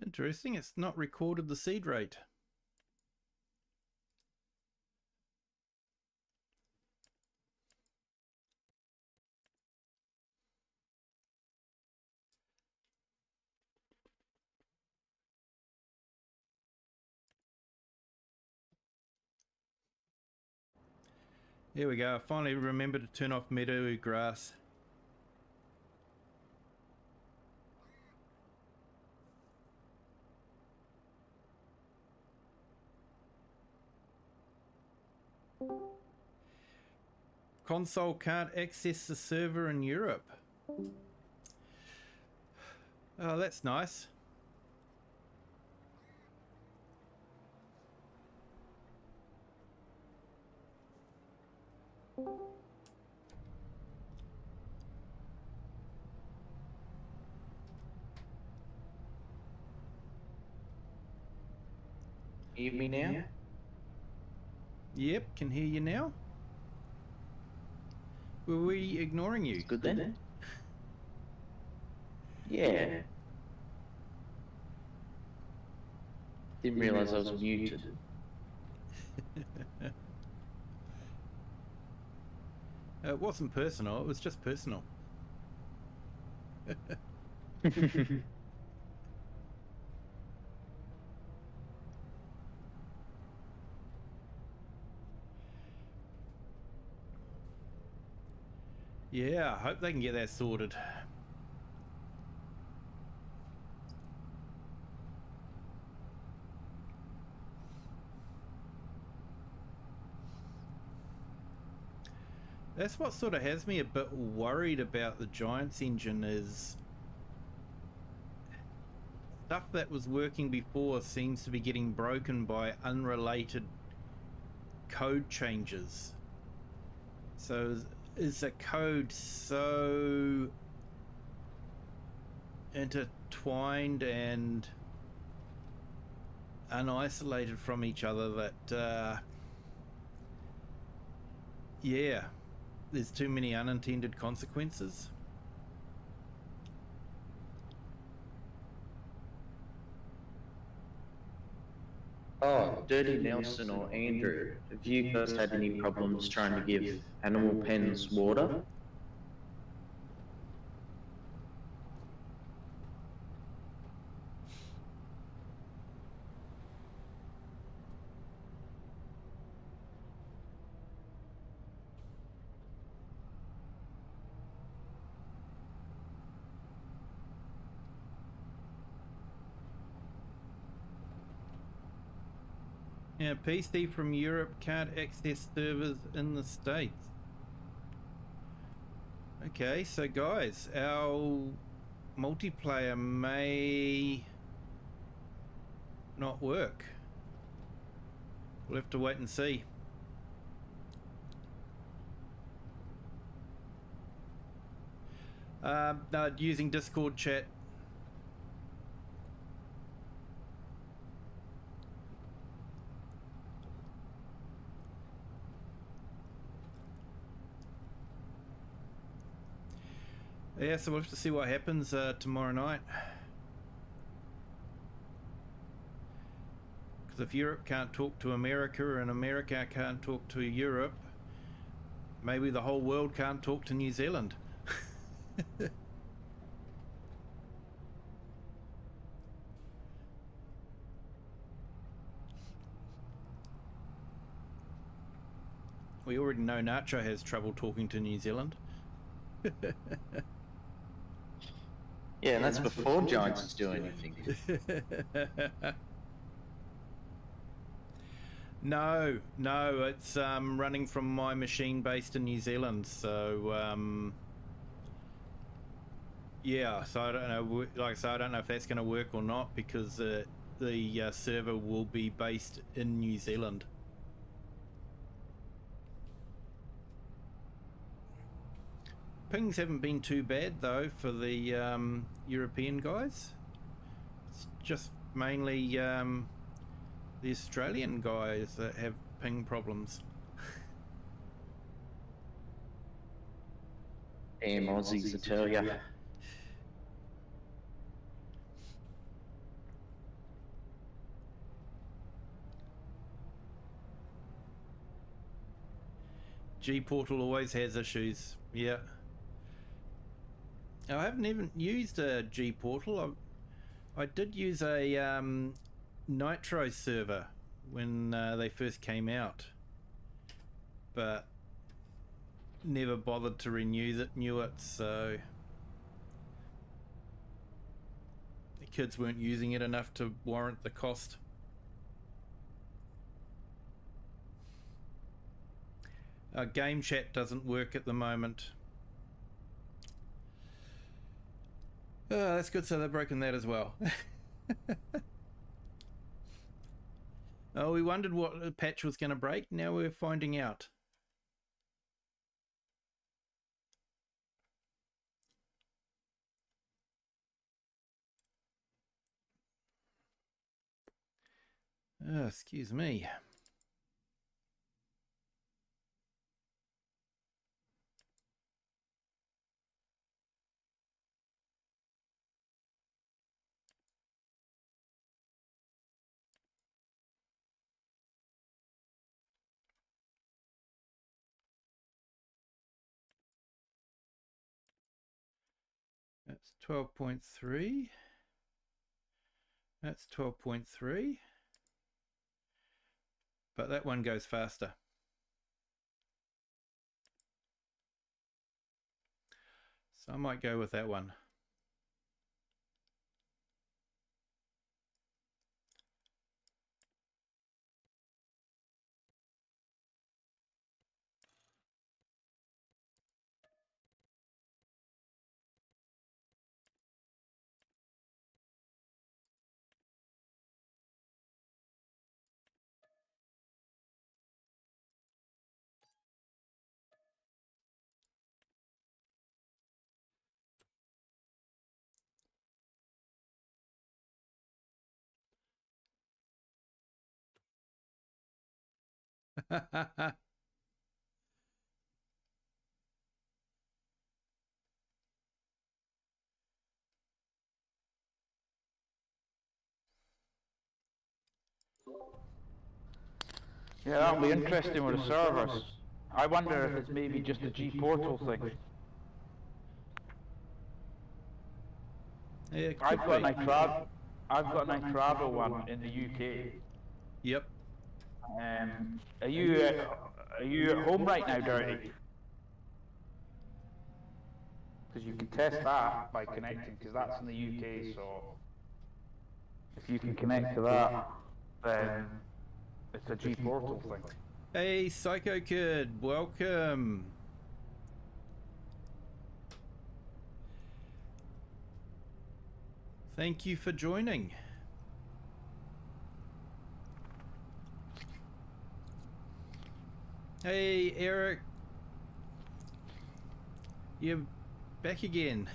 Interesting, it's not recorded the seed rate. There we go, I finally remembered to turn off meadow grass. Console can't access the server in Europe. Oh, that's nice. Hear me now? Yep, can hear you now. Were we ignoring you? Good then? Yeah. Didn't realise I was muted. It wasn't personal, it was just personal. Yeah, I hope they can get that sorted. That's what sort of has me a bit worried about the Giants engine, is stuff that was working before seems to be getting broken by unrelated code changes. So is the code so intertwined and unisolated from each other that yeah, there's too many unintended consequences. Oh, Dirty Nelson or Andrew, have you guys had any problems trying to give animal pens water? Yeah, PC from Europe can't access servers in the States. Okay, so guys, our multiplayer may not work. We'll have to wait and see. No, using Discord chat. Yeah, so we'll have to see what happens tomorrow night. Because if Europe can't talk to America and America can't talk to Europe, maybe the whole world can't talk to New Zealand. We already know Nacho has trouble talking to New Zealand. Yeah, and that's before Giants do anything. No, it's running from my machine based in New Zealand, so yeah, so I don't know, like I say, I don't know if that's going to work or not, because the server will be based in New Zealand. Pings haven't been too bad though for the European guys. It's just mainly the Australian guys that have ping problems. Damn Aussies, I tell ya. G-Portal always has issues, yeah. I haven't even used a G-Portal. I did use a Nitro server when they first came out, but never bothered to renew it, so the kids weren't using it enough to warrant the cost. Game chat doesn't work at the moment. Oh, that's good, so they've broken that as well. Oh, we wondered what patch was going to break. Now we're finding out. Oh, excuse me. That's 12.3. That's 12.3. But that one goes faster. So I might go with that one. Yeah, that'll be interesting with the servers. I wonder if it's maybe just a G portal thing. Yeah, it I've could got be. an Nitrado one in the UK. Yep. Are you at home right now, Dirty? Because you can test that by connecting, because that's in the UK. So if you can connect to that, then it's a G portal thing. Hey, Psycho Kid, welcome. Thank you for joining. Hey, Eric. You're back again.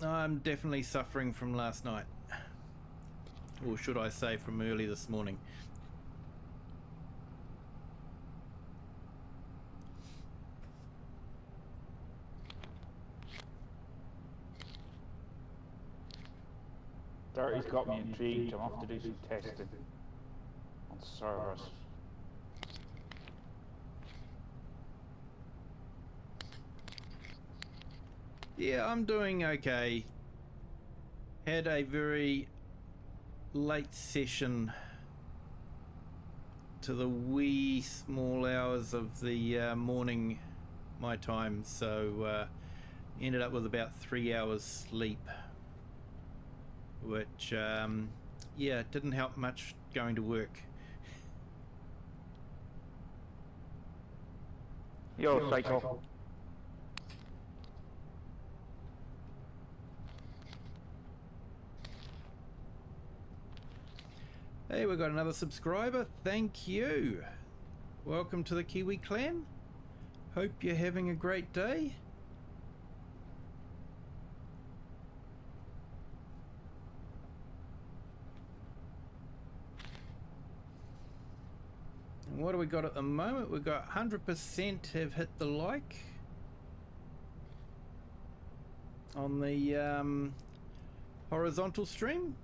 I'm definitely suffering from last night. Or should I say from early this morning. Dirty's got me intrigued. I'm off to do some testing. on servers. Yeah, I'm doing okay. Had a very late session to the wee small hours of the morning, my time, so ended up with about 3 hours sleep, which yeah, didn't help much going to work. Yo, Cycle. Hey, we've got another subscriber. Thank you. Welcome to the Kiwi clan. Hope you're having a great day. And what do we got at the moment? We've got 100% have hit the like on the horizontal stream,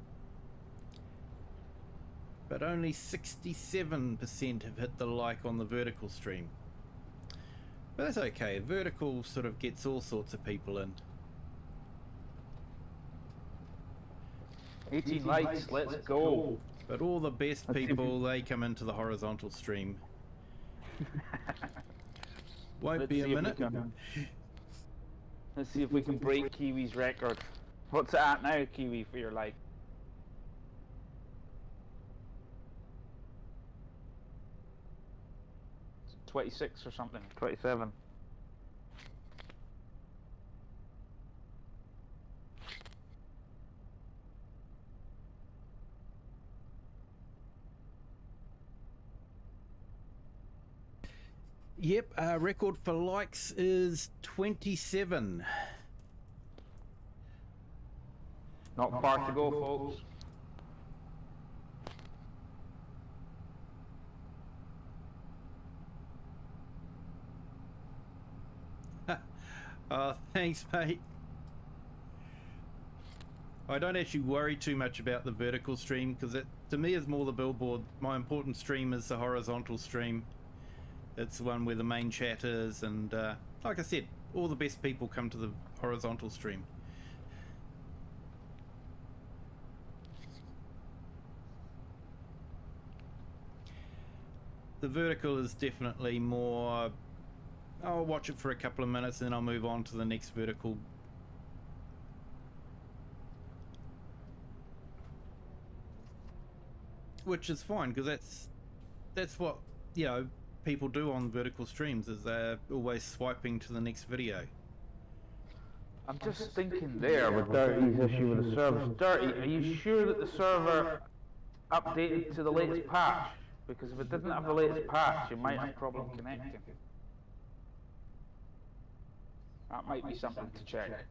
but only 67% have hit the like on the vertical stream. But that's okay, vertical sort of gets all sorts of people in. 18 likes, let's go. But all the best people, they come into the horizontal stream. Won't be a minute. Let's see if we can break Kiwi's record. What's it at now, Kiwi, for your like? 26 or something, 27. Yep, record for likes is 27. Not far to go, folks. Oh, thanks, mate. I don't actually worry too much about the vertical stream because it, to me, is more the billboard. My important stream is the horizontal stream. It's the one where the main chat is, and like I said, all the best people come to the horizontal stream. The vertical is definitely more, I'll watch it for a couple of minutes and then I'll move on to the next vertical. Which is fine, because that's what, you know, people do on vertical streams, is they're always swiping to the next video. I'm just thinking there with Dirty's issue with the server. Dirty, are you sure that the server updated to the latest patch? Because if it didn't have the latest patch, you might have problem connecting. That might be something to check.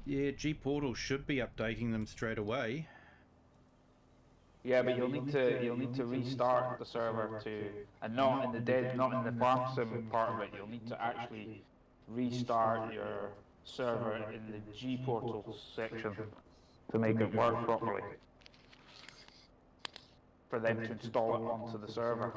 Yeah, G-Portal should be updating them straight away. Yeah, but you'll need to restart the server to, and not in the dead, not in the farm sim part of it. You'll need to actually restart your server in the G-Portal section to make it work properly. For them to install it onto the server.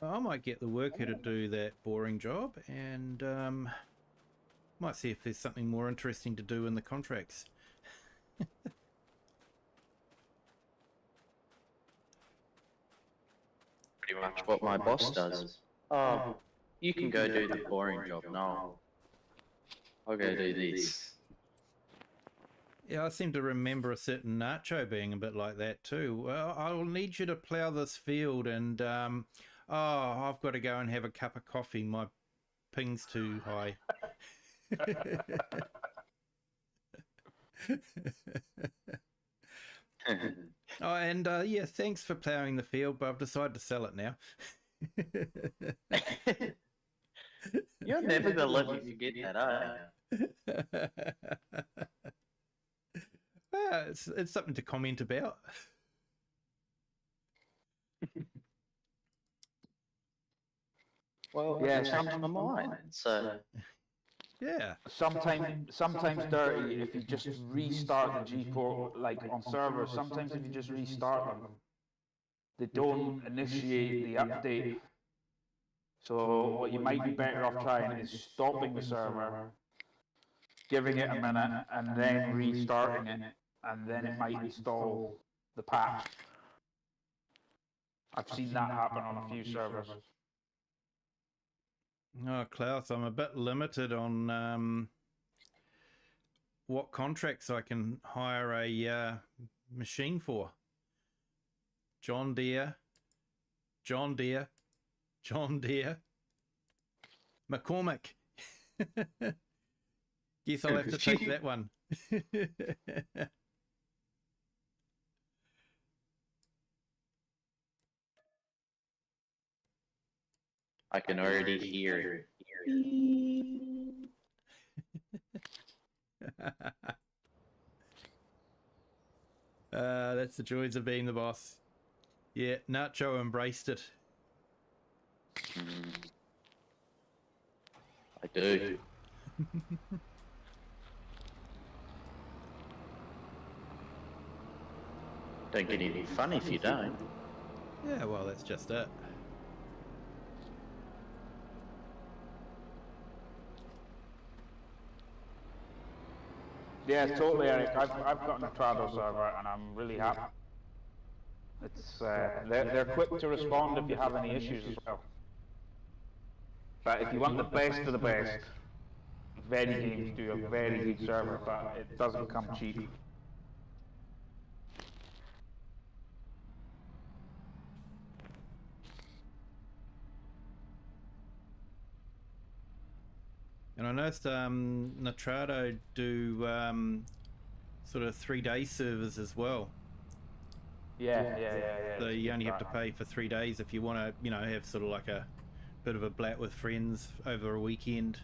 I might get the worker to do that boring job, and might see if there's something more interesting to do in the contracts. Pretty much what my boss does. Oh, you can go do the boring job. No, I'll go do this. Yeah, I seem to remember a certain Nacho being a bit like that too. Well, I'll need you to plough this field, and Oh, I've got to go and have a cup of coffee. My ping's too high. Oh, and yeah, thanks for ploughing the field, but I've decided to sell it now. You're never gonna let me forget that, are Well, it's something to comment about. Well, Yeah, yeah, changed my mind. So Yeah. Sometimes dirty. If you just restart the G port, like on servers, sometimes if you just restart them, they don't initiate the update. So what you might be better off trying is stopping the server, giving it a minute, and then restarting it, and then it might install the patch. I've seen that happen on a few servers. Oh, Klaus, I'm a bit limited on what contracts I can hire a machine for. John Deere, John Deere, John Deere, McCormick. Guess I'll have to take that one. I can already hear it. That's the joys of being the boss. Yeah, Nacho embraced it. I do. Don't get any fun if you don't. Yeah, well, that's just it. Yeah, totally, Eric. I've got an Trado server, and I'm really happy. It's they're quick to respond if you have any issues as well. But if you want the best of the best, Very Games do a very good server, but it doesn't come cheap. And I noticed Natrado do sort of 3-day servers as well. Yeah. So you only have to pay for 3 days if you want to, you know, have sort of like a bit of a blat with friends over a weekend.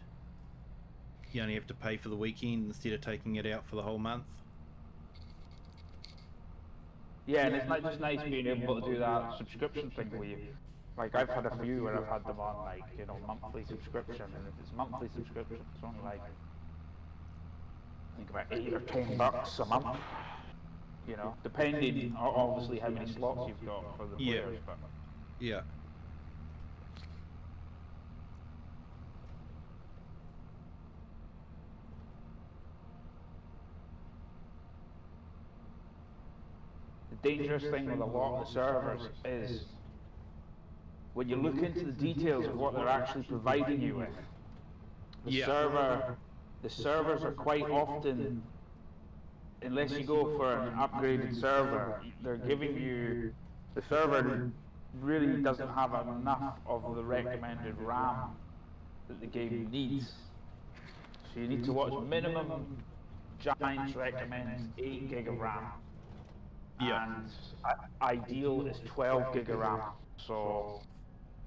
You only have to pay for the weekend instead of taking it out for the whole month. Yeah, and it's not just nice being able to do that subscription thing where you, like I've had a few where I've had them on like, you know, monthly subscription, and if it's monthly subscription, it's only like, I think about $8 or $10 a month. You know, depending obviously how many slots you've got for the players. But Yeah. the dangerous thing with a lot of the servers is when you look into the details of what they're actually providing you with, the servers are quite often, unless you go for an upgraded server, they're giving you, the server really doesn't have enough of the recommended RAM that the game needs. So you need to watch minimum. Giants recommends 8 gig of RAM. And ideal is 12 gig of RAM. So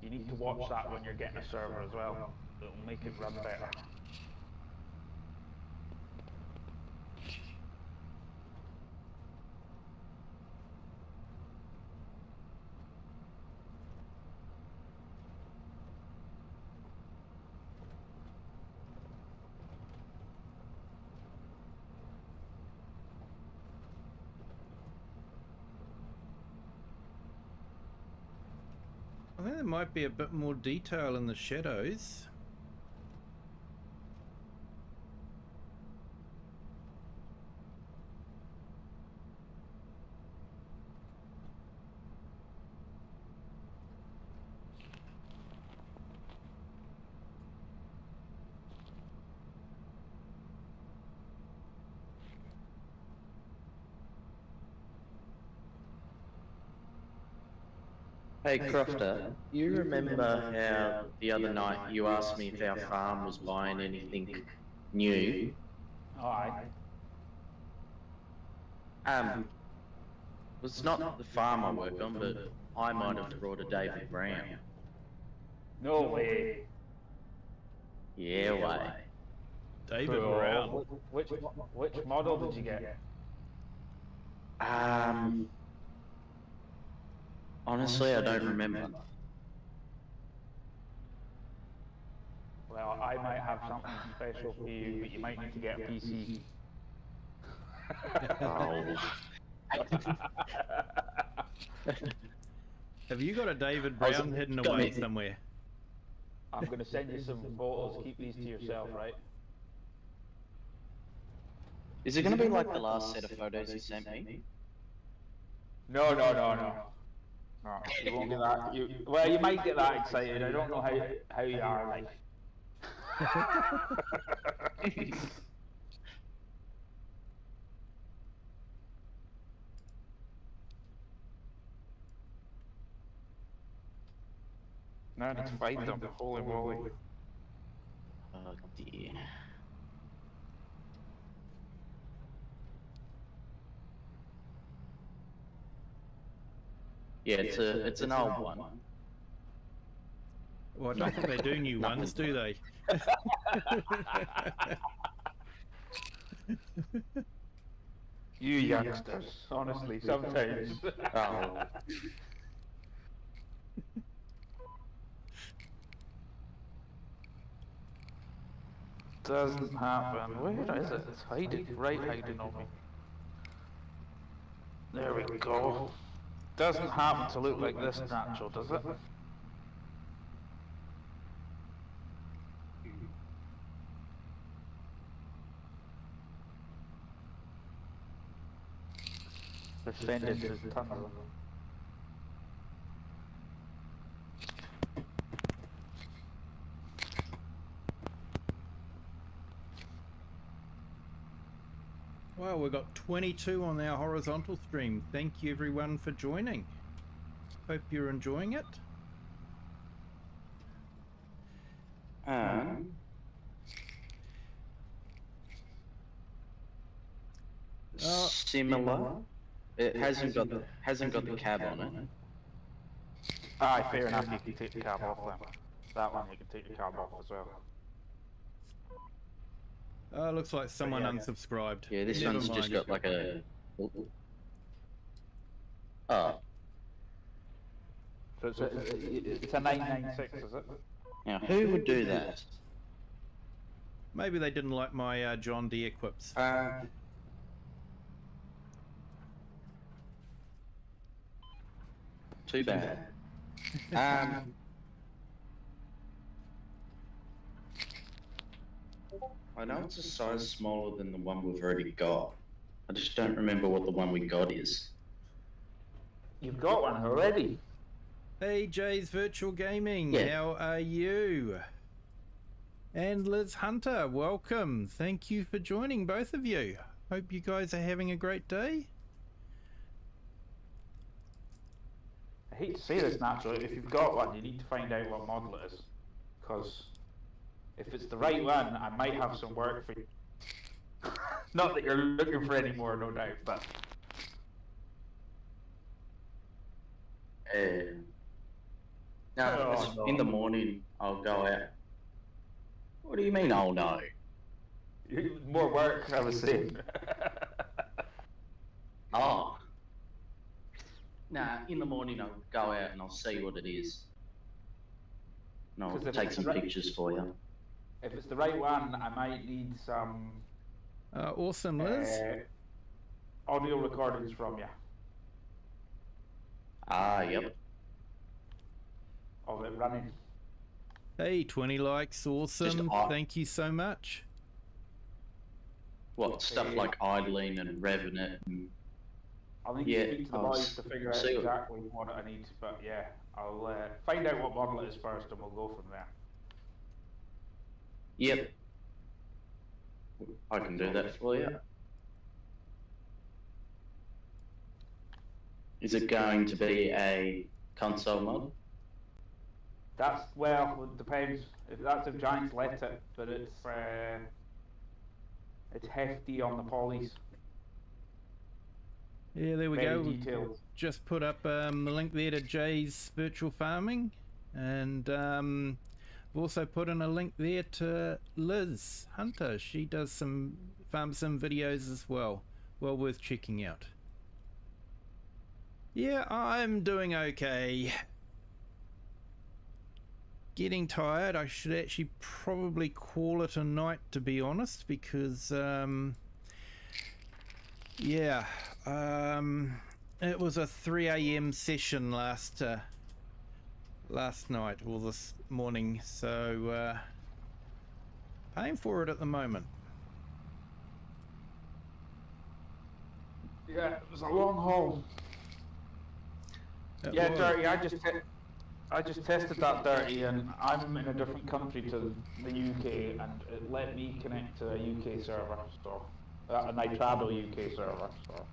you need to watch that when you're getting a server as well. It'll make it run better. I think there might be a bit more detail in the shadows. Hey Crofter, you remember how the other night you asked me if our farm was buying anything new? Aye. Was not the farm I work on, but I might have brought a David Brown. No way. Yeah, way. David Cool. Brown. Which model did you get? Honestly, I don't remember. Well, I might have something special for you, but you might need to get a PC. Oh. Have you got a David Brown hidden away somewhere? I'm going to send you some photos. Keep these to yourself, right? Is it going to be like the last set of photos you sent me? No. No, you won't get that. Well, you might get that excited. I don't know how you are like. No, I need to find them. Holy moly. Oh dear. Yeah, it's an old one. Well, I don't think they do new ones, do they? You youngsters, honestly, sometimes. Oh. Doesn't happen. Where is it? It's hiding, right hiding on me. There we go. Doesn't happen to look like this natural, does it? They're sending tons of them. Well, we've got 22 on our horizontal stream. Thank you everyone for joining. Hope you're enjoying it. Similar. It hasn't got the cab on it. Aye, fair enough, you can take the cab off then. That one you can take the cab off as well. Looks like someone unsubscribed. Yeah, this Never one's just mind. got like a. Oh. So it's a 996, is it? Now, who would do that? Maybe they didn't like my John Deere quips. Too bad. I know it's a size smaller than the one we've already got. I just don't remember what the one we got is. You've got one already. Hey Jay's Virtual Gaming, Yeah. How are you? And Liz Hunter, welcome. Thank you for joining, both of you. Hope you guys are having a great day. I hate to say this naturally, if you've got one, you need to find out what model it is. Because if it's the right one, I might have some work for you. Not that you're looking for any more, no doubt, but... No, Oh, no. in the morning I'll go out. What do you mean, oh no? More work, I was saying. Oh. Nah, in the morning I'll go out and I'll see what it is. And I'll 'Cause if take it's some right- pictures for you. If it's the right one, I might need some Awesome, Liz. audio recordings from you Ah, yep. of it running. Hey, 20 likes, awesome. Thank you so much. What, stuff like idling and revving it and... I'll need Yeah, to speak to the I'll boys to figure out see what- exactly what I need, but yeah, I'll find out what model it is first and we'll go from there. Yep. I can do that for you. Is it going to be a console mod? That's, well, it depends. If that's if Giants let it, but it's hefty on the polys. Yeah, there we Very go. detailed. Just put up the link there to Jay's virtual farming, and I've also put in a link there to Liz Hunter. She does some farm sim videos as well. Well worth checking out. Yeah, I'm doing okay. Getting tired. I should actually probably call it a night, to be honest, because yeah, it was a 3 a.m. session last night or this morning, so paying for it at the moment. Yeah, it was a long haul. It Yeah, was. Dirty, I just tested that, Dirty, and I'm in a different country to the UK, and it let me connect to a UK server, so a Nitrado UK server. So,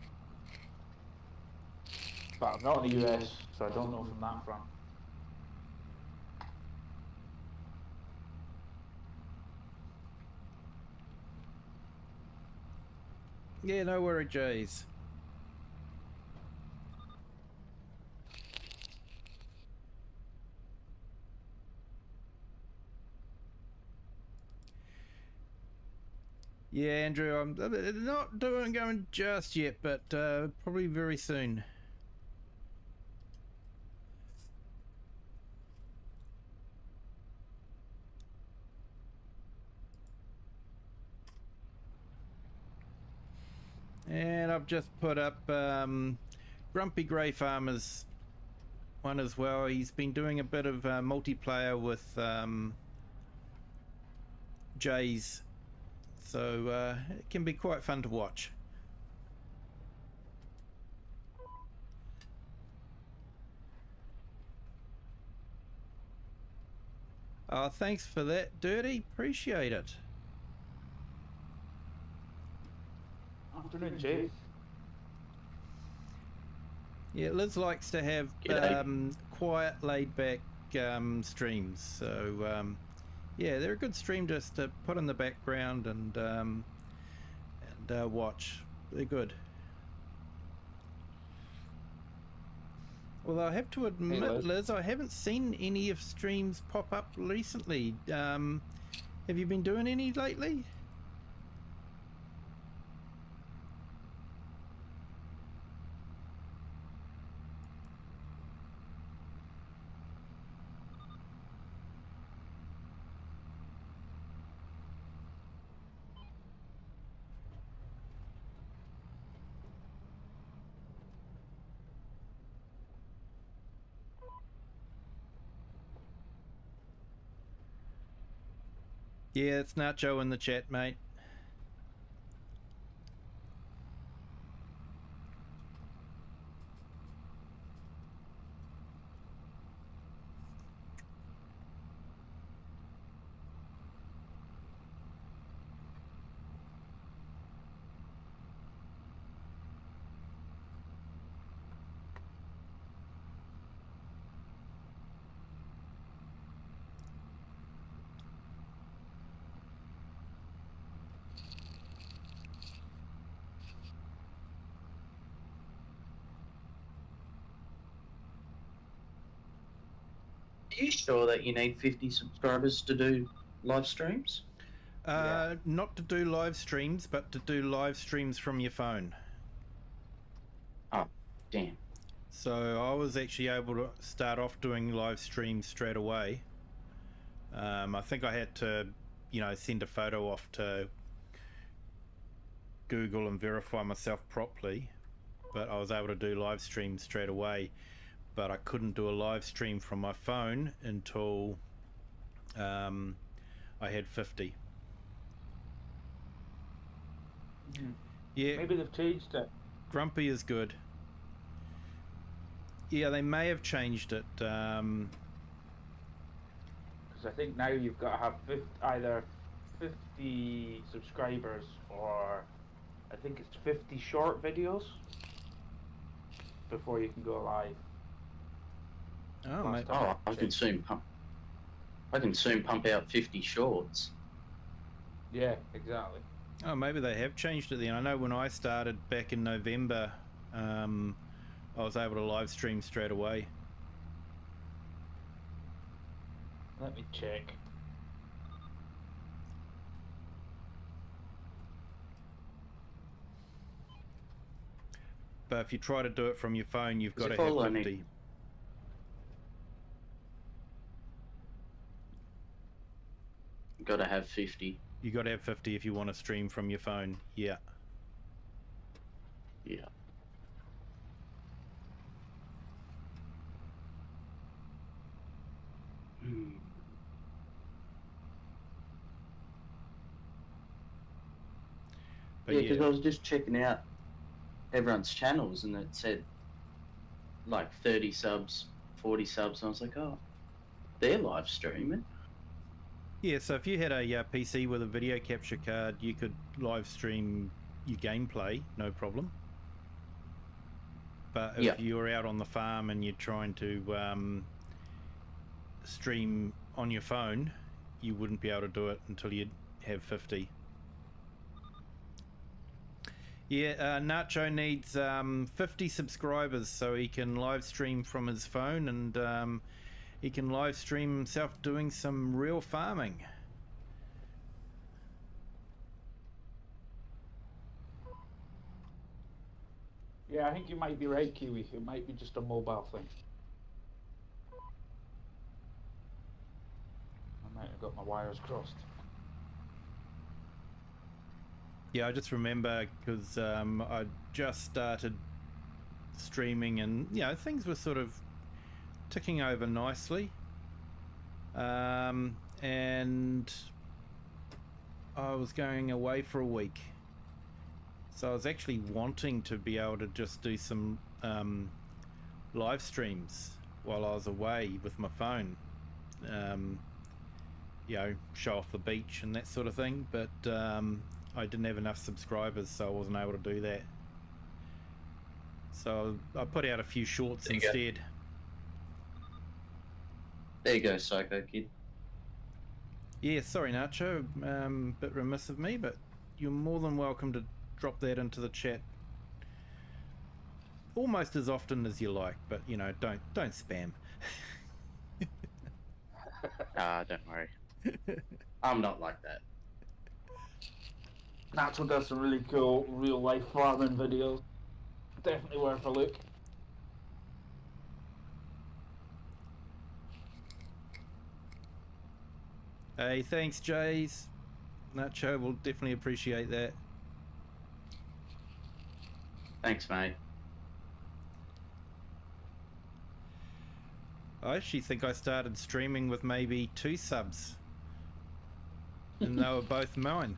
but I'm not in the US, so I don't know from that front. Yeah, no worry, Jays. Yeah, Andrew, I'm not going just yet, but probably very soon. And I've just put up Grumpy Grey Farmer's one as well. He's been doing a bit of multiplayer with Jays, so it can be quite fun to watch. Oh, thanks for that, Dirty. Appreciate it. Afternoon, Jay. Yeah, Liz likes to have quiet, laid-back streams, so yeah, they're a good stream just to put in the background and watch. They're good. Although I have to admit, Hey, Liz, I haven't seen any of streams pop up recently. Have you been doing any lately? Yeah, it's Nacho in the chat, mate. Are you sure that you need 50 subscribers to do live streams? Not to do live streams, but to do live streams from your phone. Oh, damn. So I was actually able to start off doing live streams straight away. I think I had to, send a photo off to Google and verify myself properly, but I was able to do live streams straight away. But I couldn't do a live stream from my phone until I had 50. Yeah, maybe they've changed it. Grumpy is good. Yeah, they may have changed it. Because I think now you've got to have either 50 subscribers or I think it's 50 short videos before you can go live. Oh, Last mate. time I can checked. soon pump. I can soon pump out 50 shorts. Yeah, exactly. Oh, maybe they have changed it then. I know when I started back in November, I was able to live stream straight away. Let me check. But if you try to do it from your phone, you've got to If all I have need- 50. Got to have 50. You got to have 50 if you want to stream from your phone. Yeah. Yeah. But Yeah, because I was just checking out everyone's channels and it said like 30 subs, 40 subs, and I was like, oh, they're live streaming. Yeah, so if you had a PC with a video capture card, you could live stream your gameplay, no problem. But if Yeah. you're out on the farm and you're trying to stream on your phone, you wouldn't be able to do it until you have 50. Yeah, Nacho needs 50 subscribers so he can live stream from his phone, and he can live stream himself doing some real farming. Yeah, I think you might be right, Kiwi. It might be just a mobile thing. I might have got my wires crossed. Yeah, I just remember because I just started streaming, and you know, things were sort of ticking over nicely, and I was going away for a week, so I was actually wanting to be able to just do some live streams while I was away with my phone, you know, show off the beach and that sort of thing, but I didn't have enough subscribers, so I wasn't able to do that. So I put out a few shorts There you go. instead. There you go, Psycho Kid. Yeah, sorry Nacho, bit remiss of me, but you're more than welcome to drop that into the chat almost as often as you like, but you know, don't spam. Don't worry. I'm not like that. Nacho does some really cool real life farming videos. Definitely worth a look. Hey, thanks Jays. Nacho will definitely appreciate that. Thanks, mate. I actually think I started streaming with maybe 2 subs, and they were both mine.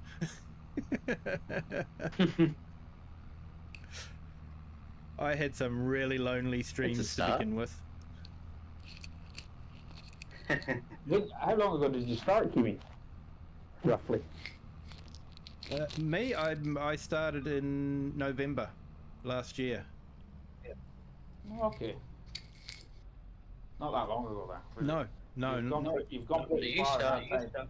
I had some really lonely streams to start. begin with. How long ago did you start, Kiwi? Roughly. Me, I started in November last year. Okay. Not that long ago then. No, You've gone pretty You far. started- in that time.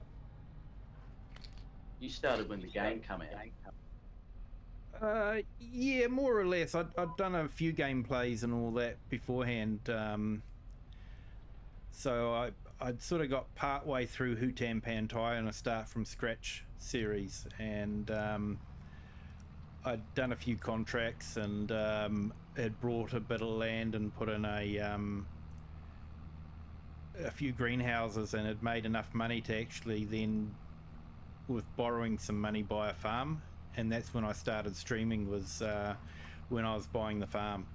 You started when the game came out. Yeah, more or less. I'd done a few gameplays and all that beforehand. So I'd sort of got part way through Hutan Pantai on a start from scratch series, and I'd done a few contracts and had brought a bit of land and put in a few greenhouses, and had made enough money to actually then, with borrowing some money, buy a farm. And that's when I started streaming, was when I was buying the farm.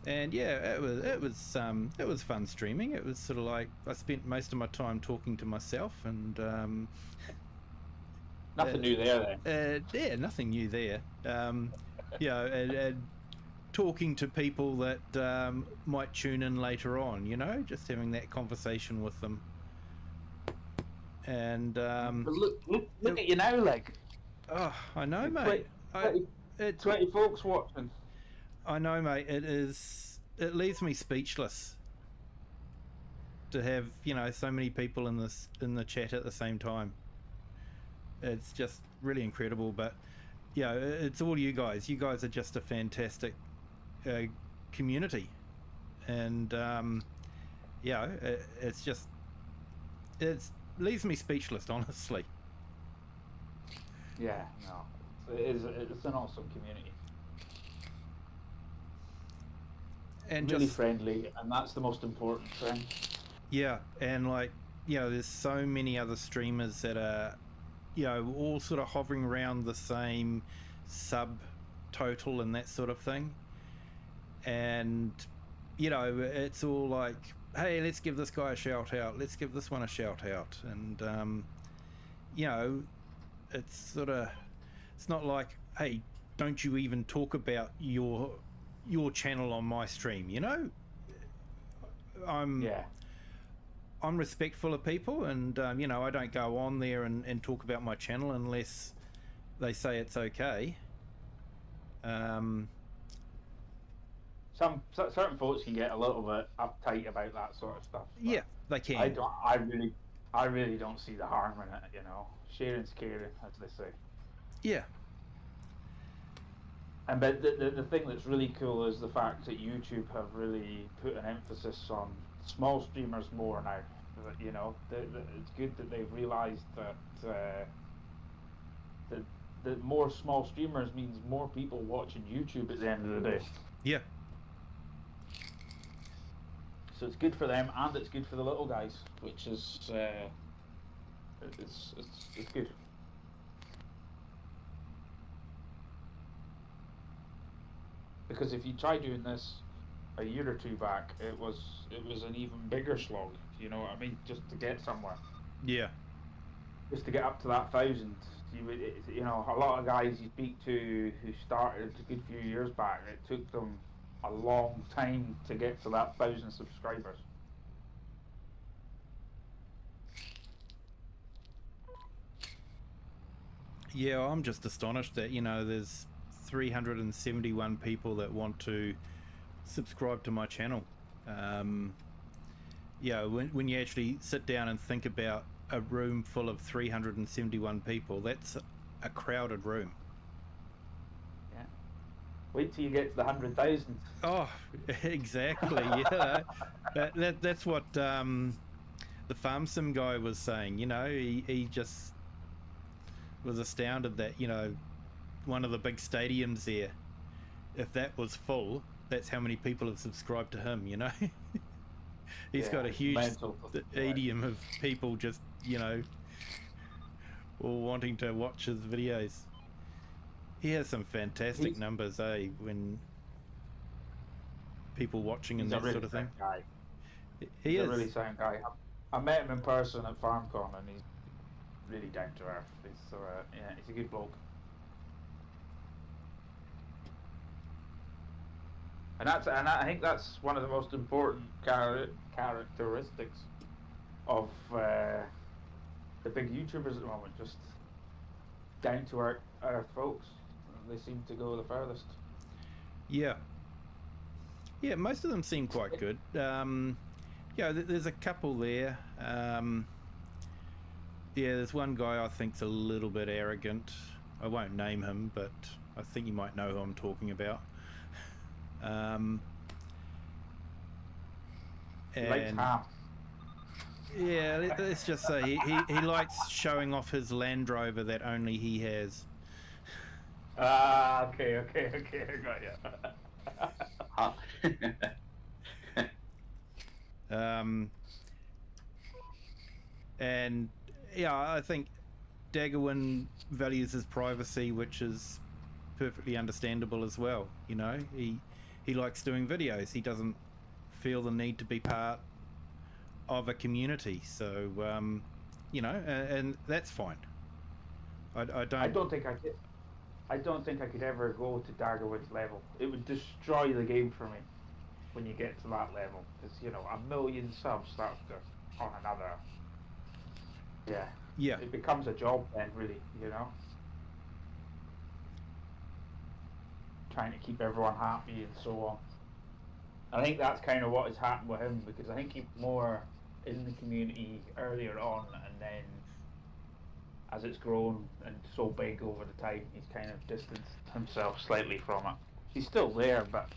And yeah, it was fun streaming. It was sort of like I spent most of my time talking to myself, and Nothing new there then. yeah, nothing new there. You know, and talking to people that might tune in later on. You know, just having that conversation with them. And But look at you now, like. oh, I know, It's mate. 20 folks watching. I know, mate. It leaves me speechless to have, you know, so many people in the chat at the same time. It's just really incredible. But yeah, it's all you guys. You guys are just a fantastic community, and yeah, it leaves me speechless, honestly. Yeah, no, it's an awesome community. And really just friendly, and that's the most important thing. yeah, and like, you know, there's so many other streamers that are, you know, all sort of hovering around the same sub total and that sort of thing. And, you know, it's all like, hey, let's give this guy a shout out, let's give this one a shout out. And, you know, it's sort of, it's not like, hey, don't you even talk about your channel on my stream, you know? I'm respectful of people, and you know, I don't go on there and talk about my channel unless they say it's okay. Certain folks can get a little bit uptight about that sort of stuff. Yeah, they can. I really don't see the harm in it. You know, sharing's caring, as they say. Yeah. And but the thing that's really cool is the fact that YouTube have really put an emphasis on small streamers more now. You know, it's good that they've realised that that more small streamers means more people watching YouTube at the end of the day. Yeah. So it's good for them, and it's good for the little guys, which is it's good. Because if you try doing this a year or two back, it was an even bigger slog. You know what I mean? Just to get somewhere. Yeah. Just to get up to that 1,000, you know, a lot of guys you speak to who started a good few years back, it took them a long time to get to that 1,000 subscribers. Yeah, I'm just astonished that, you know, there's 371 people that want to subscribe to my channel. Yeah, when you actually sit down and think about a room full of 371 people, that's a crowded room. Yeah. Wait till you get to the 100,000. Oh, exactly. Yeah, that's what the Farm Sim guy was saying. You know, he just was astounded that, you know, one of the big stadiums there, if that was full, that's how many people have subscribed to him, you know. He's got a huge stadium of people just, you know, all wanting to watch his videos. He has some fantastic numbers, when people watching and that sort of thing. Guy. He's a really sound guy. I met him in person at FarmCon, and he's really down to earth. Yeah, he's a good bloke. And I think that's one of the most important characteristics of the big YouTubers at the moment. Just down to earth folks. They seem to go the furthest. Yeah. Yeah, most of them seem quite good. Yeah, there's a couple there. Yeah, there's one guy I think's a little bit arrogant. I won't name him, but I think you might know who I'm talking about. And likes ham. Yeah, let's just say he likes showing off his Land Rover that only he has. Okay, I got you. And yeah, I think Daggerwin values his privacy, which is perfectly understandable as well. You know, he likes doing videos. He doesn't feel the need to be part of a community. So, you know, and that's fine. I don't think I could ever go to Daggerwin's level. It would destroy the game for me when you get to that level. Because, you know, 1 million subs, that's just on another. Yeah. It becomes a job then, really, you know. trying to keep everyone happy and so on. I think that's kind of what has happened with him, because I think he's more in the community earlier on, and then as it's grown and so big over the time, he's kind of distanced himself slightly from it. He's still there, but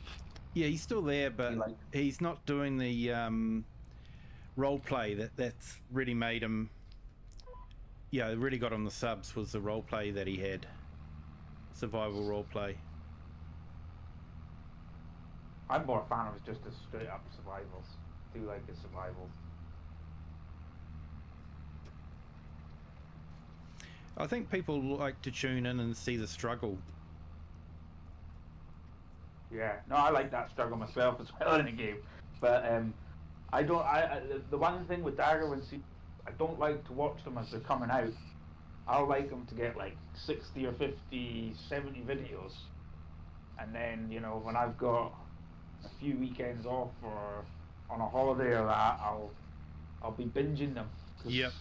Yeah, he's still there, but he's not doing the role play that's really made him. Yeah, it really got him the subs, was the role play that he had, survival role play. I'm more a fan of just the straight up survivals. Do like the survivals. I think people like to tune in and see the struggle. Yeah, no, I like that struggle myself as well in the game, but I don't. The one thing with Daggerwin, I don't like to watch them as they're coming out. I like them to get like 60 or 50, 70 videos, and then, you know, when I've got a few weekends off or on a holiday or that, I'll be binging them. Yep.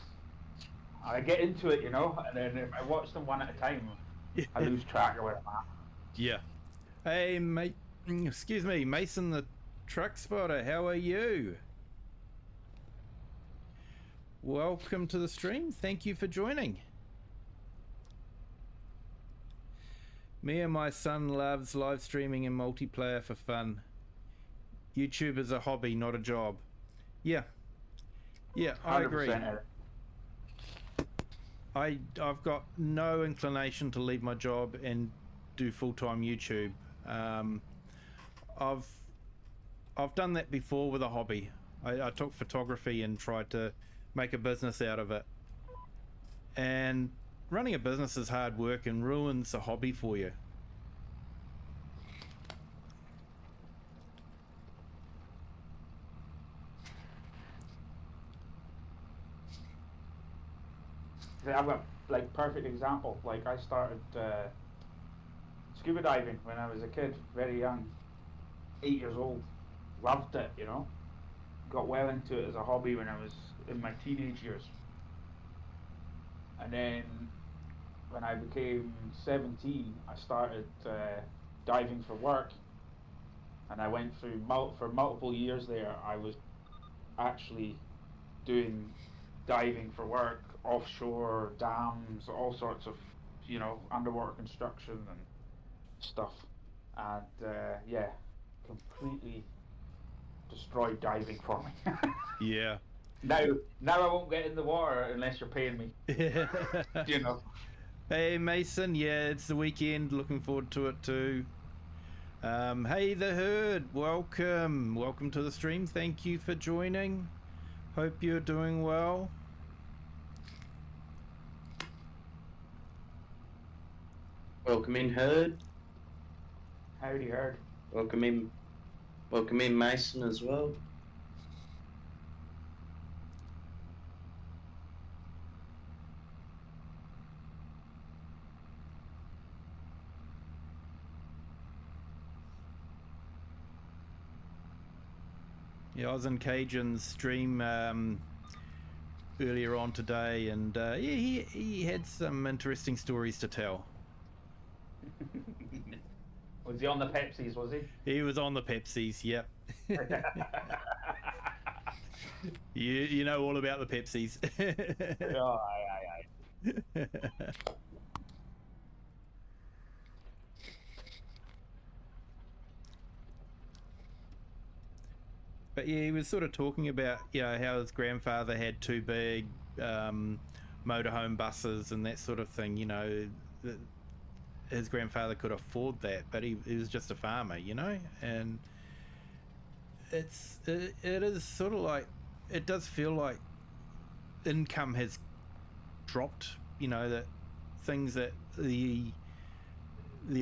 I get into it, you know, and then if I watch them one at a time, I lose track of where I'm at. Yeah. Hey, mate. Excuse me, Mason the Truck Spotter. How are you? Welcome to the stream. Thank you for joining. Me and my son loves live streaming and multiplayer for fun. YouTube is a hobby, not a job. Yeah. Yeah, I agree. I've got no inclination to leave my job and do full-time YouTube. I've done that before with a hobby. I took photography and tried to make a business out of it. And running a business is hard work and ruins a hobby for you. I've got like perfect example. Like I started scuba diving when I was a kid, very young, 8 years old. Loved it, you know. Got well into it as a hobby when I was in my teenage years. And then when I became 17, I started diving for work. And I went through for multiple years there. I was actually doing diving for work, offshore dams, all sorts of, you know, underwater construction and stuff. And yeah, completely destroyed diving for me. Yeah. Now I won't get in the water unless you're paying me. You know. Hey Mason, yeah, it's the weekend. Looking forward to it too. Hey the herd, welcome to the stream. Thank you for joining. Hope you're doing well. Welcome in, herd. Howdy, herd. Welcome in Mason as well. Yeah, I was in Cajun's stream earlier on today, and yeah, he had some interesting stories to tell. Was he on the Pepsis, was he? He was on the Pepsis, yep. You know all about the Pepsis. Oh, aye. But yeah, he was sort of talking about, you know, how his grandfather had two big motorhome buses and that sort of thing. You know, his grandfather could afford that, but he was just a farmer, you know. And it is sort of like, it does feel like income has dropped. You know, that things that the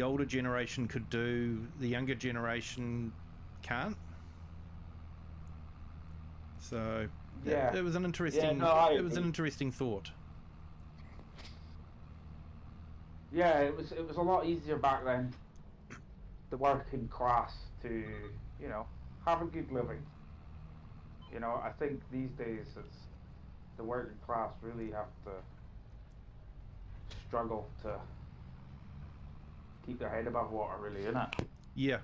older generation could do, the younger generation can't. So yeah, it was an interesting. Yeah, no, it was an interesting thought. Yeah, it was a lot easier back then. The working class to, you know, have a good living. You know, I think these days it's the working class really have to struggle to keep their head above water, really, isn't it? Yeah.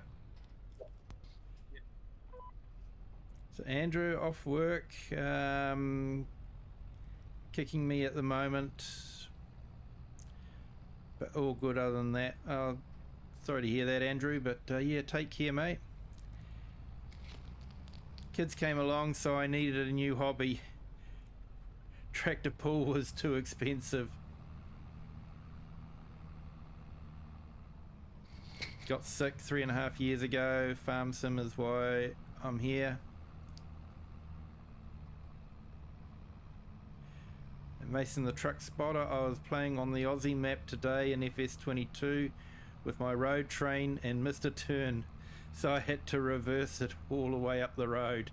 So Andrew off work, kicking me at the moment, but all good other than that. Sorry to hear that, Andrew, but yeah, take care, mate. Kids came along, so I needed a new hobby. Tractor pull was too expensive. Got sick 3.5 years ago. Farm sim is why I'm here. And Mason the truck spotter, I was playing on the Aussie map today in FS22 with my road train and missed a turn, so I had to reverse it all the way up the road.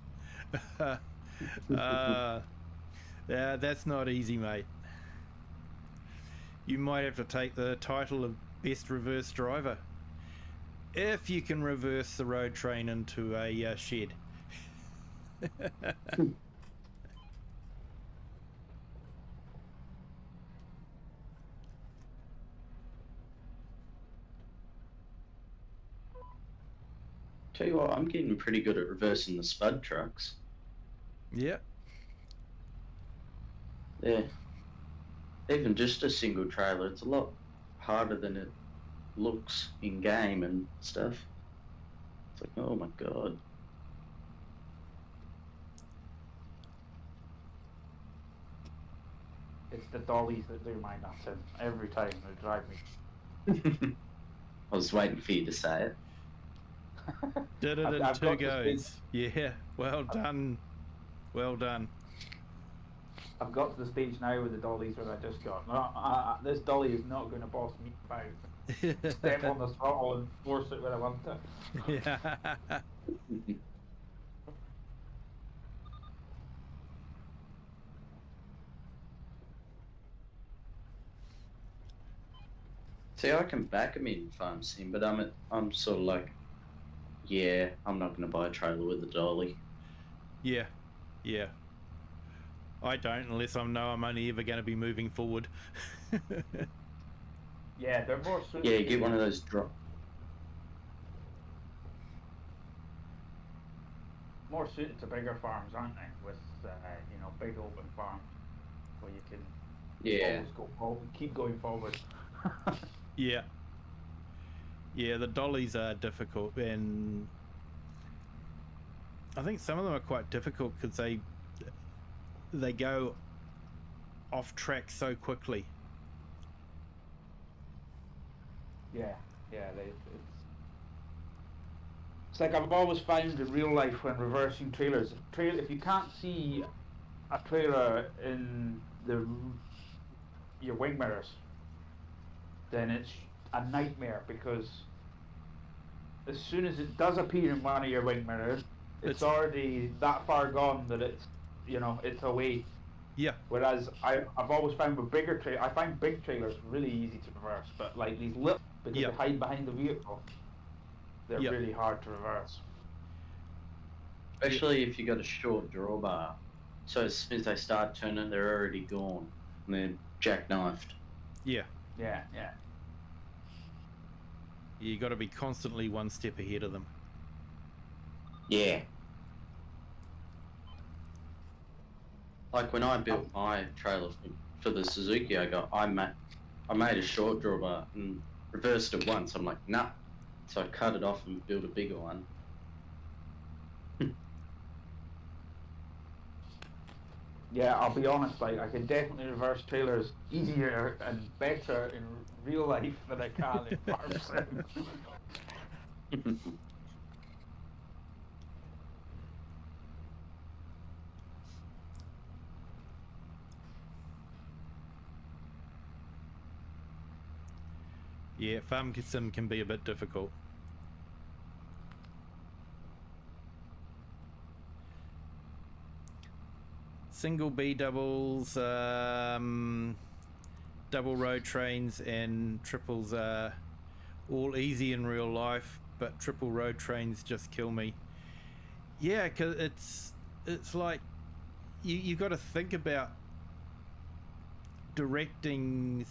Yeah, that's not easy, mate. You might have to take the title of best reverse driver if you can reverse the road train into a shed. Tell you what, I'm getting pretty good at reversing the spud trucks. Yeah. Yeah. Even just a single trailer, it's a lot harder than it looks in game and stuff. It's like, oh my god. It's the dollies that do my nuts in every time. They drive me. I was waiting for you to say it. Did it in I've 2 got to goes. Yeah, well done. Well done. I've got to the stage now with the dollies where I just got, no, this dolly is not going to boss me about. Step on the throttle and force it where I want it. Yeah. See, I can back him in farm sim, but I'm sort of like, yeah, I'm not going to buy a trailer with a dolly. Yeah. Yeah. I don't, unless I know I'm only ever going to be moving forward. Yeah, they're more suited. Yeah, get one of those More suited to bigger farms, aren't they? With big open farms where you can always go forward, keep going forward. Yeah. Yeah, the dollies are difficult, and I think some of them are quite difficult because they go off track so quickly. Yeah, it's like I've always found in real life when reversing trailers, if you can't see a trailer in your wing mirrors, then it's a nightmare, because as soon as it does appear in one of your wing mirrors, it's already that far gone that it's away. Yeah. Whereas I've always found with bigger trailers, I find big trailers really easy to reverse, but like these little, because they hide behind the vehicle, they're really hard to reverse. Especially if you got a short drawbar. So as soon as they start turning, they're already gone. And they're jackknifed. Yeah. Yeah. You got to be constantly one step ahead of them. Yeah. Like when I built my trailer for the Suzuki, I made a short drawbar and reversed it once. I'm like, nah. So I cut it off and built a bigger one. Yeah, I'll be honest, like, I can definitely reverse trailers easier and better in real life than I can in farm sim. Yeah, farm sim can be a bit difficult. Single B doubles, double road trains, and triples are all easy in real life, but triple road trains just kill me. Yeah, because it's like you got to think about directing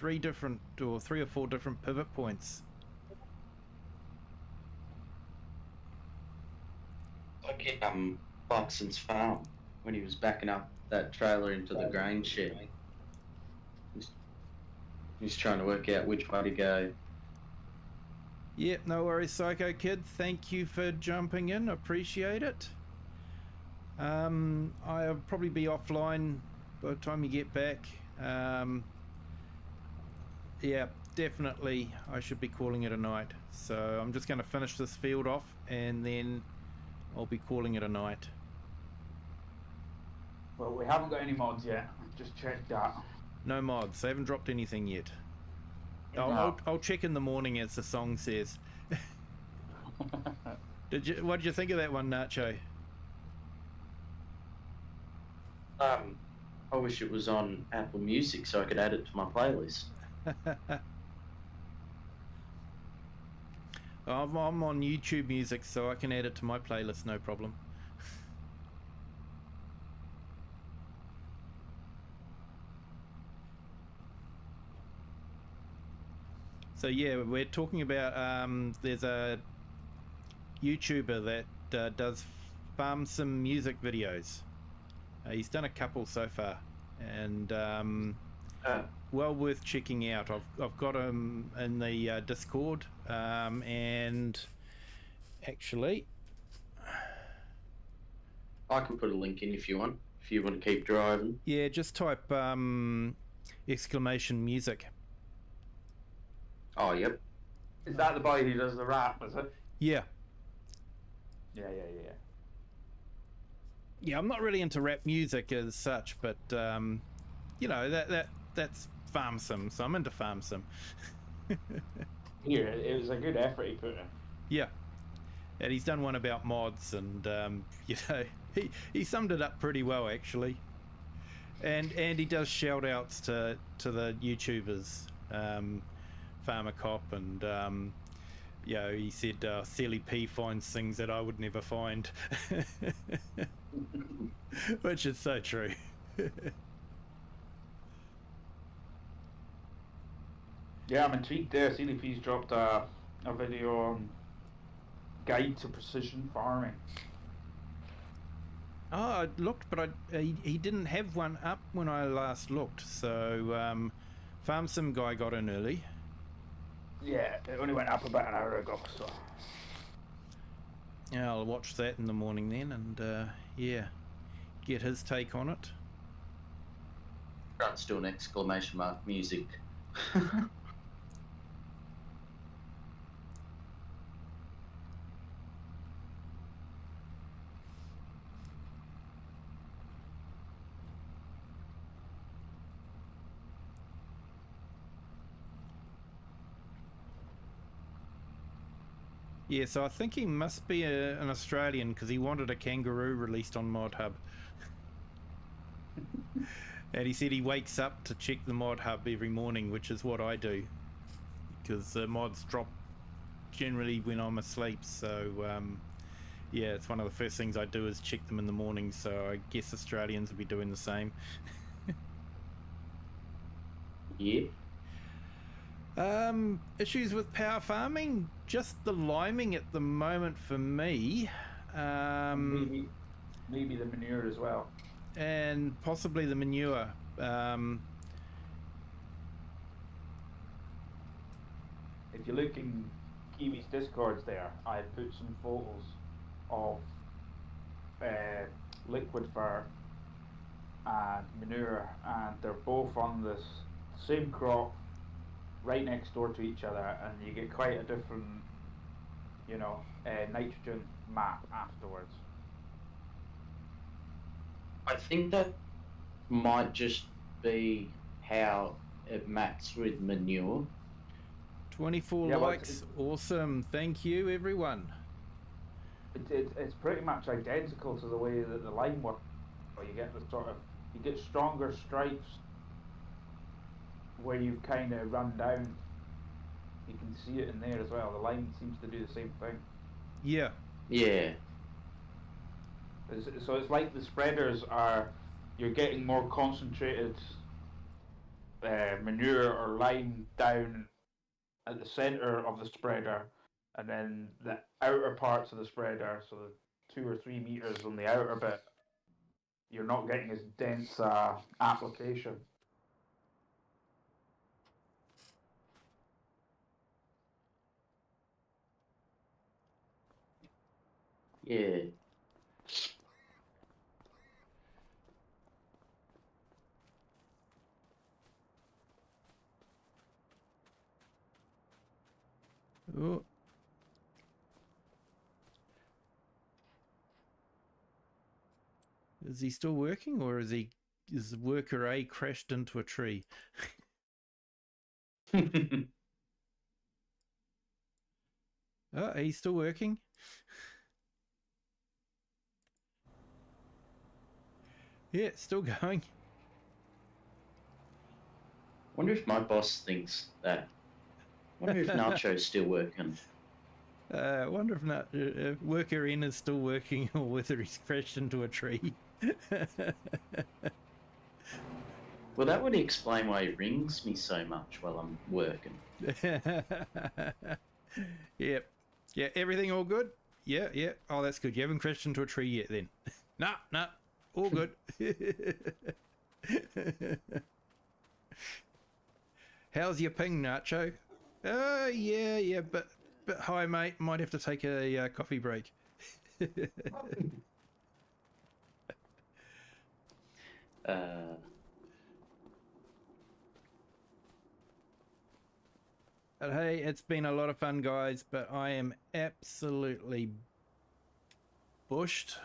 three or four different pivot points. Like Buxton's farm when he was backing up that trailer into the grain shed. He's trying to work out which way to go. Yep, no worries, Psycho Kid. Thank you for jumping in. Appreciate it. I'll probably be offline by the time you get back. Yeah, definitely I should be calling it a night. So I'm just going to finish this field off and then I'll be calling it a night. Well, we haven't got any mods yet. Just checked that. No mods. I haven't dropped anything yet. No. I'll check in the morning, as the song says. What did you think of that one, Nacho? I wish it was on Apple Music so I could add it to my playlist. I'm on YouTube Music, so I can add it to my playlist, no problem. So yeah, we're talking about there's a YouTuber that does farm sim music videos. He's done a couple so far, and well worth checking out. I've got him in the Discord, and actually, I can put a link in if you want to keep driving. yeah, just type exclamation music. Oh, yep. Is that the boy who does the rap, is it? Yeah. Yeah. Yeah, I'm not really into rap music as such, but you know, that's farm sim, so I'm into farm sim. Here, it was a good effort he put in. Yeah, and he's done one about mods, and you know, he summed it up pretty well actually. And he does shout outs to the YouTubers, Farmer Cop, and you know, he said Silly P finds things that I would never find. Which is so true. Yeah, I'm intrigued there. CDP's dropped a video on guide to precision farming. Oh, I looked, but he didn't have one up when I last looked, so Farm Sim guy got in early. Yeah, it only went up about an hour ago, so... Yeah, I'll watch that in the morning then, and yeah, get his take on it. Can't still an exclamation mark music. Yeah, so I think he must be an Australian because he wanted a kangaroo released on Mod Hub. And he said he wakes up to check the Mod Hub every morning, which is what I do. Because the mods drop generally when I'm asleep, so yeah, it's one of the first things I do is check them in the morning, so I guess Australians will be doing the same. Yeah. Issues with power farming? Just the liming at the moment for me. Maybe the manure as well. And possibly the manure. If you look in Kiwi's Discords there, I put some photos of liquid fur and manure, and they're both on this same crop right next door to each other, and you get quite a different, you know, nitrogen map afterwards. I think that might just be how it maps with manure. 24 Yeah, well, likes, awesome. Thank you, everyone. It's pretty much identical to the way that the line works. You get the you get stronger stripes where you've kind of run down. You can see it in there as well. The line seems to do the same thing. Yeah. Yeah. So it's like the spreaders are, you're getting more concentrated manure or lime down at the center of the spreader, and then the outer parts of the spreader, so the 2 or 3 meters on the outer bit, you're not getting as dense application. Yeah. Oh. Is he still working, or is worker A crashed into a tree? Oh, he's still working. Yeah, it's still going. Wonder if my boss thinks that. Wonder if Nacho's still working. Wonder if not, worker N is still working, or whether he's crashed into a tree. Well, that would explain why he rings me so much while I'm working. Yep. Yeah, everything all good? Yeah, yeah. Oh, that's good. You haven't crashed into a tree yet then. Nah, all good. How's your ping, Nacho? Yeah, but hi, mate. Might have to take a coffee break. But hey, it's been a lot of fun, guys, but I am absolutely bushed.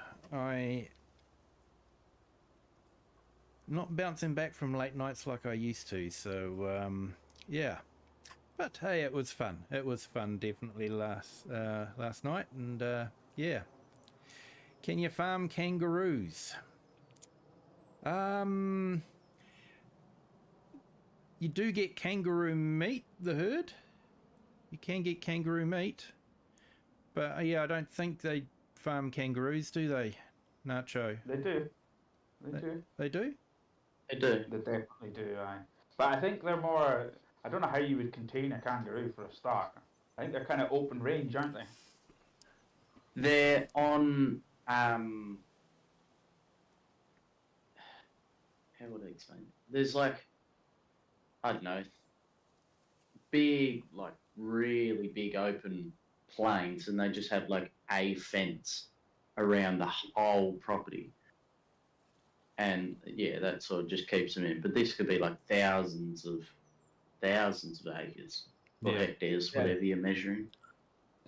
Not bouncing back from late nights like I used to, so yeah. But hey, it was fun. It was fun, definitely last night, and yeah. Can you farm kangaroos? You do get kangaroo meat, the herd. You can get kangaroo meat, but yeah, I don't think they farm kangaroos, do they, Nacho? They do. They do. They do? They do. They definitely do, aye. But I think they're more... I don't know how you would contain a kangaroo for a start. I think they're kind of open range, aren't they? They're on... how would I explain it? There's like... I don't know... big, like, really big open plains, and they just have, like, a fence around the whole property. And yeah, that sort of just keeps them in. But this could be like thousands of acres or hectares, whatever you're measuring.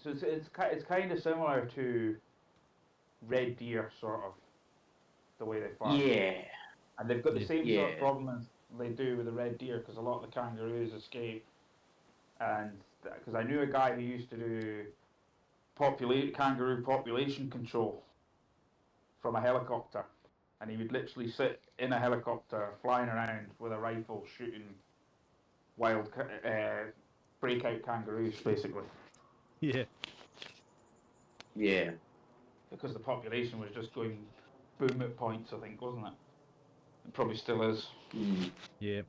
So it's kind of similar to red deer, sort of, the way they farm. Yeah. And they've got the same sort of problem as they do with the red deer, because a lot of the kangaroos escape. And because I knew a guy who used to do kangaroo population control from a helicopter. And he would literally sit in a helicopter, flying around with a rifle, shooting wild breakout kangaroos, basically. Yeah. Yeah. Because the population was just going boom at points, I think, wasn't it? It probably still is. Mm. Yeah.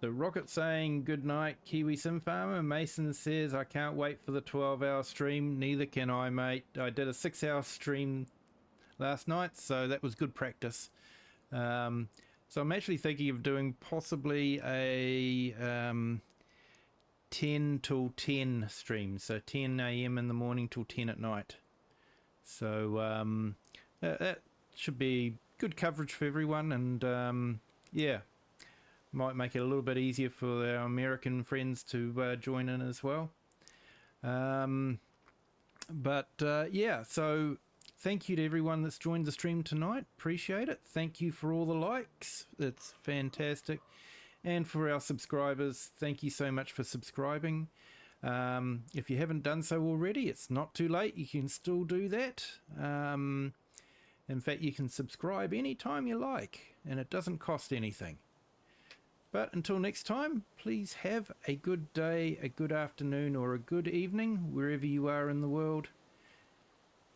The Rocket saying good night, Kiwi Sim Farmer. Mason says, I can't wait for the 12-hour stream. Neither can I, mate. I did a 6-hour stream last night, so that was good practice. So I'm actually thinking of doing possibly a 10 till 10 stream, so 10 a.m. in the morning till 10 at night. So that should be good coverage for everyone, and yeah, might make it a little bit easier for our American friends to join in as well. But yeah, so thank you to everyone that's joined the stream tonight. Appreciate it. Thank you for all the likes. It's fantastic. And for our subscribers, thank you so much for subscribing. If you haven't done so already, it's not too late. You can still do that. In fact, you can subscribe anytime you like, and it doesn't cost anything. But until next time, please have a good day, a good afternoon, or a good evening, wherever you are in the world,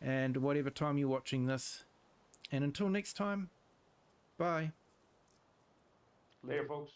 and whatever time you're watching this. And until next time, bye. Later, folks.